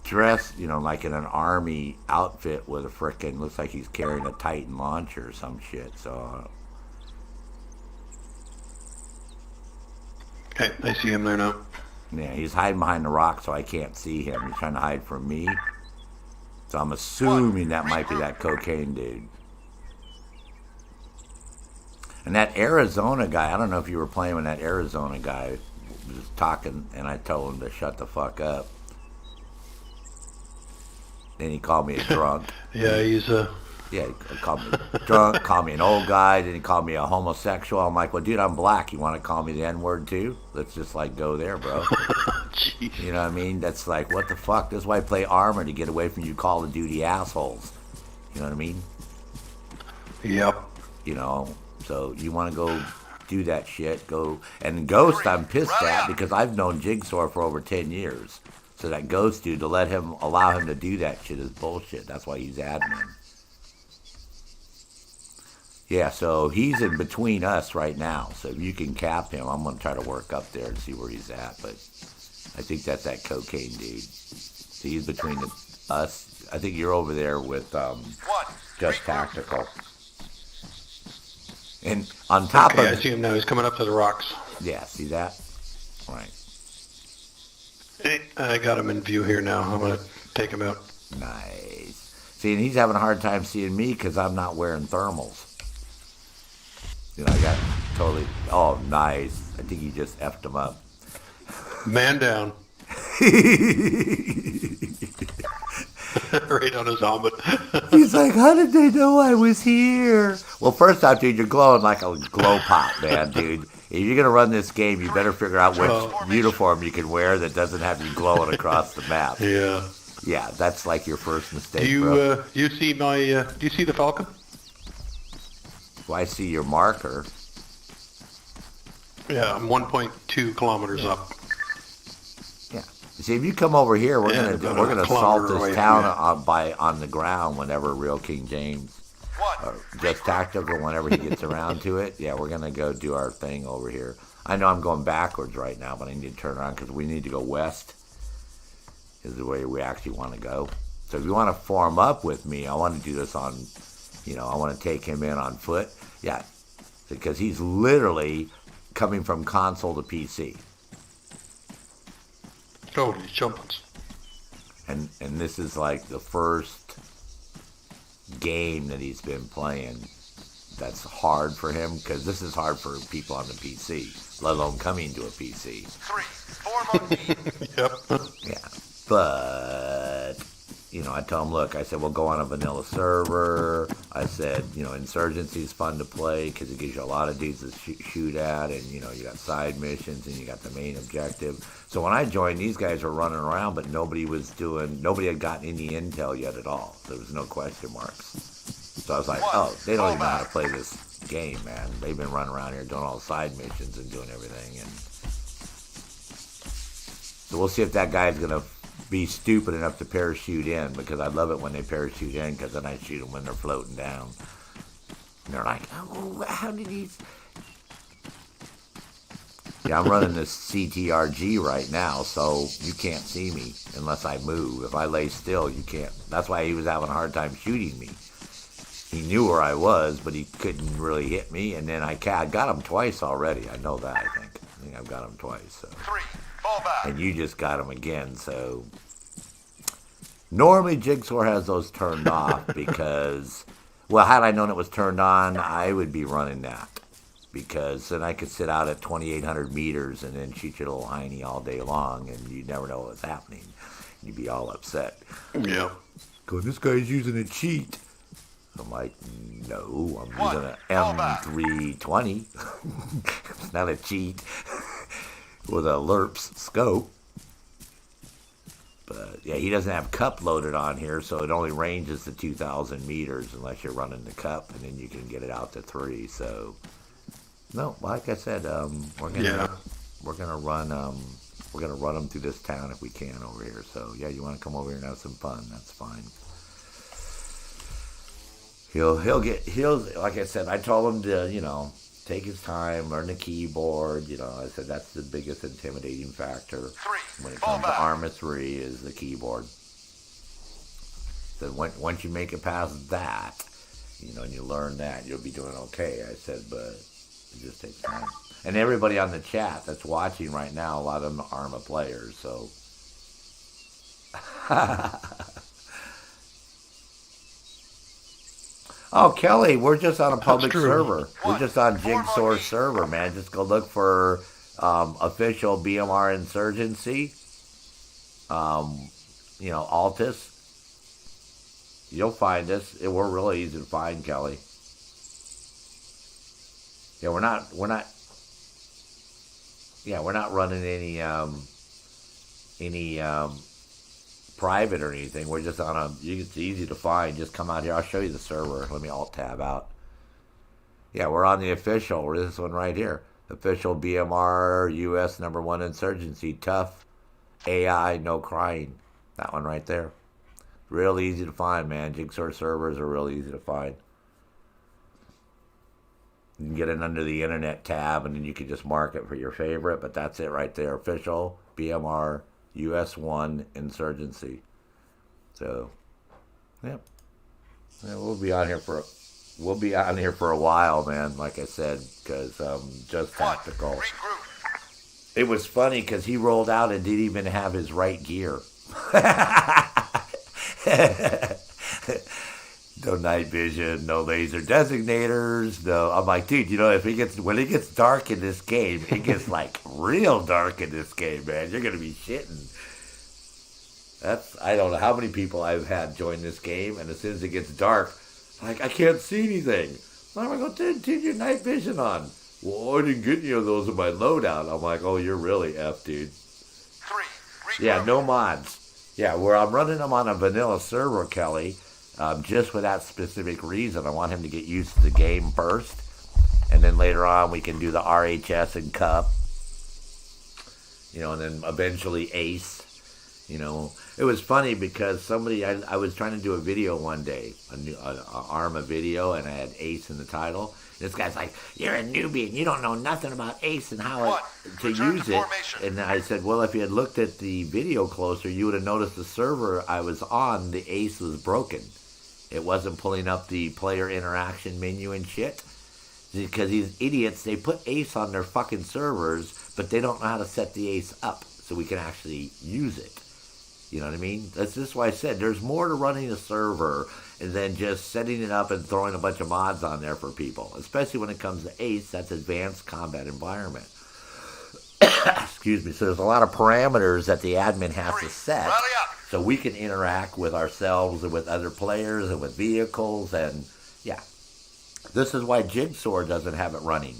dressed, like in an army outfit with a frickin', looks like he's carrying a Titan launcher or some shit, so. Okay, I see him there now. Yeah, he's hiding behind the rock so I can't see him. He's trying to hide from me. So I'm assuming that might be that cocaine dude. And that Arizona guy, I don't know if you were playing when that Arizona guy was talking, and I told him to shut the fuck up. Then he called me a drunk. Yeah, he's Yeah, he called me drunk, called me an old guy, then he called me a homosexual. I'm like, well, dude, I'm black. You want to call me the N-word too? Let's just, go there, bro. Jeez. You know what I mean? That's like, what the fuck? That's why I play Arma, to get away from you Call of Duty assholes. You know what I mean? Yep. So you want to go do that shit, go. And Ghost, I'm pissed at, because I've known Jigsaw for over 10 years. So that Ghost dude, allow him to do that shit is bullshit. That's why he's admin. Yeah, so he's in between us right now. So if you can cap him, I'm going to try to work up there and see where he's at. But I think that's that cocaine dude. So he's between us. I think you're over there with Just Tactical. And on top of... I see him now. He's coming up to the rocks. Yeah, see that? Right. Hey, I got him in view here now. I'm going to take him out. Nice. See, and he's having a hard time seeing me because I'm not wearing thermals. I got totally... Oh, nice. I think he just effed him up. Man down. Right on his helmet. He's like, how did they know I was here? Well, first off, dude, you're glowing like a glow pop, man, dude. If you're going to run this game, you better figure out which uniform you can wear that doesn't have you glowing across the map. Yeah. Yeah, that's like your first mistake, Do bro. you see do you see the Falcon? Well, I see your marker. Yeah, I'm 1.2 kilometers up. Yeah. See, if you come over here, we're Yeah, gonna about we're a gonna kilometer assault away this from town you. on the ground whenever Real King James, One. or just tactical whenever he gets around to it. Yeah, we're gonna go do our thing over here. I know I'm going backwards right now, but I need to turn around because we need to go west. Is the way we actually want to go. So if you want to form up with me, I want to do this on, I want to take him in on foot. Yeah, because he's literally coming from console to PC. Oh, he's jumping. And this is like the first game that he's been playing that's hard for him, because this is hard for people on the PC, let alone coming to a PC. 3. Form on me. Yep. Yeah, but, I told him, look, I said, we'll go on a vanilla server. I said, Insurgency is fun to play because it gives you a lot of dudes to shoot at, and, you got side missions, and you got the main objective. So when I joined, these guys were running around, but nobody had gotten any intel yet at all. There was no question marks. So I was like, oh, they don't even know how to play this game, man. They've been running around here doing all the side missions and doing everything. And so we'll see if that guy's going to be stupid enough to parachute in, because I love it when they parachute in, because then I shoot them when they're floating down. And they're like, oh, how did he... Yeah, I'm running this CTRG right now, so you can't see me unless I move. If I lay still, you can't. That's why he was having a hard time shooting me. He knew where I was, but he couldn't really hit me. And then I got him twice already. I know that, I think I've got him twice. So. 3. Fall back. And you just got him again, so... Normally, Jigsaw has those turned off because... Well, had I known it was turned on, I would be running that. Because then I could sit out at 2,800 meters and then shoot your little hiney all day long, and you'd never know what was happening. You'd be all upset. Yeah. Going, this guy's using a cheat. I'm like, no, I'm using an M320. It's not a cheat. With a LERPS scope. But, yeah, he doesn't have cup loaded on here, so it only ranges to 2,000 meters unless you're running the cup, and then you can get it out to 3, so... No, like I said, we're gonna run them through this town if we can over here. So yeah, you want to come over here and have some fun? That's fine. He'll like I said, I told him to take his time, learn the keyboard. I said that's the biggest intimidating factor when it comes to Arma 3 is the keyboard. So once you make it past that, and you learn that, you'll be doing okay. I said, but. It just takes time. And everybody on the chat that's watching right now, a lot of them are Arma players, so. Oh, Kelly, we're just on a public server. We're just on Jigsaw's server, man. Just go look for official BMR Insurgency. Altus. You'll find us. We're really easy to find, Kelly. Yeah, we're not running any private or anything. We're just on it's easy to find. Just come out here. I'll show you the server. Let me alt tab out. Yeah, we're on the official. We're this one right here. Official BMR US #1 Insurgency. Tough AI, no crying. That one right there. Real easy to find, man. Jigsaw servers are real easy to find. You can get it under the internet tab, and then you can just mark it for your favorite, but that's it right there. Official BMR US 1 Insurgency. So, yep. Yeah, we'll be on here for a while, man, like I said, because just tactical. It was funny because he rolled out and didn't even have his right gear. No night vision, no laser designators, no. I'm like, dude, when it gets dark in this game, it gets like real dark in this game, man. You're gonna be shitting. I don't know how many people I've had join this game, and as soon as it gets dark, like I can't see anything. I'm like, oh, dude, your night vision on. Well, I didn't get any of those in my loadout. I'm like, oh, you're really F, dude. Yeah, no mods. Yeah, where I'm running them on a vanilla server, Kelly. Just for that specific reason. I want him to get used to the game first. And then later on we can do the RHS and Cup. And then eventually Ace. You know, it was funny because somebody, I was trying to do a video one day, a Arma video, and I had Ace in the title. This guy's like, "You're a newbie and you don't know nothing about Ace and how to use it." And I said, "Well, if you had looked at the video closer, you would have noticed the server I was on, the Ace was broken. It wasn't pulling up the player interaction menu and shit. Because these idiots, they put Ace on their fucking servers, but they don't know how to set the Ace up so we can actually use it. You know what I mean? That's just why I said there's more to running a server than just setting it up and throwing a bunch of mods on there for people. Especially when it comes to Ace, that's advanced combat environment. Excuse me. So there's a lot of parameters that the admin has to set so we can interact with ourselves and with other players and with vehicles. And yeah, this is why Jigsaw doesn't have it running.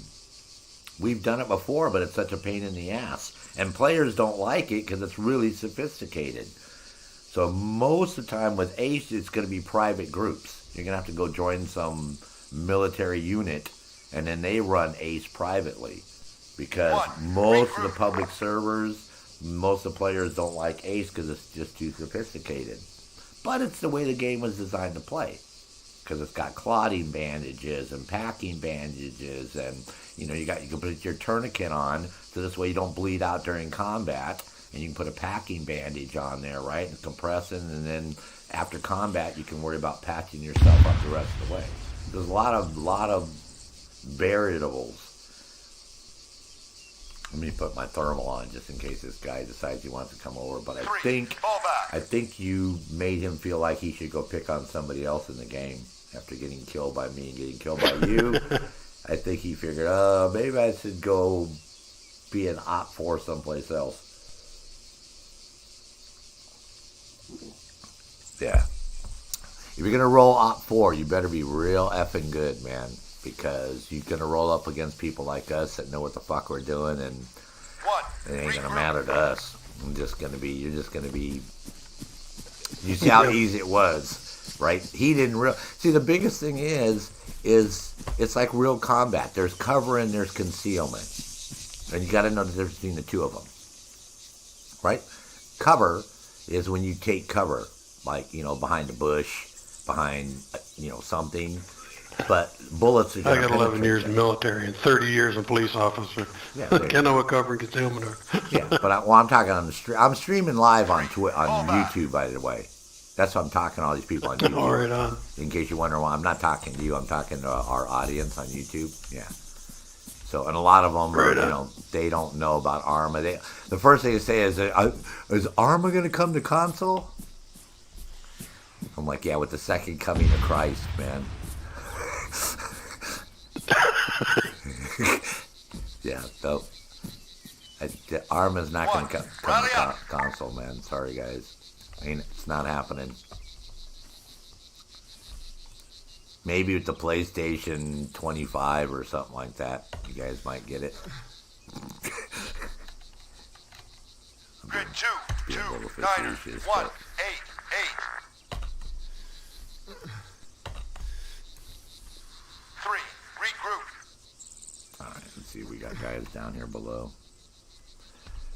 We've done it before, but it's such a pain in the ass. And players don't like it because it's really sophisticated. So most of the time with Ace, it's going to be private groups. You're going to have to go join some military unit, and then they run Ace privately. Because most of the public servers, most of the players don't like Ace because it's just too sophisticated. But it's the way the game was designed to play. Because it's got clotting bandages and packing bandages, and you can put your tourniquet on so this way you don't bleed out during combat, and you can put a packing bandage on there, right, and compressing, and then after combat you can worry about patching yourself up the rest of the way. There's a lot of variables. Let me put my thermal on just in case this guy decides he wants to come over. But I think you made him feel like he should go pick on somebody else in the game after getting killed by me and getting killed by you. I think he figured, maybe I should go be an Op 4 someplace else. Yeah. If you're going to roll Op 4, you better be real effing good, man. Because you're going to roll up against people like us that know what the fuck we're doing, and it ain't going to matter to us. You're just going to be, you see how easy it was, right? He didn't see, the biggest thing is it's like real combat. There's cover and there's concealment. And you got to know the difference between the two of them, right? Cover is when you take cover, like, behind a bush, behind, something. But bullets are. I got 11 years in the military and 30 years as a police officer. Yeah, I know what cover and concealment are. Yeah, but I'm talking on the stream. I'm streaming live on YouTube, by the way. That's what I'm talking to all these people on YouTube. All right, on. In case you wonder why I'm not talking to you, I'm talking to our audience on YouTube. Yeah. So, and a lot of them, are, they don't know about Arma. The first thing they say is Arma going to come to console? I'm like, yeah, with the second coming of Christ, man. Yeah, so Arma's not going to come to console, man. Sorry, guys. It's not happening. Maybe with the PlayStation 25 or something like that, you guys might get it. Grid 2, 2, Niner, 1, 8, 8. 3, regroup. All right, let's see. We got guys down here below.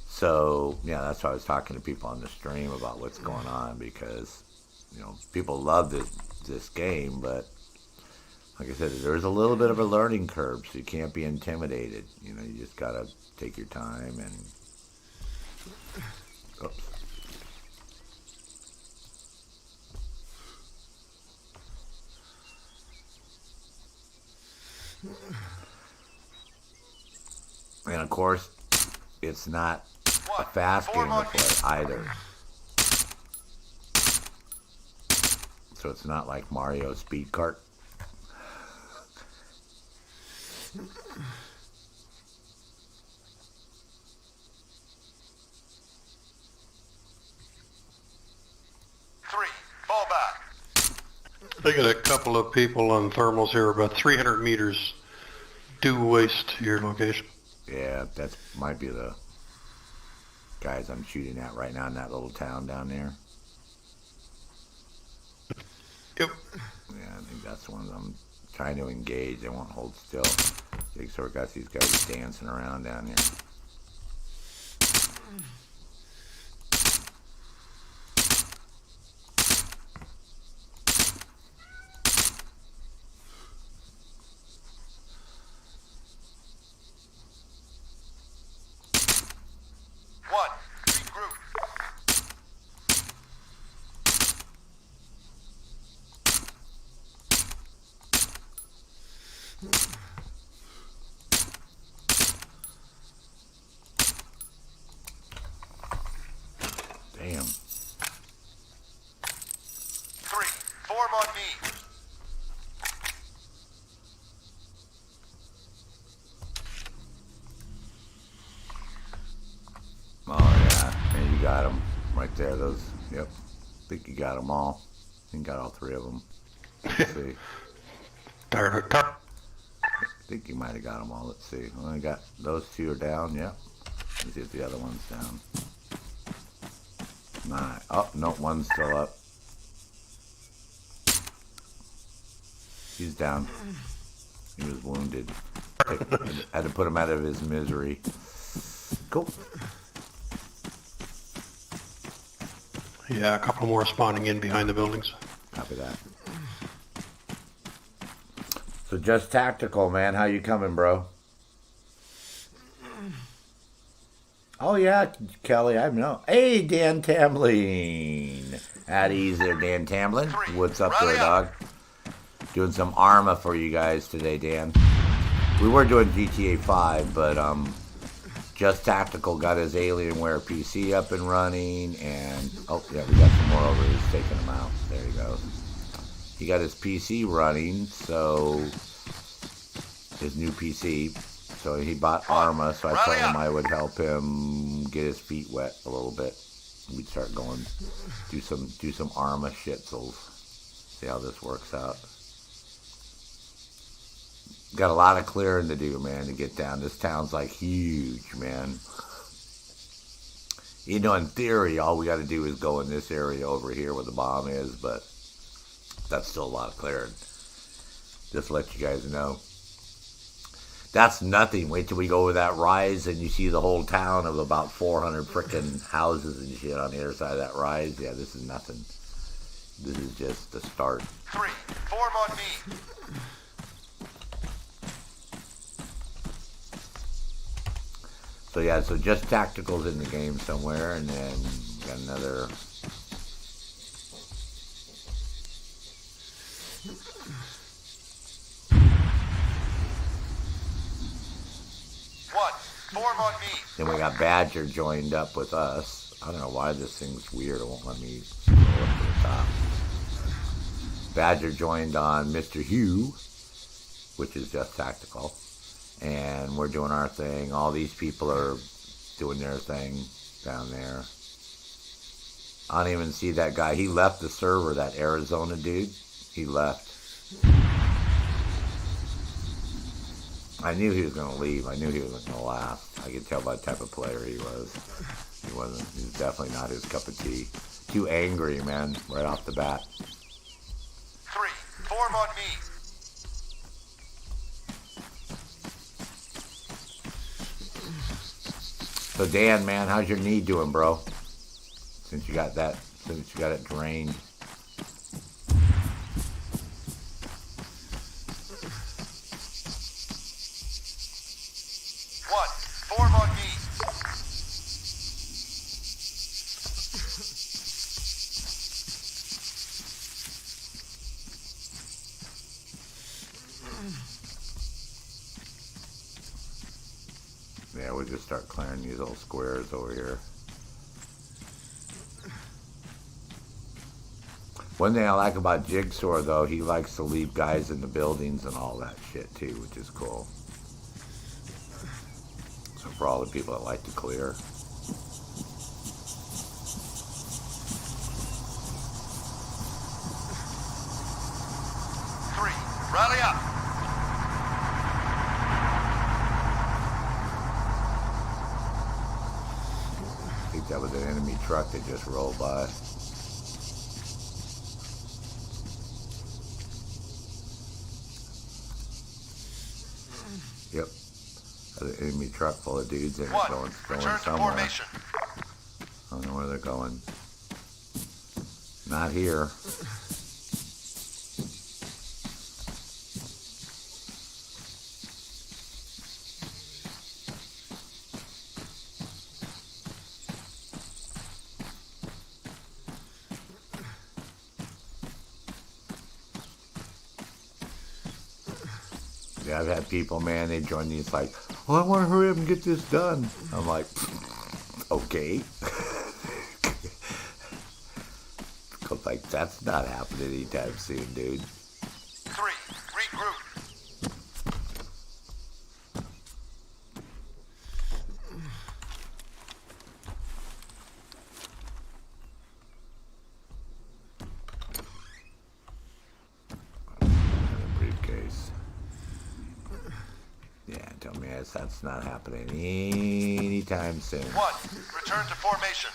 So, yeah, that's why I was talking to people on the stream about what's going on, because, people love this game, but like I said, there's a little bit of a learning curve, so you can't be intimidated. You just got to take your time and... Oops. And of course, it's not a fast game to play either. So it's not like Mario Speed Kart. Fall back. I got a couple of people on thermals here about 300 meters due west to your location. Yeah, that might be the guys I'm shooting at right now in that little town down there. Yep. Yeah, I think that's the ones I'm trying to engage. They won't hold still. Jigsaw got these guys dancing around down here. form on me. Oh yeah, and you got them right there. Those, yep. I think you got them all. I think you got all three of them. Let's see. I think you might have got them all. Let's see. Well, I got those two are down. Yep. Let's see if the other one's down. Nah. Oh no, one's still up. He's down. He was wounded. Had to put him out of his misery. Cool. Yeah, a couple more spawning in behind the buildings. Copy that. So just tactical, man. How you coming, bro? Oh yeah, Kelly. I know. Hey, Dan Tamlin. At ease there, Dan Tamlin. What's up there, dog? Doing some Arma for you guys today, Dan. We were doing GTA 5, but Just Tactical got his Alienware PC up and running, and oh yeah, we got some more over here. He's taking them out. There he goes. He got his PC running, so his new PC. So he bought Arma, so I told him I would help him get his feet wet a little bit. We'd start going, do some Arma shitsels. See how this works out. Got a lot of clearing to do, man, to get down. This town's like huge, man. You know, in theory, all we got to do is go in this area over here where the bomb is, but that's still a lot of clearing. Just to let you guys know. That's nothing. Wait till we go over that rise and you see the whole town of about 400 frickin' houses and shit on the other side of that rise. Yeah, this is nothing. This is just the start. 3, form on me. So yeah, so Just Tactical's in the game somewhere, and then got another. Form on me. Then we got Badger joined up with us. I don't know why this thing's weird. It won't let me go up to the top. Badger joined on Mr. Hugh, which is Just Tactical. And we're doing our thing. All these people are doing their thing down there. I don't even see that guy. He left the server, that Arizona dude. He left. I knew he was going to leave. I knew he wasn't going to last. I could tell by the type of player he was. He wasn't. He was definitely not his cup of tea. Too angry, man, right off the bat. 3, form on me. So Dan, man, how's your knee doing, bro? Since you got it drained. Form on me. Yeah, we'll just start clearing these little squares over here. One thing I like about Jigsaw, though, he likes to leave guys in the buildings and all that shit, too, which is cool. So for all the people that like to clear. Rally up. I think that was an enemy truck that just rolled by. Yep. An enemy truck full of dudes in it going somewhere. I don't know where they're going. Not here. Yeah, I've had people, man, they join these like, well, I want to hurry up and get this done. I'm like, okay. Because like That's not happening anytime soon, dude. 3, regroup. Briefcase. Yeah, tell me that's not happening anytime soon. 1, return to formation.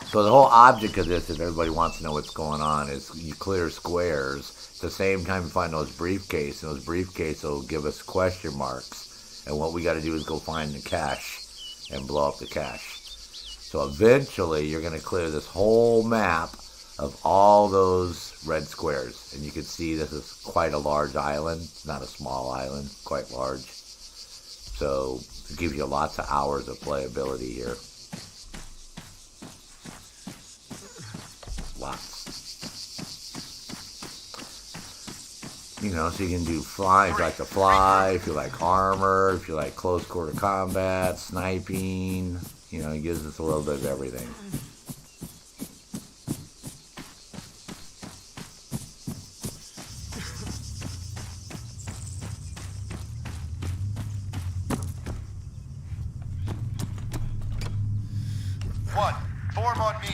So the whole object of this, if everybody wants to know what's going on, is you clear squares. At the same time, you find those briefcases, and those briefcases will give us question marks. And what we got to do is go find the cache and blow up the cache. So eventually, you're going to clear this whole map of all those red squares. And you can see this is quite a large island. It's not a small island, quite large. So it gives you lots of hours of playability here. Lots. You know, so you can do fly if you like to fly, if you like armor, if you like close quarter combat, sniping. You know, it gives us a little bit of everything. Form on me.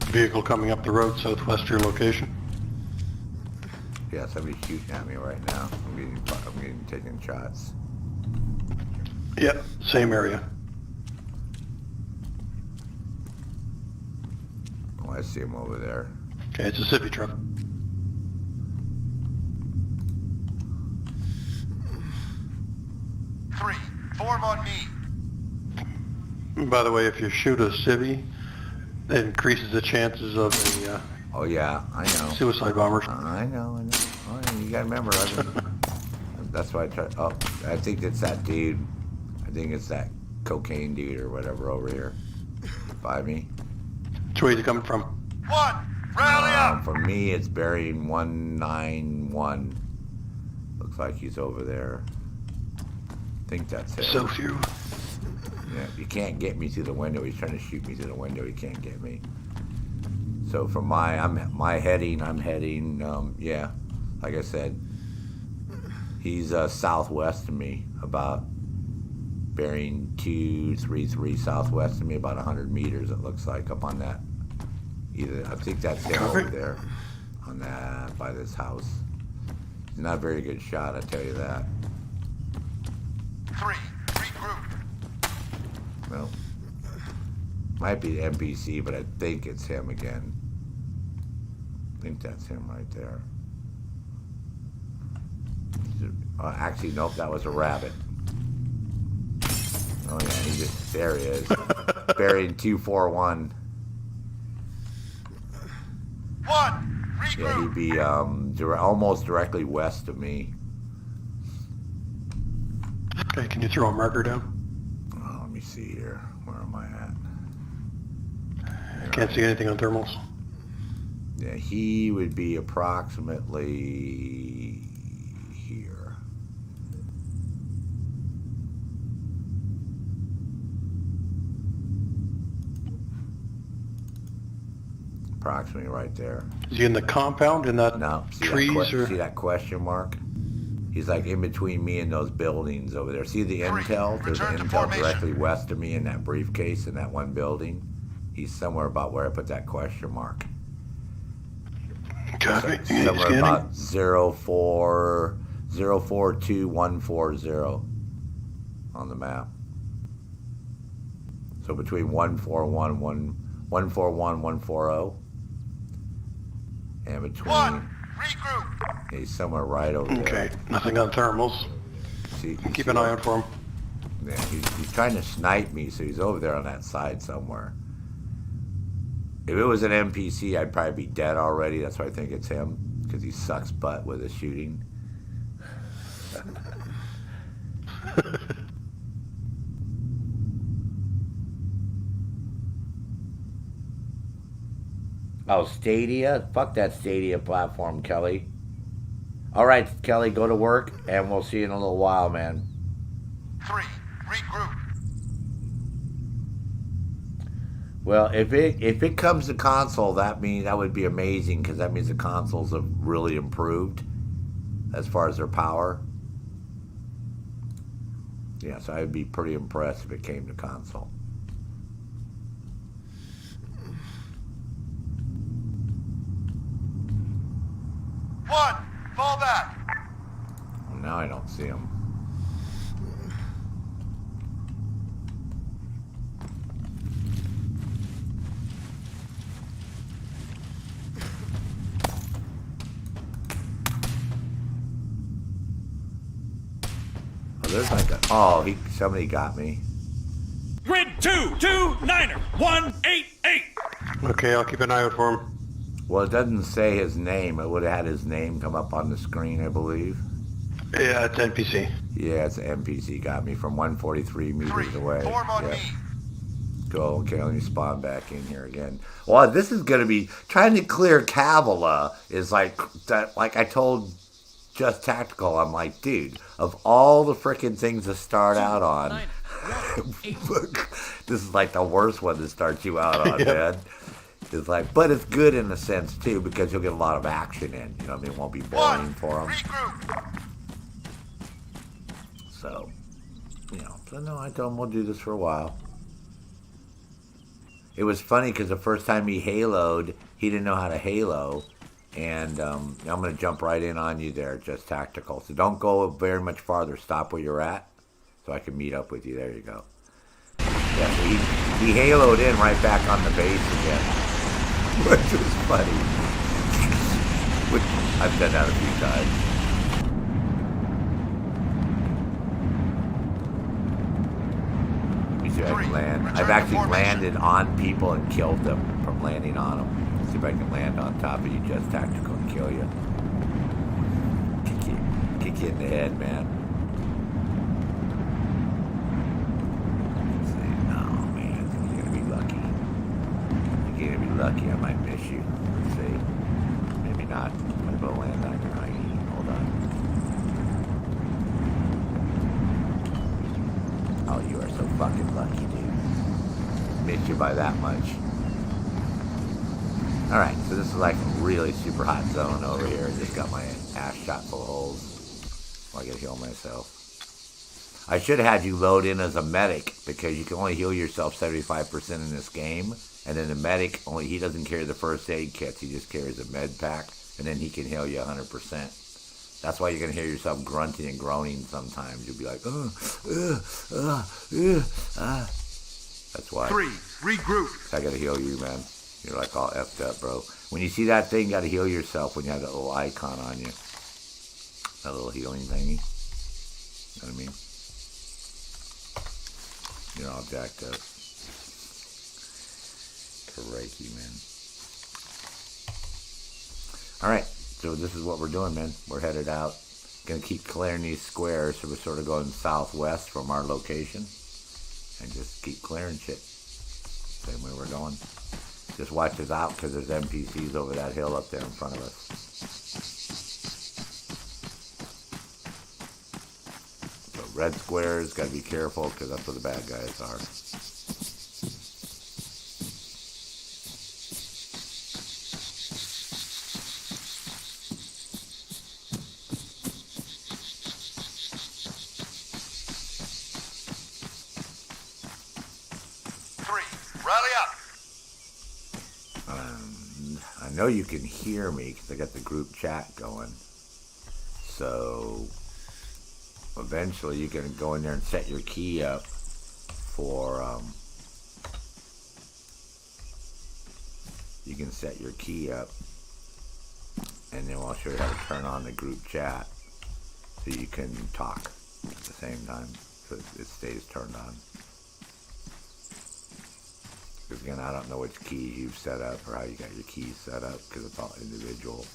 Vehicle coming up the road southwest of your location. Yeah, somebody's shooting at me right now. I'm getting taking shots. Yep, same area. Oh, I see him over there. Okay, it's a Civi truck. Three, form on me. By the way, if you shoot a Civi, it increases the chances of a Oh yeah, I know. suicide bomber. I know. Oh, yeah, you gotta remember. That's why I tried. Oh, I think it's that dude. I think it's that cocaine dude or whatever over here by me. Which way is he coming from? 1, rally up. For me, it's bearing 191. Looks like he's over there. I think that's it. So few. Yeah, you can't get me through the window. He's trying to shoot me through the window. He can't get me. So for I'm heading. Yeah, like I said, he's southwest of me, about bearing 233 southwest of me, about 100 meters. It looks like up on that. I think that's him over there, on that by this house. He's not a very good shot, I tell you that. 3, regroup. Well, might be the NPC, but I think it's him again. I think that's him right there. Actually, nope, that was a rabbit. Oh yeah, there he is. Bearing 241. 1, regroup. Yeah, he'd be almost directly west of me. Okay, can you throw a marker down? Oh, let me see here. Where am I at? Can't see anything on thermals. Yeah, he would be approximately here. Approximately right there. Is he in the compound in that No, trees or? see that question mark? He's like in between me and those buildings over there. See the intel? There's an return to intel formation. directly west of me in that briefcase in that one building. He's somewhere about where I put that question mark. Copy. Somewhere about 042140 on the map. So between 141 and between 1, regroup. he's somewhere right over there. Okay, nothing on thermals. See, Keep an eye out for him. Yeah, he's trying to snipe me, so he's over there on that side somewhere. If it was an NPC, I'd probably be dead already. That's why I think it's him, because he sucks butt with his shooting. Oh, Stadia? Fuck that Stadia platform, Kelly. All right, Kelly, go to work, and we'll see you in a little while, man. 3, regroup. Well, if it comes to console, that would be amazing because that means the consoles have really improved as far as their power. Yeah, so I'd be pretty impressed if it came to console. One, fall back. Well, now I don't see them. Oh, there's like a... Oh, somebody got me. Grid 229er 188. Okay, I'll keep an eye out for him. Well, it doesn't say his name. It would have had his name come up on the screen, I believe. Yeah, it's NPC. Yeah, it's an NPC. Got me from 143 meters 3, away. form on Yeah. me. Go. Okay, let me spawn back in here again. Well, this is going to be... Trying to clear Cavala is like... that. Like I told Just Tactical, I'm like, dude, of all the freaking things to start out on... this is like the worst one to start you out on, man. It's like, but it's good in a sense too because you'll get a lot of action in. You know what I mean? It won't be boring for them. Regroup. So, so no, I told him we'll do this for a while. It was funny because the first time he haloed, he didn't know how to halo, and I'm gonna jump right in on you there, Just Tactical. So don't go very much farther. Stop where you're at, so I can meet up with you. There you go. Yeah, so he haloed in right back on the base again, which was funny. Which I've done that a few times. Let me see if I can land. I've actually landed on people and killed them from landing on them. Let's see if I can land on top of you, Just Tactical, and kill you. Kick you in the head, man. You're gonna be lucky. I might miss you. Let's see. Maybe not. I'm gonna go land on your IE. Hold on. Oh, you are so fucking lucky, dude. Missed you by that much. Alright, so this is like a really super hot zone over here. I just got my ass shot full of holes. Well, I gotta heal myself. I should have had you load in as a medic because you can only heal yourself 75% in this game. And then the medic, he doesn't carry the first aid kits. He just carries a med pack. And then he can heal you 100%. That's why you're going to hear yourself grunting and groaning sometimes. You'll be like, That's why. 3, regroup. So I got to heal you, man. You're like all effed up, bro. When you see that thing, you got to heal yourself when you have that little icon on you. That little healing thingy. You know what I mean? You're all jacked up. Reiki, man. Alright, so this is what we're doing, man. We're headed out. Gonna keep clearing these squares, so we're sort of going southwest from our location. And just keep clearing shit. Same way we're going. Just watch us out, because there's NPCs over that hill up there in front of us. So red squares, gotta be careful, because that's where the bad guys are. I know you can hear me because I got the group chat going. So eventually you can go in there and set your key up for you can set your key up, and then I'll show you how to turn on the group chat so you can talk at the same time so it stays turned on. Because again, I don't know which keys you've set up or how you got your keys set up because it's all individual.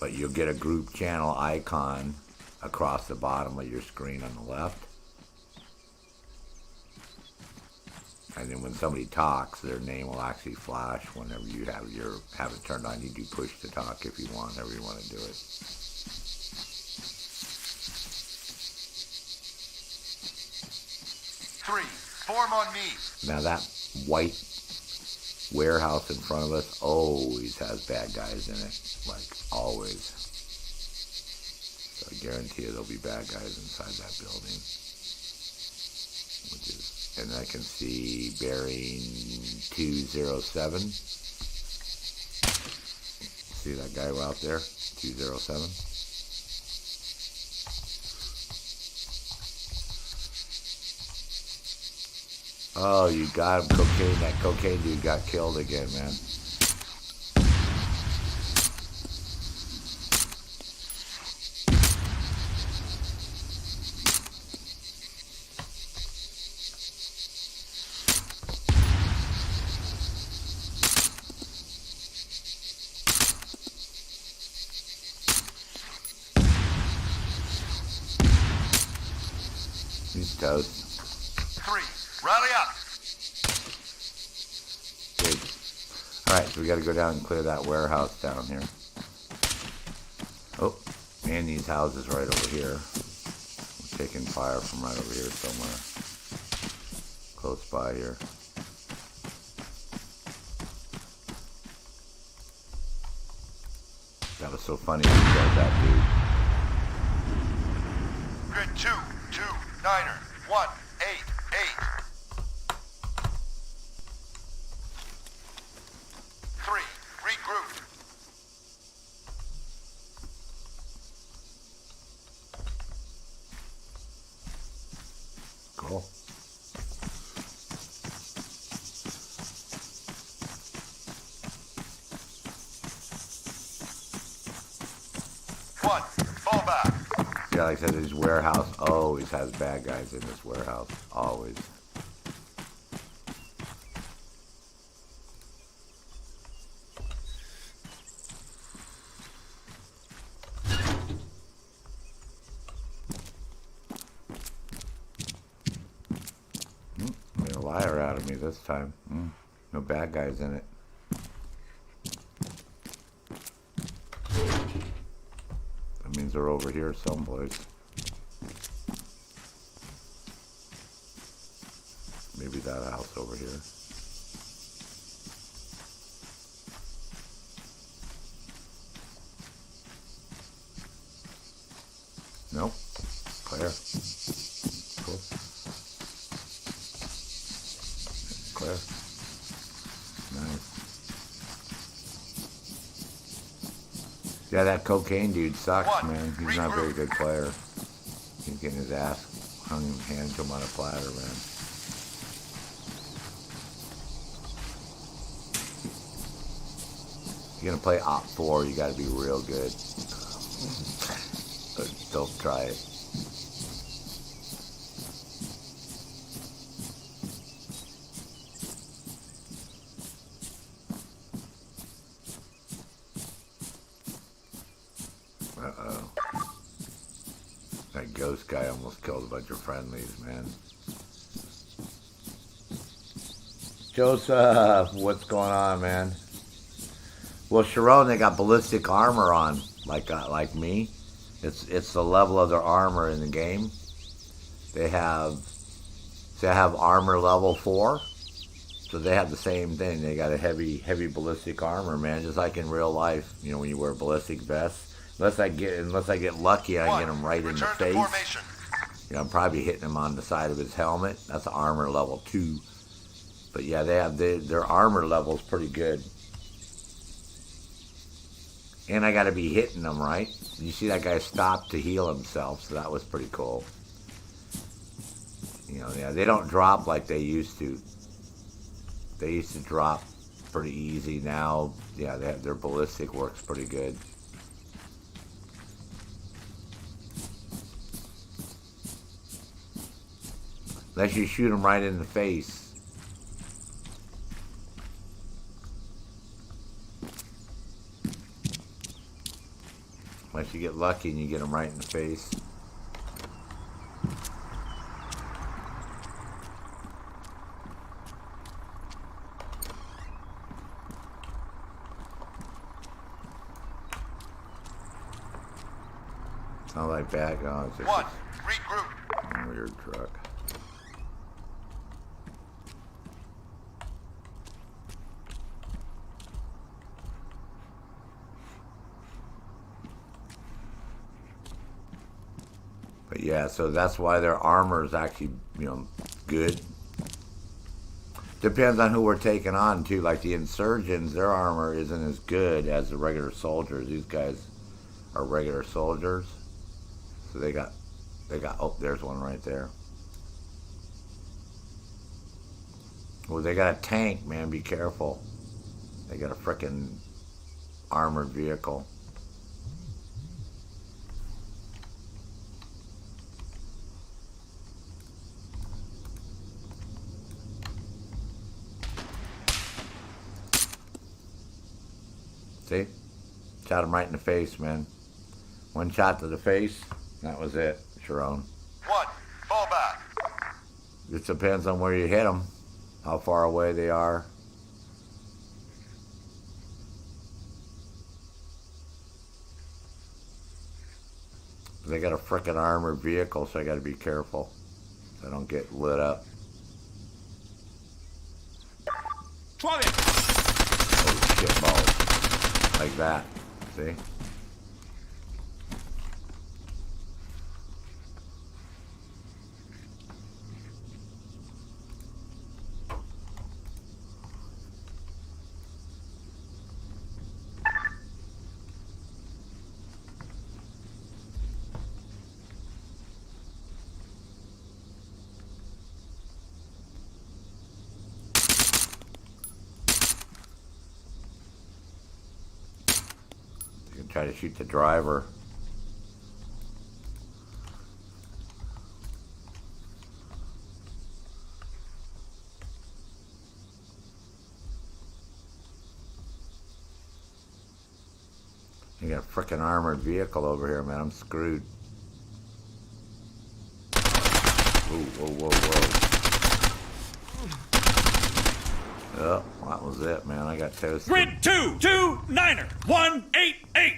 But you'll get a group channel icon across the bottom of your screen on the left. And then when somebody talks, their name will actually flash whenever you have it turned on. You do push to talk if you want, however you want to do it. 3, form on me. Now that white warehouse in front of us always has bad guys in it, like always. So I guarantee you there'll be bad guys inside that building. And I can see bearing 207. See that guy out there? 207. Oh, you got him, cocaine. That cocaine dude got killed again, man. He's toast. 3, rally up. Good. Alright, so we gotta go down and clear that warehouse down here. Oh, and these houses right over here. We're taking fire from right over here somewhere. Close by here. That was so funny when you got that dude. Grid 2, 2, 9er, 1, 8, 8. 3, regroup. Cool. One, fall back. Yeah, like I said, this warehouse always has bad guys in this warehouse. Always. Made a liar out of me this time. No bad guys in it. That means they're over here someplace. Maybe that house over here. Nope. Clear. Cool. Clear. Nice. Yeah, that cocaine dude sucks, man. He's not a very good player. He's getting his ass handed to him on a platter, man. If you're gonna play Op 4, you gotta be real good. Don't try it. Uh-oh. That ghost guy almost killed a bunch of friendlies, man. Joseph, what's going on, man? Well, Sharon, they got ballistic armor on, like me. It's the level of their armor in the game. They have armor level 4, so they have the same thing. They got a heavy ballistic armor, man, just like in real life. You know, when you wear a ballistic vest. Unless I get lucky, I get him right in the face. You know, I'm probably hitting him on the side of his helmet. That's armor level 2. But yeah, they have their armor level's pretty good. And I got to be hitting them, right? You see that guy stopped to heal himself, so that was pretty cool. You know, yeah, they don't drop like they used to. They used to drop pretty easy. Now, yeah, their ballistic works pretty good. Unless you shoot them right in the face. Unless you get lucky and you get them right in the face. not like back. Oh, it's just One, regroup. a weird truck. But yeah, so that's why their armor is actually, good. Depends on who we're taking on too. Like the insurgents, their armor isn't as good as the regular soldiers. These guys are regular soldiers, so they got. Oh, there's one right there. Well, they got a tank, man. Be careful. They got a frickin' armored vehicle. See? Shot him right in the face, man. One shot to the face, that was it, Sharon. One, fall back. It depends on where you hit them, how far away they are. They got a frickin' armored vehicle, so I gotta be careful so I don't get lit up. Suave. Oh shit balls. Like that. See? Try to shoot the driver. You got a frickin' armored vehicle over here, man. I'm screwed. Whoa, whoa, whoa, whoa. Oh, that was it, man. I got toasted. Grid 229er 188.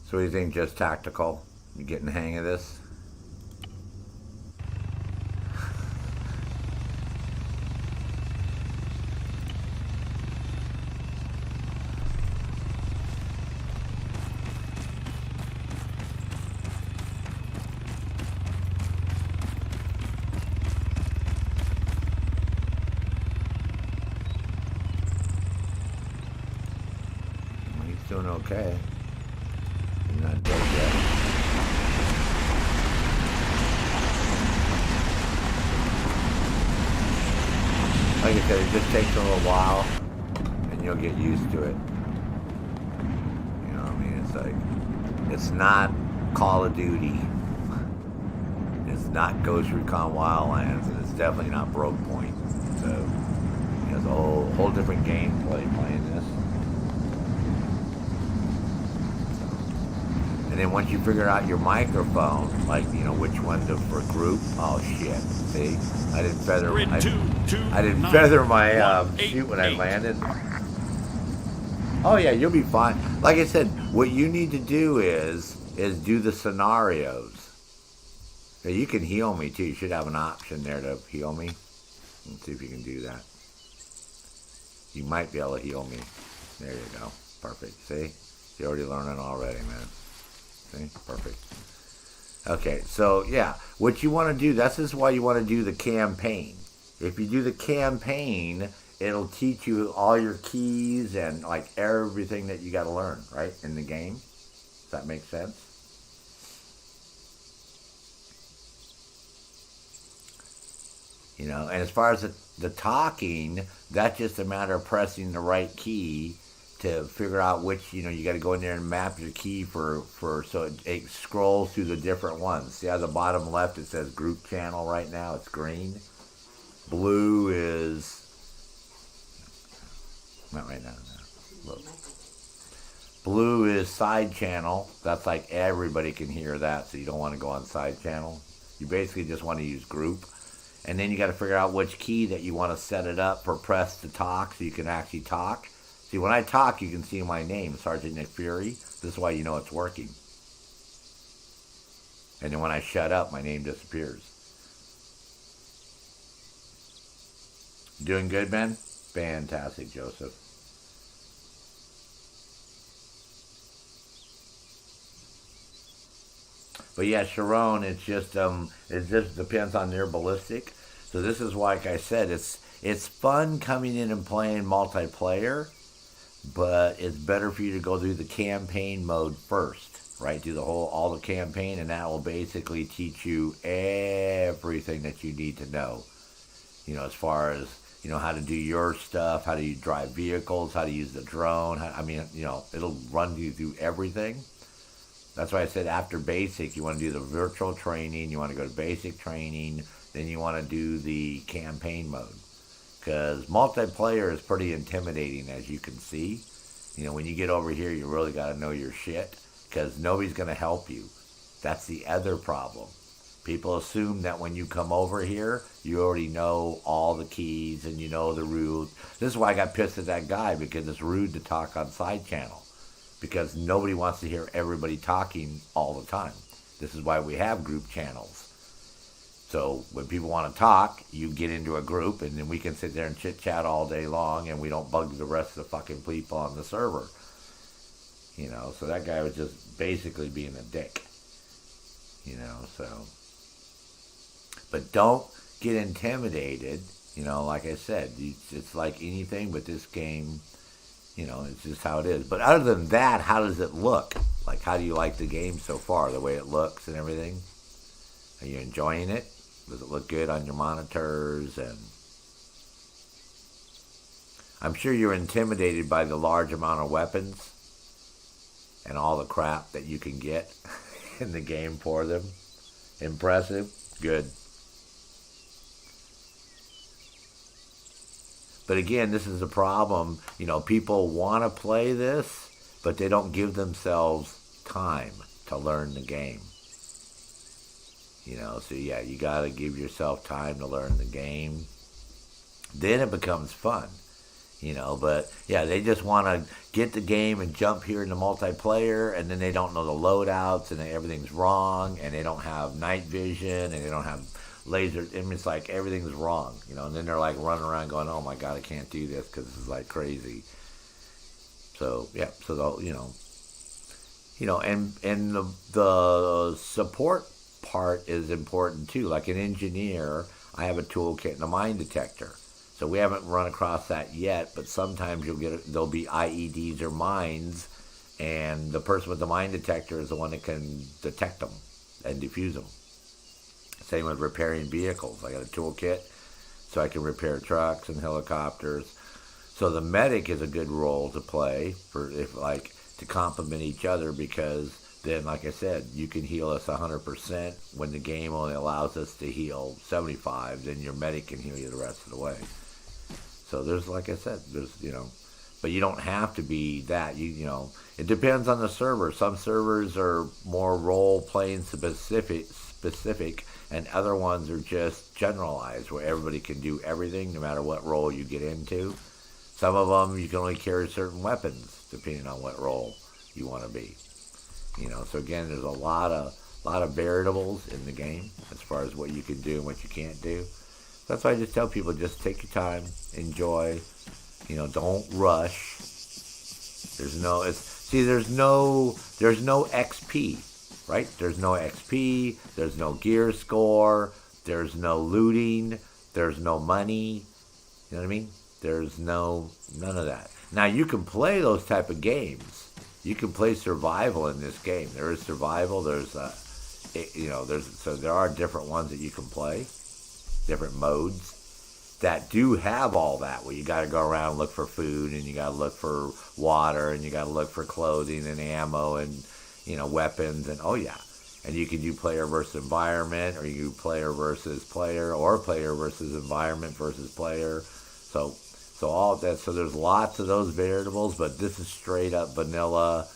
So what do you think, just tactical? You getting the hang of this? Doing okay. He's not dead yet. Like I said, it just takes a little while and you'll get used to it. You know what I mean? It's like, it's not Call of Duty. It's not Ghost Recon Wildlands, and it's definitely not Broke Point. So, it's a whole different gameplay playing this. And then once you figure out your microphone, like, which one for group, oh shit, see? I didn't feather Grid I 229er didn't feather my chute 188. when I landed. Oh yeah, you'll be fine. Like I said, what you need to do is do the scenarios. Now, you can heal me too. You should have an option there to heal me. Let's see if you can do that. You might be able to heal me. There you go. Perfect. See? You're already learning already, man. See? Perfect. Okay, so yeah, what you want to do, this is why you want to do the campaign. If you do the campaign, it'll teach you all your keys and like everything that you got to learn, right, in the game. Does that make sense? And as far as the talking, that's just a matter of pressing the right key to figure out which, you got to go in there and map your key for so it scrolls through the different ones. See how the bottom left it says group channel right now? It's green. Blue is, not right now, no. Look. Blue is side channel. That's like everybody can hear that, so you don't want to go on side channel. You basically just want to use group. And then you got to figure out which key that you want to set it up for press to talk so you can actually talk. See, when I talk, you can see my name, Sergeant Nick Fury. This is why you know it's working. And then when I shut up, my name disappears. Doing good, Ben? Fantastic, Joseph. But yeah, Sharon, it just depends on their ballistic. So this is why, like I said, it's fun coming in and playing multiplayer, but it's better for you to go through the campaign mode first, right? Do all the campaign, and that will basically teach you everything that you need to know. You know, as far as, you know, how to do your stuff, how to drive vehicles, how to use the drone. It'll run you through everything. That's why I said after basic, you want to do the virtual training, you want to go to basic training, then you want to do the campaign mode. Because multiplayer is pretty intimidating, as you can see. You know, when you get over here, you really got to know your shit, because nobody's going to help you. That's the other problem. People assume that when you come over here, you already know all the keys and you know the rules. This is why I got pissed at that guy, because it's rude to talk on side channel. Because nobody wants to hear everybody talking all the time. This is why we have group channels. So when people want to talk, you get into a group, and then we can sit there and chit-chat all day long, and we don't bug the rest of the fucking people on the server. You know, so that guy was just basically being a dick. You know, so. But don't get intimidated. You know, like I said, it's like anything, but this game, you know, it's just how it is. But other than that, how does it look? Like, how do you like the game so far? The way it looks and everything? Are you enjoying it? Does it look good on your monitors? And I'm sure you're intimidated by the large amount of weapons and all the crap that you can get in the game for them. Impressive? Good. But again, this is a problem. You know, people want to play this, but they don't give themselves time to learn the game. You know, so yeah, you got to give yourself time to learn the game. Then it becomes fun. You know, but yeah, they just want to get the game and jump here into multiplayer, and then they don't know the loadouts, and everything's wrong, and they don't have night vision, and they don't have laser. I mean, it's like everything's wrong, you know, and then they're like running around going, oh my God, I can't do this because this is like crazy. So, yeah, so, and the support part is important too. Like an engineer, I have a toolkit and a mine detector. So we haven't run across that yet, but sometimes there'll be IEDs or mines, and the person with the mine detector is the one that can detect them and defuse them. Same with repairing vehicles. I got a toolkit, so I can repair trucks and helicopters. So the medic is a good role to play to complement each other, because then, like I said, you can heal us 100% when the game only allows us to heal 75. Then your medic can heal you the rest of the way. So there's, like I said, but you don't have to be that. It depends on the server. Some servers are more role-playing specific, and other ones are just generalized, where everybody can do everything no matter what role you get into. Some of them you can only carry certain weapons depending on what role you want to be. So again, there's a lot of variables in the game as far as what you can do and what you can't do. That's why I just tell people, just take your time, enjoy. Don't rush. There's no XP, right? There's no XP. There's no gear score. There's no looting. There's no money. You know what I mean? There's none of that. Now you can play those type of games. You can play survival in this game. There is survival. There are different ones that you can play, different modes that do have all that, where you got to go around and look for food, and you got to look for water, and you got to look for clothing and ammo and weapons, and and you can do player versus environment, or you can do player versus player, or player versus environment versus player. So all that. So there's lots of those variables, but this is straight up vanilla,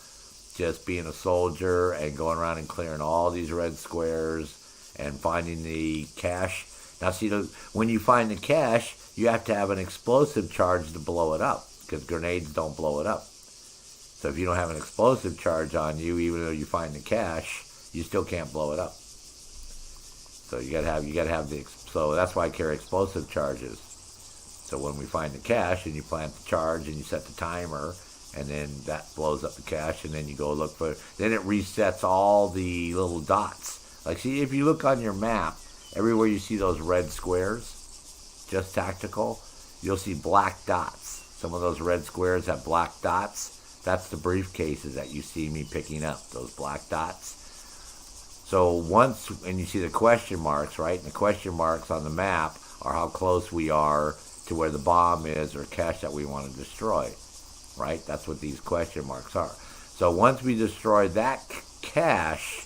just being a soldier and going around and clearing all these red squares and finding the cache. Now, see, when you find the cache, you have to have an explosive charge to blow it up, because grenades don't blow it up. So if you don't have an explosive charge on you, even though you find the cache, you still can't blow it up. So you gotta have so that's why I carry explosive charges. So when we find the cache and you plant the charge and you set the timer, and then that blows up the cache, and then you go look for it. Then it resets all the little dots. Like, see, if you look on your map, everywhere you see those red squares, just tactical, you'll see black dots. Some of those red squares have black dots. That's the briefcases that you see me picking up, those black dots. So and you see the question marks, right? And the question marks on the map are how close we are to where the bomb is or cache that we want to destroy. Right? That's what these question marks are. So once we destroy that cache,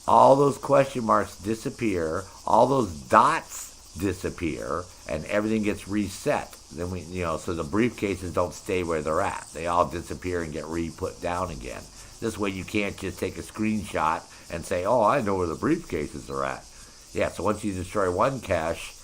all those question marks disappear, all those dots disappear, and everything gets reset. Then so the briefcases don't stay where they're at. They all disappear and get re-put down again. This way you can't just take a screenshot and say, oh, I know where the briefcases are at. Yeah, so once you destroy one cache,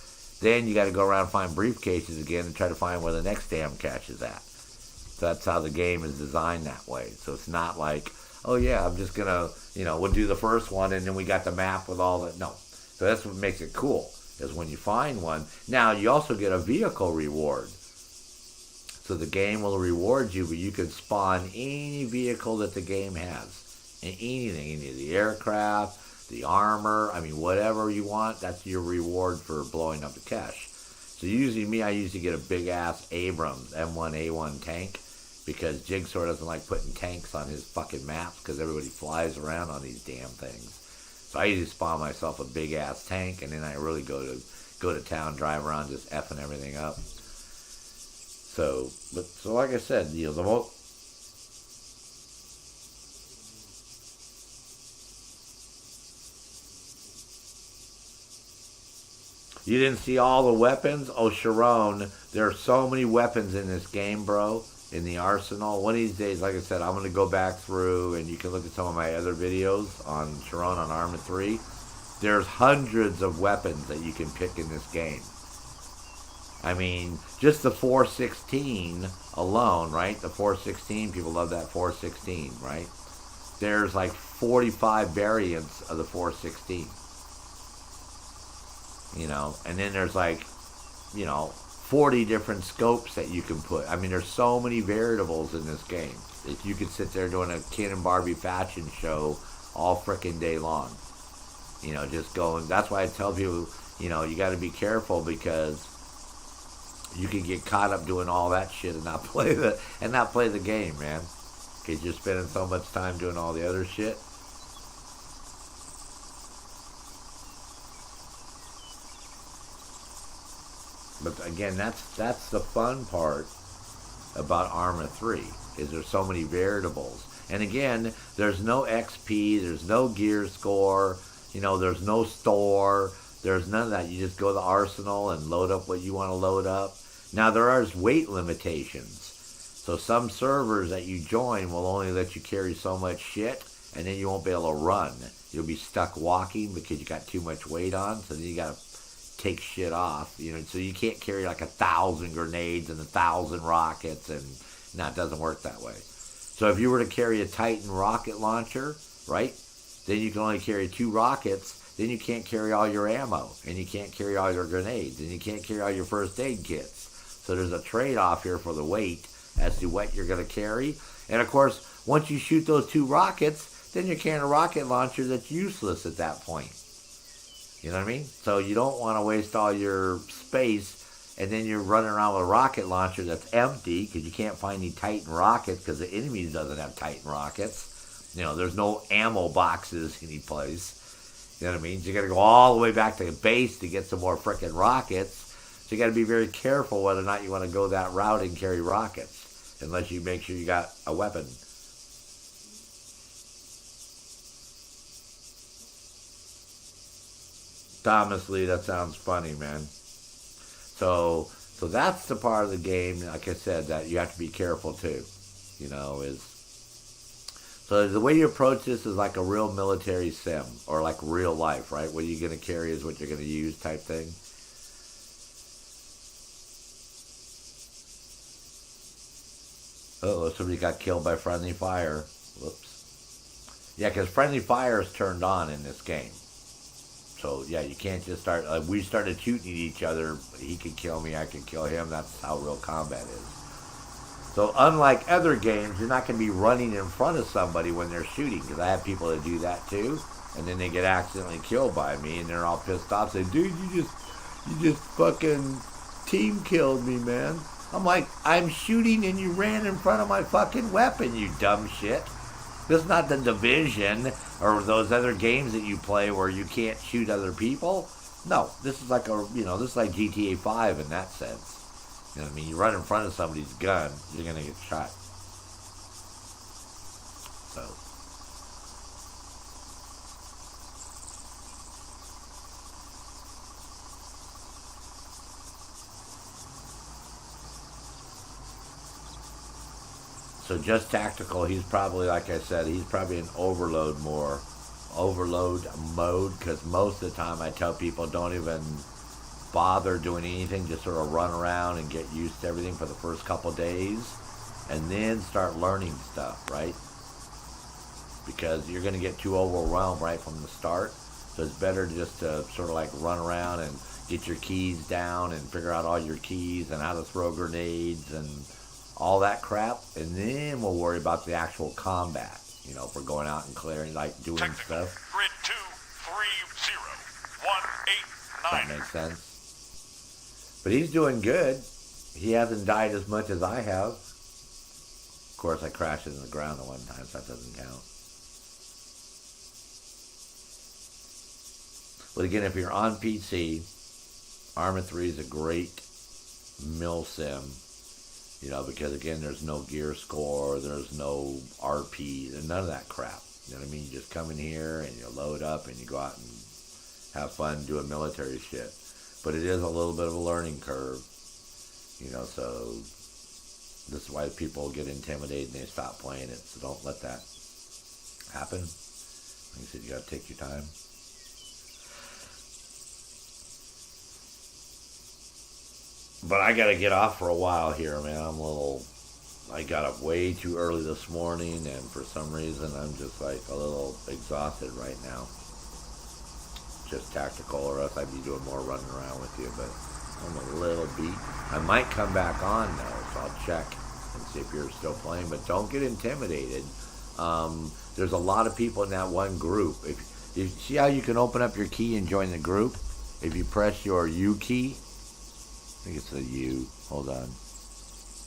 then you got to go around and find briefcases again and try to find where the next damn cache is at. So that's how the game is designed that way. So it's not like, oh yeah, I'm just gonna, we'll do the first one and then we got the map with all that. No. So that's what makes it cool, is when you find one. Now you also get a vehicle reward. So the game will reward you, but you can spawn any vehicle that the game has. Anything, any of the aircraft, the armor, whatever you want, that's your reward for blowing up the cache. So usually I usually get a big ass Abrams M1A1 tank, because Jigsaw doesn't like putting tanks on his fucking maps because everybody flies around on these damn things. So I usually spawn myself a big ass tank, and then I really go to town, drive around, just effing everything up. So like I said, the most. You didn't see all the weapons? Oh, Sharon, there are so many weapons in this game, bro, in the arsenal. One of these days, like I said, I'm going to go back through, and you can look at some of my other videos on Sharon on Arma 3. There's hundreds of weapons that you can pick in this game. Just the 416 alone, right? The 416, people love that 416, right? There's like 45 variants of the 416. And then there's 40 different scopes that you can put. There's so many variables in this game that you could sit there doing a Ken and Barbie fashion show all frickin' day long. Just going. That's why I tell people, you got to be careful, because you can get caught up doing all that shit and not play the game, man. Because you're spending so much time doing all the other shit. But again, that's the fun part about Arma 3, is there's so many variables. And again, there's no XP, there's no gear score, there's no store, there's none of that. You just go to the arsenal and load up what you want to load up. Now there are weight limitations. So some servers that you join will only let you carry so much shit, and then you won't be able to run. You'll be stuck walking because you got too much weight on, so then you got to take shit off, so you can't carry like 1,000 grenades and 1,000 rockets, and it doesn't work that way. So if you were to carry a Titan rocket launcher, right, then you can only carry 2 rockets, then you can't carry all your ammo, and you can't carry all your grenades, and you can't carry all your first aid kits. So there's a trade-off here for the weight as to what you're going to carry. And of course, once you shoot those 2 rockets, then you're carrying a rocket launcher that's useless at that point. You know what I mean? So you don't want to waste all your space, and then you're running around with a rocket launcher that's empty because you can't find any Titan rockets because the enemy doesn't have Titan rockets. There's no ammo boxes any place. You know what I mean? So you got to go all the way back to the base to get some more frickin' rockets. So you got to be very careful whether or not you want to go that route and carry rockets, unless you make sure you got a weapon. Thomas Lee, that sounds funny, man. So that's the part of the game, like I said, that you have to be careful too. So the way you approach this is like a real military sim, or like real life, right? What you're going to carry is what you're going to use type thing. Oh, somebody got killed by friendly fire. Whoops. Yeah, because friendly fire is turned on in this game. So, yeah, you can't just start... we started shooting at each other. He could kill me, I could kill him. That's how real combat is. So, unlike other games, you're not going to be running in front of somebody when they're shooting. Because I have people that do that, too. And then they get accidentally killed by me, and they're all pissed off. Say, dude, you just fucking team killed me, man. I'm like, I'm shooting and you ran in front of my fucking weapon, you dumb shit. This is not the Division or those other games that you play where you can't shoot other people. No, this is like this is like GTA 5 in that sense. You know what I mean? You run in front of somebody's gun, you're gonna get shot. So. So just tactical, he's probably, like I said, he's probably in overload mode, because most of the time I tell people don't even bother doing anything, just sort of run around and get used to everything for the first couple days, and then start learning stuff, right? Because you're going to get too overwhelmed right from the start, so it's better just to sort of like run around and get your keys down and figure out all your keys and how to throw grenades and all that crap, and then we'll worry about the actual combat. You know, if we're going out and clearing, like doing Technical. stuff. Grid 230189. That makes sense. But he's doing good. He hasn't died as much as I have. Of course, I crashed into the ground at one time, so that doesn't count. But again, if you're on PC, Arma 3 is a great mill sim. You know, because again, there's no gear score, there's no RP, and none of that crap. You know what I mean? You just come in here and you load up and you go out and have fun doing military shit. But it is a little bit of a learning curve. You know, so this is why people get intimidated and they stop playing it. So don't let that happen. Like I said, you gotta take your time. But I gotta get off for a while here, man. I got up way too early this morning, and for some reason I'm just like a little exhausted right now. Just tactical, or else I'd be doing more running around with you, but I'm a little beat. I might come back on though, so I'll check and see if you're still playing, but don't get intimidated. There's a lot of people in that one group. If you see how you can open up your key and join the group? If you press your U key, I think it's the U. Hold on.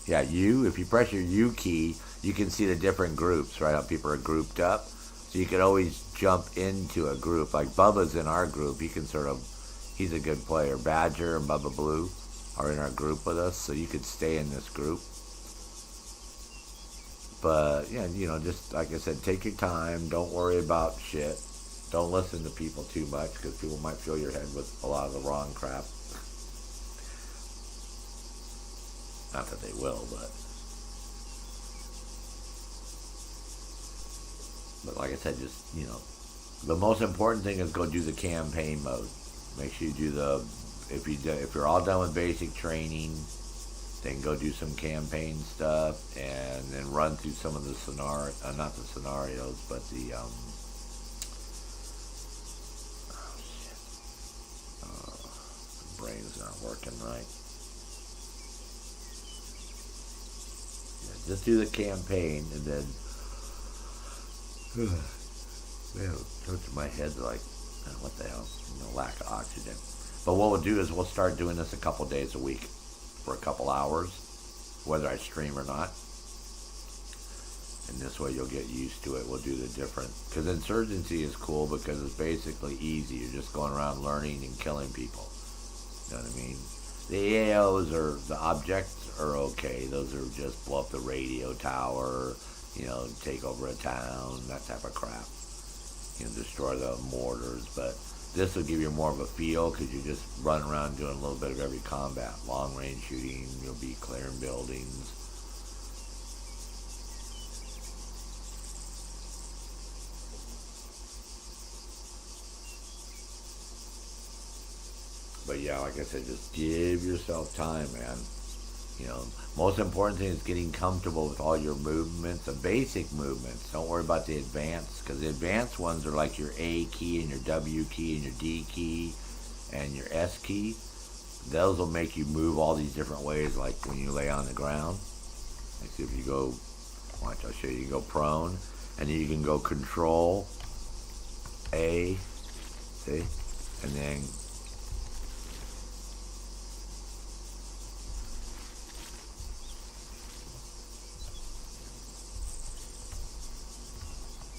Yeah, U. If you press your U key, you can see the different groups, right? How people are grouped up. So you can always jump into a group. Like Bubba's in our group. He's a good player. Badger and Bubba Blue are in our group with us, so you could stay in this group. But, yeah, you know, just like I said, take your time. Don't worry about shit. Don't listen to people too much, because people might fill your head with a lot of the wrong crap. Not that they will, but like I said, just, you know, the most important thing is go do the campaign mode. Make sure you do if you're all done with basic training, then go do some campaign stuff, and then run through some of the not the scenarios, but the the brain's not working right. Just do the campaign, and then man, touching my head like, what the hell? You know, lack of oxygen. But what we'll do is we'll start doing this a couple days a week for a couple hours, whether I stream or not. And this way you'll get used to it. We'll do the different, because Insurgency is cool because it's basically easy. You're just going around learning and killing people. You know what I mean? The AOs or the objects are okay. Those are just blow up the radio tower, you know, take over a town, that type of crap. You know, destroy the mortars. But this will give you more of a feel, because you just run around doing a little bit of every combat. Long range shooting, you'll be clearing buildings. But yeah, like I said, just give yourself time, man. You know, most important thing is getting comfortable with all your movements, the basic movements. Don't worry about the advanced, because the advanced ones are like your A key and your W key and your D key and your S key. Those will make you move all these different ways, like when you lay on the ground. Like if you go, watch, I'll show you. You go prone, and then you can go Control A, see, and then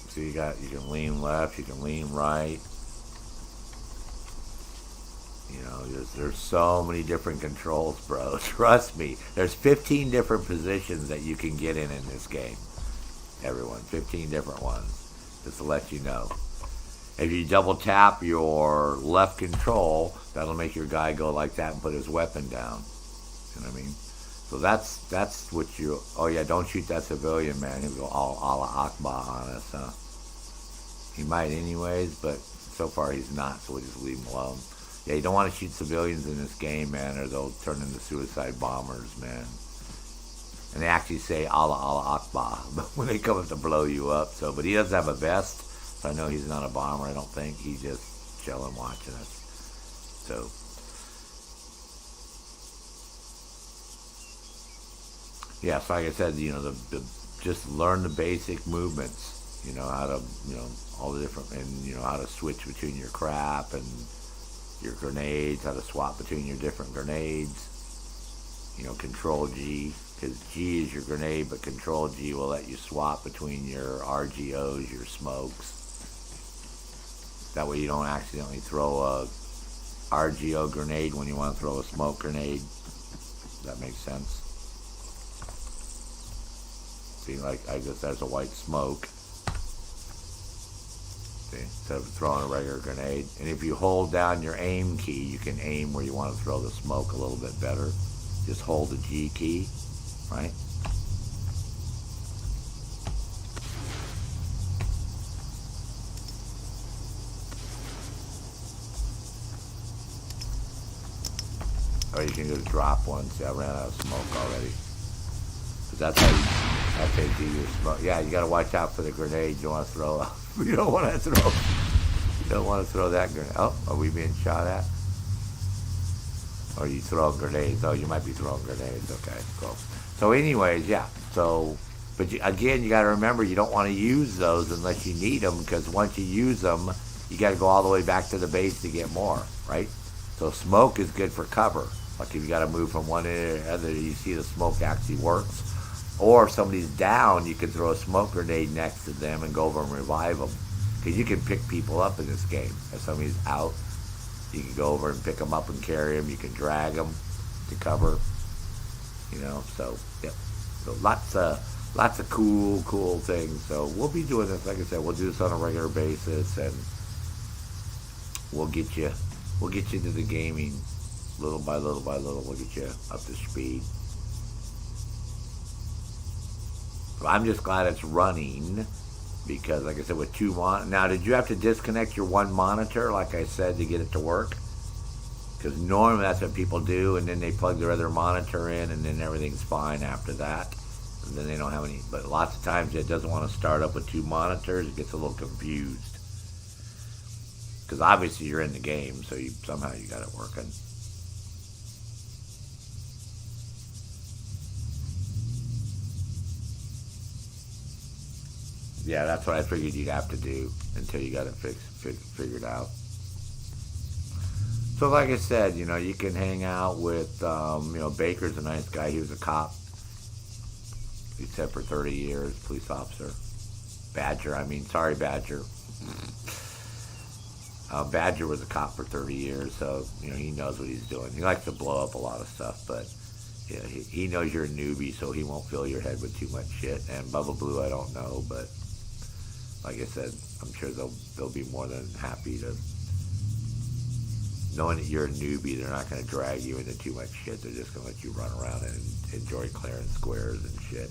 so you can lean left, you can lean right. You know, there's so many different controls, bro. Trust me. There's 15 different positions that you can get in this game. Everyone, 15 different ones. Just to let you know. If you double tap your left control, that'll make your guy go like that and put his weapon down. You know what I mean? So that's what you. Oh yeah, don't shoot that civilian, man. He'll go all Allah Akbar on us, huh? He might anyways, but so far he's not. So we'll just leave him alone. Yeah, you don't want to shoot civilians in this game, man, or they'll turn into suicide bombers, man. And they actually say Allah Akbar when they come up to blow you up. So, but he doesn't have a vest, so I know he's not a bomber. I don't think he's just chilling, watching us. So, yeah. So like I said, you know, the just learn the basic movements. You know how to, you know, all the different, and you know how to switch between your crap and your grenades, how to swap between your different grenades. You know, Control G, because G is your grenade, but Control G will let you swap between your RGOs, your smokes. That way you don't accidentally throw a RGO grenade when you want to throw a smoke grenade. Does that make sense? See, like, I guess there's a white smoke. Instead of throwing a regular grenade. And if you hold down your aim key, you can aim where you want to throw the smoke a little bit better. Just hold the G key, right? Or you can just drop one. See, I ran out of smoke already. But that's how you do your smoke. Yeah, you got to watch out for the grenade. You don't want to throw. You don't want to throw. You don't want to throw that grenade. Oh, are we being shot at? Or you throwing grenades? Oh, you might be throwing grenades. Okay, cool. So, anyways, yeah. So, but again, you got to remember, you don't want to use those unless you need them, because once you use them, you got to go all the way back to the base to get more, right? So, smoke is good for cover. Like if you got to move from one end to the other, you see the smoke actually works. Or if somebody's down, you can throw a smoke grenade next to them and go over and revive them. Because you can pick people up in this game. If somebody's out, you can go over and pick them up and carry them. You can drag them to cover. You know, so, yeah. So lots of cool things. So we'll be doing this, like I said, we'll do this on a regular basis, and we'll get you into the gaming little by little by little. We'll get you up to speed. I'm just glad it's running, because, like I said, with two now, did you have to disconnect your one monitor, like I said, to get it to work? Because normally that's what people do, and then they plug their other monitor in, and then everything's fine after that. And then they don't have any. But lots of times it doesn't want to start up with two monitors. It gets a little confused. Because obviously you're in the game, so somehow you got it working. Yeah, that's what I figured you'd have to do until you got it figured out. So like I said, you know, you can hang out with, you know, Baker's a nice guy. He was a cop. He said for 30 years, police officer. Badger, sorry, Badger. Badger was a cop for 30 years, so, you know, he knows what he's doing. He likes to blow up a lot of stuff, but yeah, he knows you're a newbie, so he won't fill your head with too much shit. And Bubba Blue, I don't know, but like I said, I'm sure they'll be more than happy to, knowing that you're a newbie, they're not going to drag you into too much shit. They're just going to let you run around and enjoy clearing squares and shit.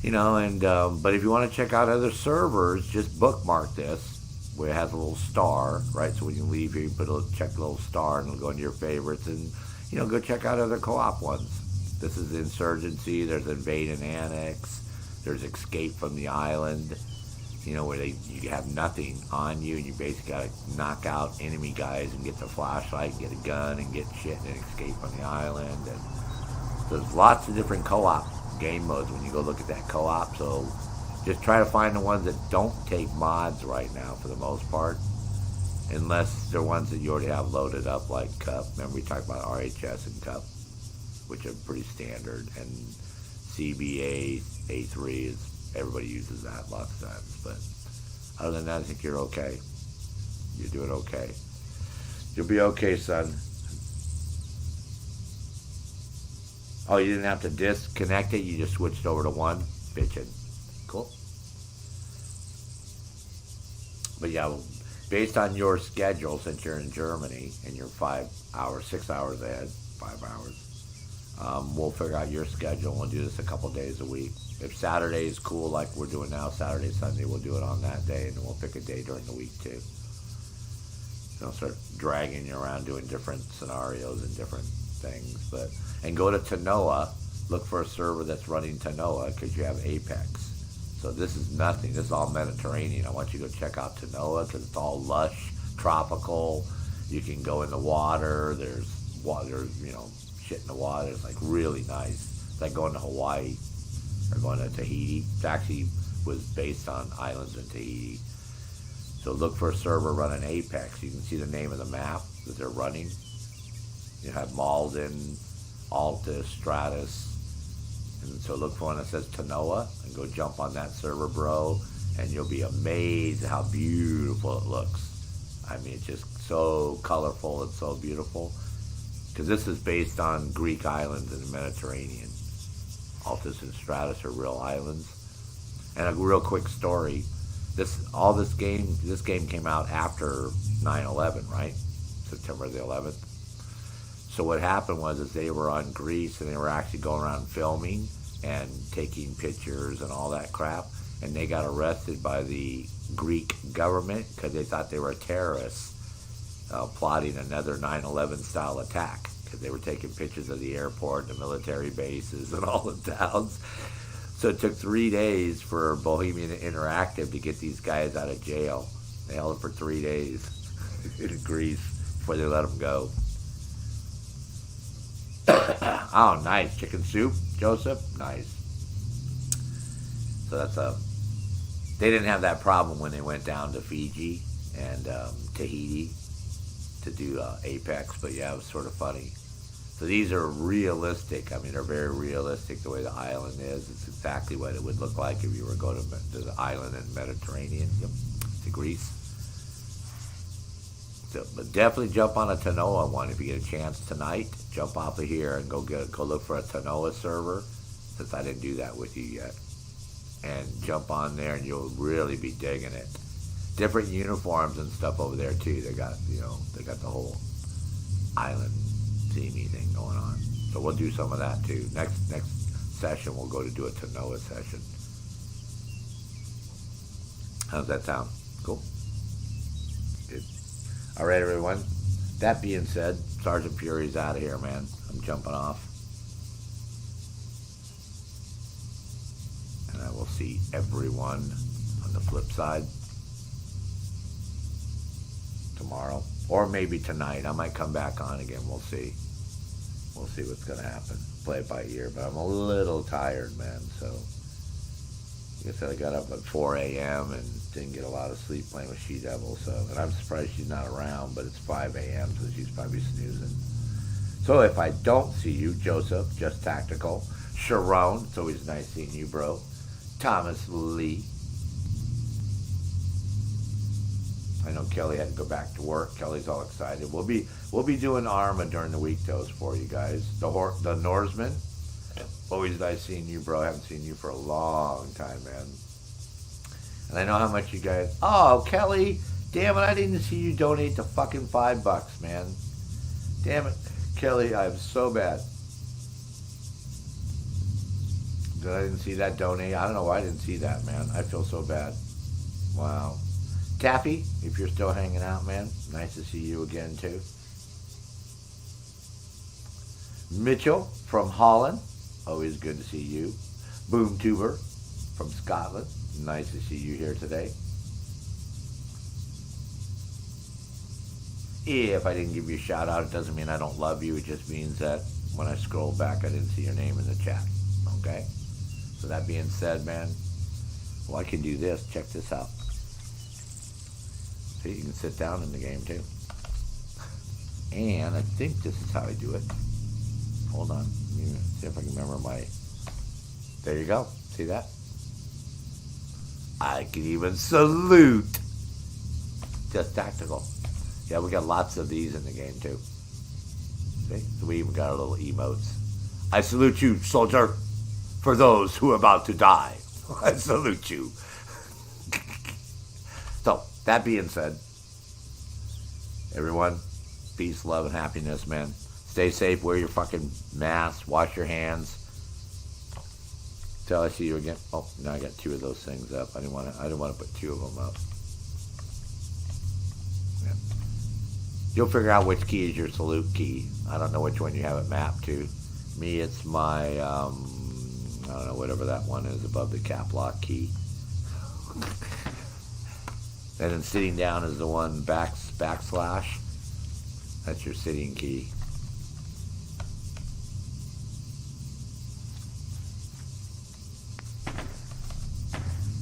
You know, and but if you want to check out other servers, just bookmark this, where it has a little star, right? So when you leave here, you check the little star, and it'll go into your favorites. And go check out other co-op ones. This is Insurgency. There's Invade and Annex. There's Escape from the Island. Where you have nothing on you, and you basically gotta knock out enemy guys and get the flashlight, and get a gun, and get shit, and escape from the island. And there's lots of different co-op game modes when you go look at that co-op. So just try to find the ones that don't take mods right now for the most part, unless they're ones that you already have loaded up, like Cup. Remember we talked about RHS and Cup, which are pretty standard, and CBA A3 is. Everybody uses that lots of times, but other than that, I think you're okay. You're doing okay. You'll be okay, son. Oh, you didn't have to disconnect it? You just switched over to one? Bitchin'. Cool. But yeah, based on your schedule, since you're in Germany and you're 6 hours ahead, 5 hours, we'll figure out your schedule and we'll do this a couple days a week. If Saturday is cool like we're doing now, Saturday, Sunday, we'll do it on that day, and then we'll pick a day during the week too. Start dragging you around doing different scenarios and different things. And go to Tanoa, look for a server that's running Tanoa because you have Apex. So this is nothing. This is all Mediterranean. I want you to go check out Tanoa because it's all lush, tropical. You can go in the water. There's water, shit in the water. It's like really nice. It's like going to Hawaii or going to Tahiti. It actually was based on islands in Tahiti. So look for a server running Apex. You can see the name of the map that they're running. You have Malden, Altus, Stratus. And so look for one that says Tanoa and go jump on that server, bro. And you'll be amazed at how beautiful it looks. I mean, it's just so colorful and so beautiful. Because this is based on Greek islands in the Mediterranean. Altus and Stratus are real islands. And a real quick story. This game came out after 9/11, right? September the 11th. So what happened was they were on Greece and they were actually going around filming and taking pictures and all that crap. And they got arrested by the Greek government because they thought they were terrorists plotting another 9/11 style attack. Because they were taking pictures of the airport, the military bases, and all the towns. So it took 3 days for Bohemian Interactive to get these guys out of jail. They held them for 3 days in Greece before they let them go. Oh, nice. Chicken soup, Joseph? Nice. So they didn't have that problem when they went down to Fiji and Tahiti to do Apex, but yeah, it was sort of funny. So these are realistic. I mean, they're very realistic the way the island is. It's exactly what it would look like if you were going to the island in the Mediterranean, to Greece. So, but definitely jump on a Tanoa one if you get a chance tonight. Jump off of here and go look for a Tanoa server, since I didn't do that with you yet. And jump on there and you'll really be digging it. Different uniforms and stuff over there too. They got the whole island themey thing going on. So we'll do some of that too. Next session we'll go to do a Tanoa session. How's that sound? Cool? Good. Alright everyone. That being said, Sergeant Fury's out of here, man. I'm jumping off. And I will see everyone on the flip side tomorrow. Or maybe tonight. I might come back on again. We'll see. We'll see what's going to happen. Play it by ear. But I'm a little tired, man. So, like I said, I got up at 4 a.m. and didn't get a lot of sleep playing with She-Devil. So, and I'm surprised she's not around, but it's 5 a.m., so she's probably snoozing. So if I don't see you, Joseph, Just Tactical, Sharon, it's always nice seeing you, bro. Thomas Lee. I know Kelly had to go back to work. Kelly's all excited. We'll be doing Arma during the week, those for you guys. The Norseman. Always nice seeing you, bro. I haven't seen you for a long time, man. And I know how much you guys... Oh, Kelly. Damn it, I didn't see you donate the fucking $5, man. Damn it. Kelly, I'm so bad. I didn't see that donate. I don't know why I didn't see that, man. I feel so bad. Wow. Taffy, if you're still hanging out, man, nice to see you again, too. Mitchell from Holland. Always good to see you. Boom Tuber from Scotland. Nice to see you here today. If I didn't give you a shout out, it doesn't mean I don't love you. It just means that when I scroll back, I didn't see your name in the chat. Okay? So that being said, man, well, I can do this. Check this out. See, you can sit down in the game too. And I think this is how I do it. Hold on. Let me see if I can remember my... There you go. See that? I can even salute. Just tactical. Yeah, we got lots of these in the game too. See? So we even got our little emotes. I salute you, soldier, for those who are about to die. I salute you. So, that being said, everyone, peace, love, and happiness, man. Stay safe, wear your fucking mask, wash your hands. Till I see you again. Oh, now I got 2 of those things up. I didn't want to put 2 of them up. Yeah. You'll figure out which key is your salute key. I don't know which one you have it mapped to. Me, it's my, I don't know, whatever that one is above the cap lock key. And then sitting down is the one backslash. That's your sitting key.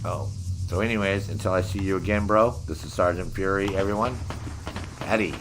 Oh, so anyways, until I see you again, bro, this is Sergeant Fury, everyone. Eddie.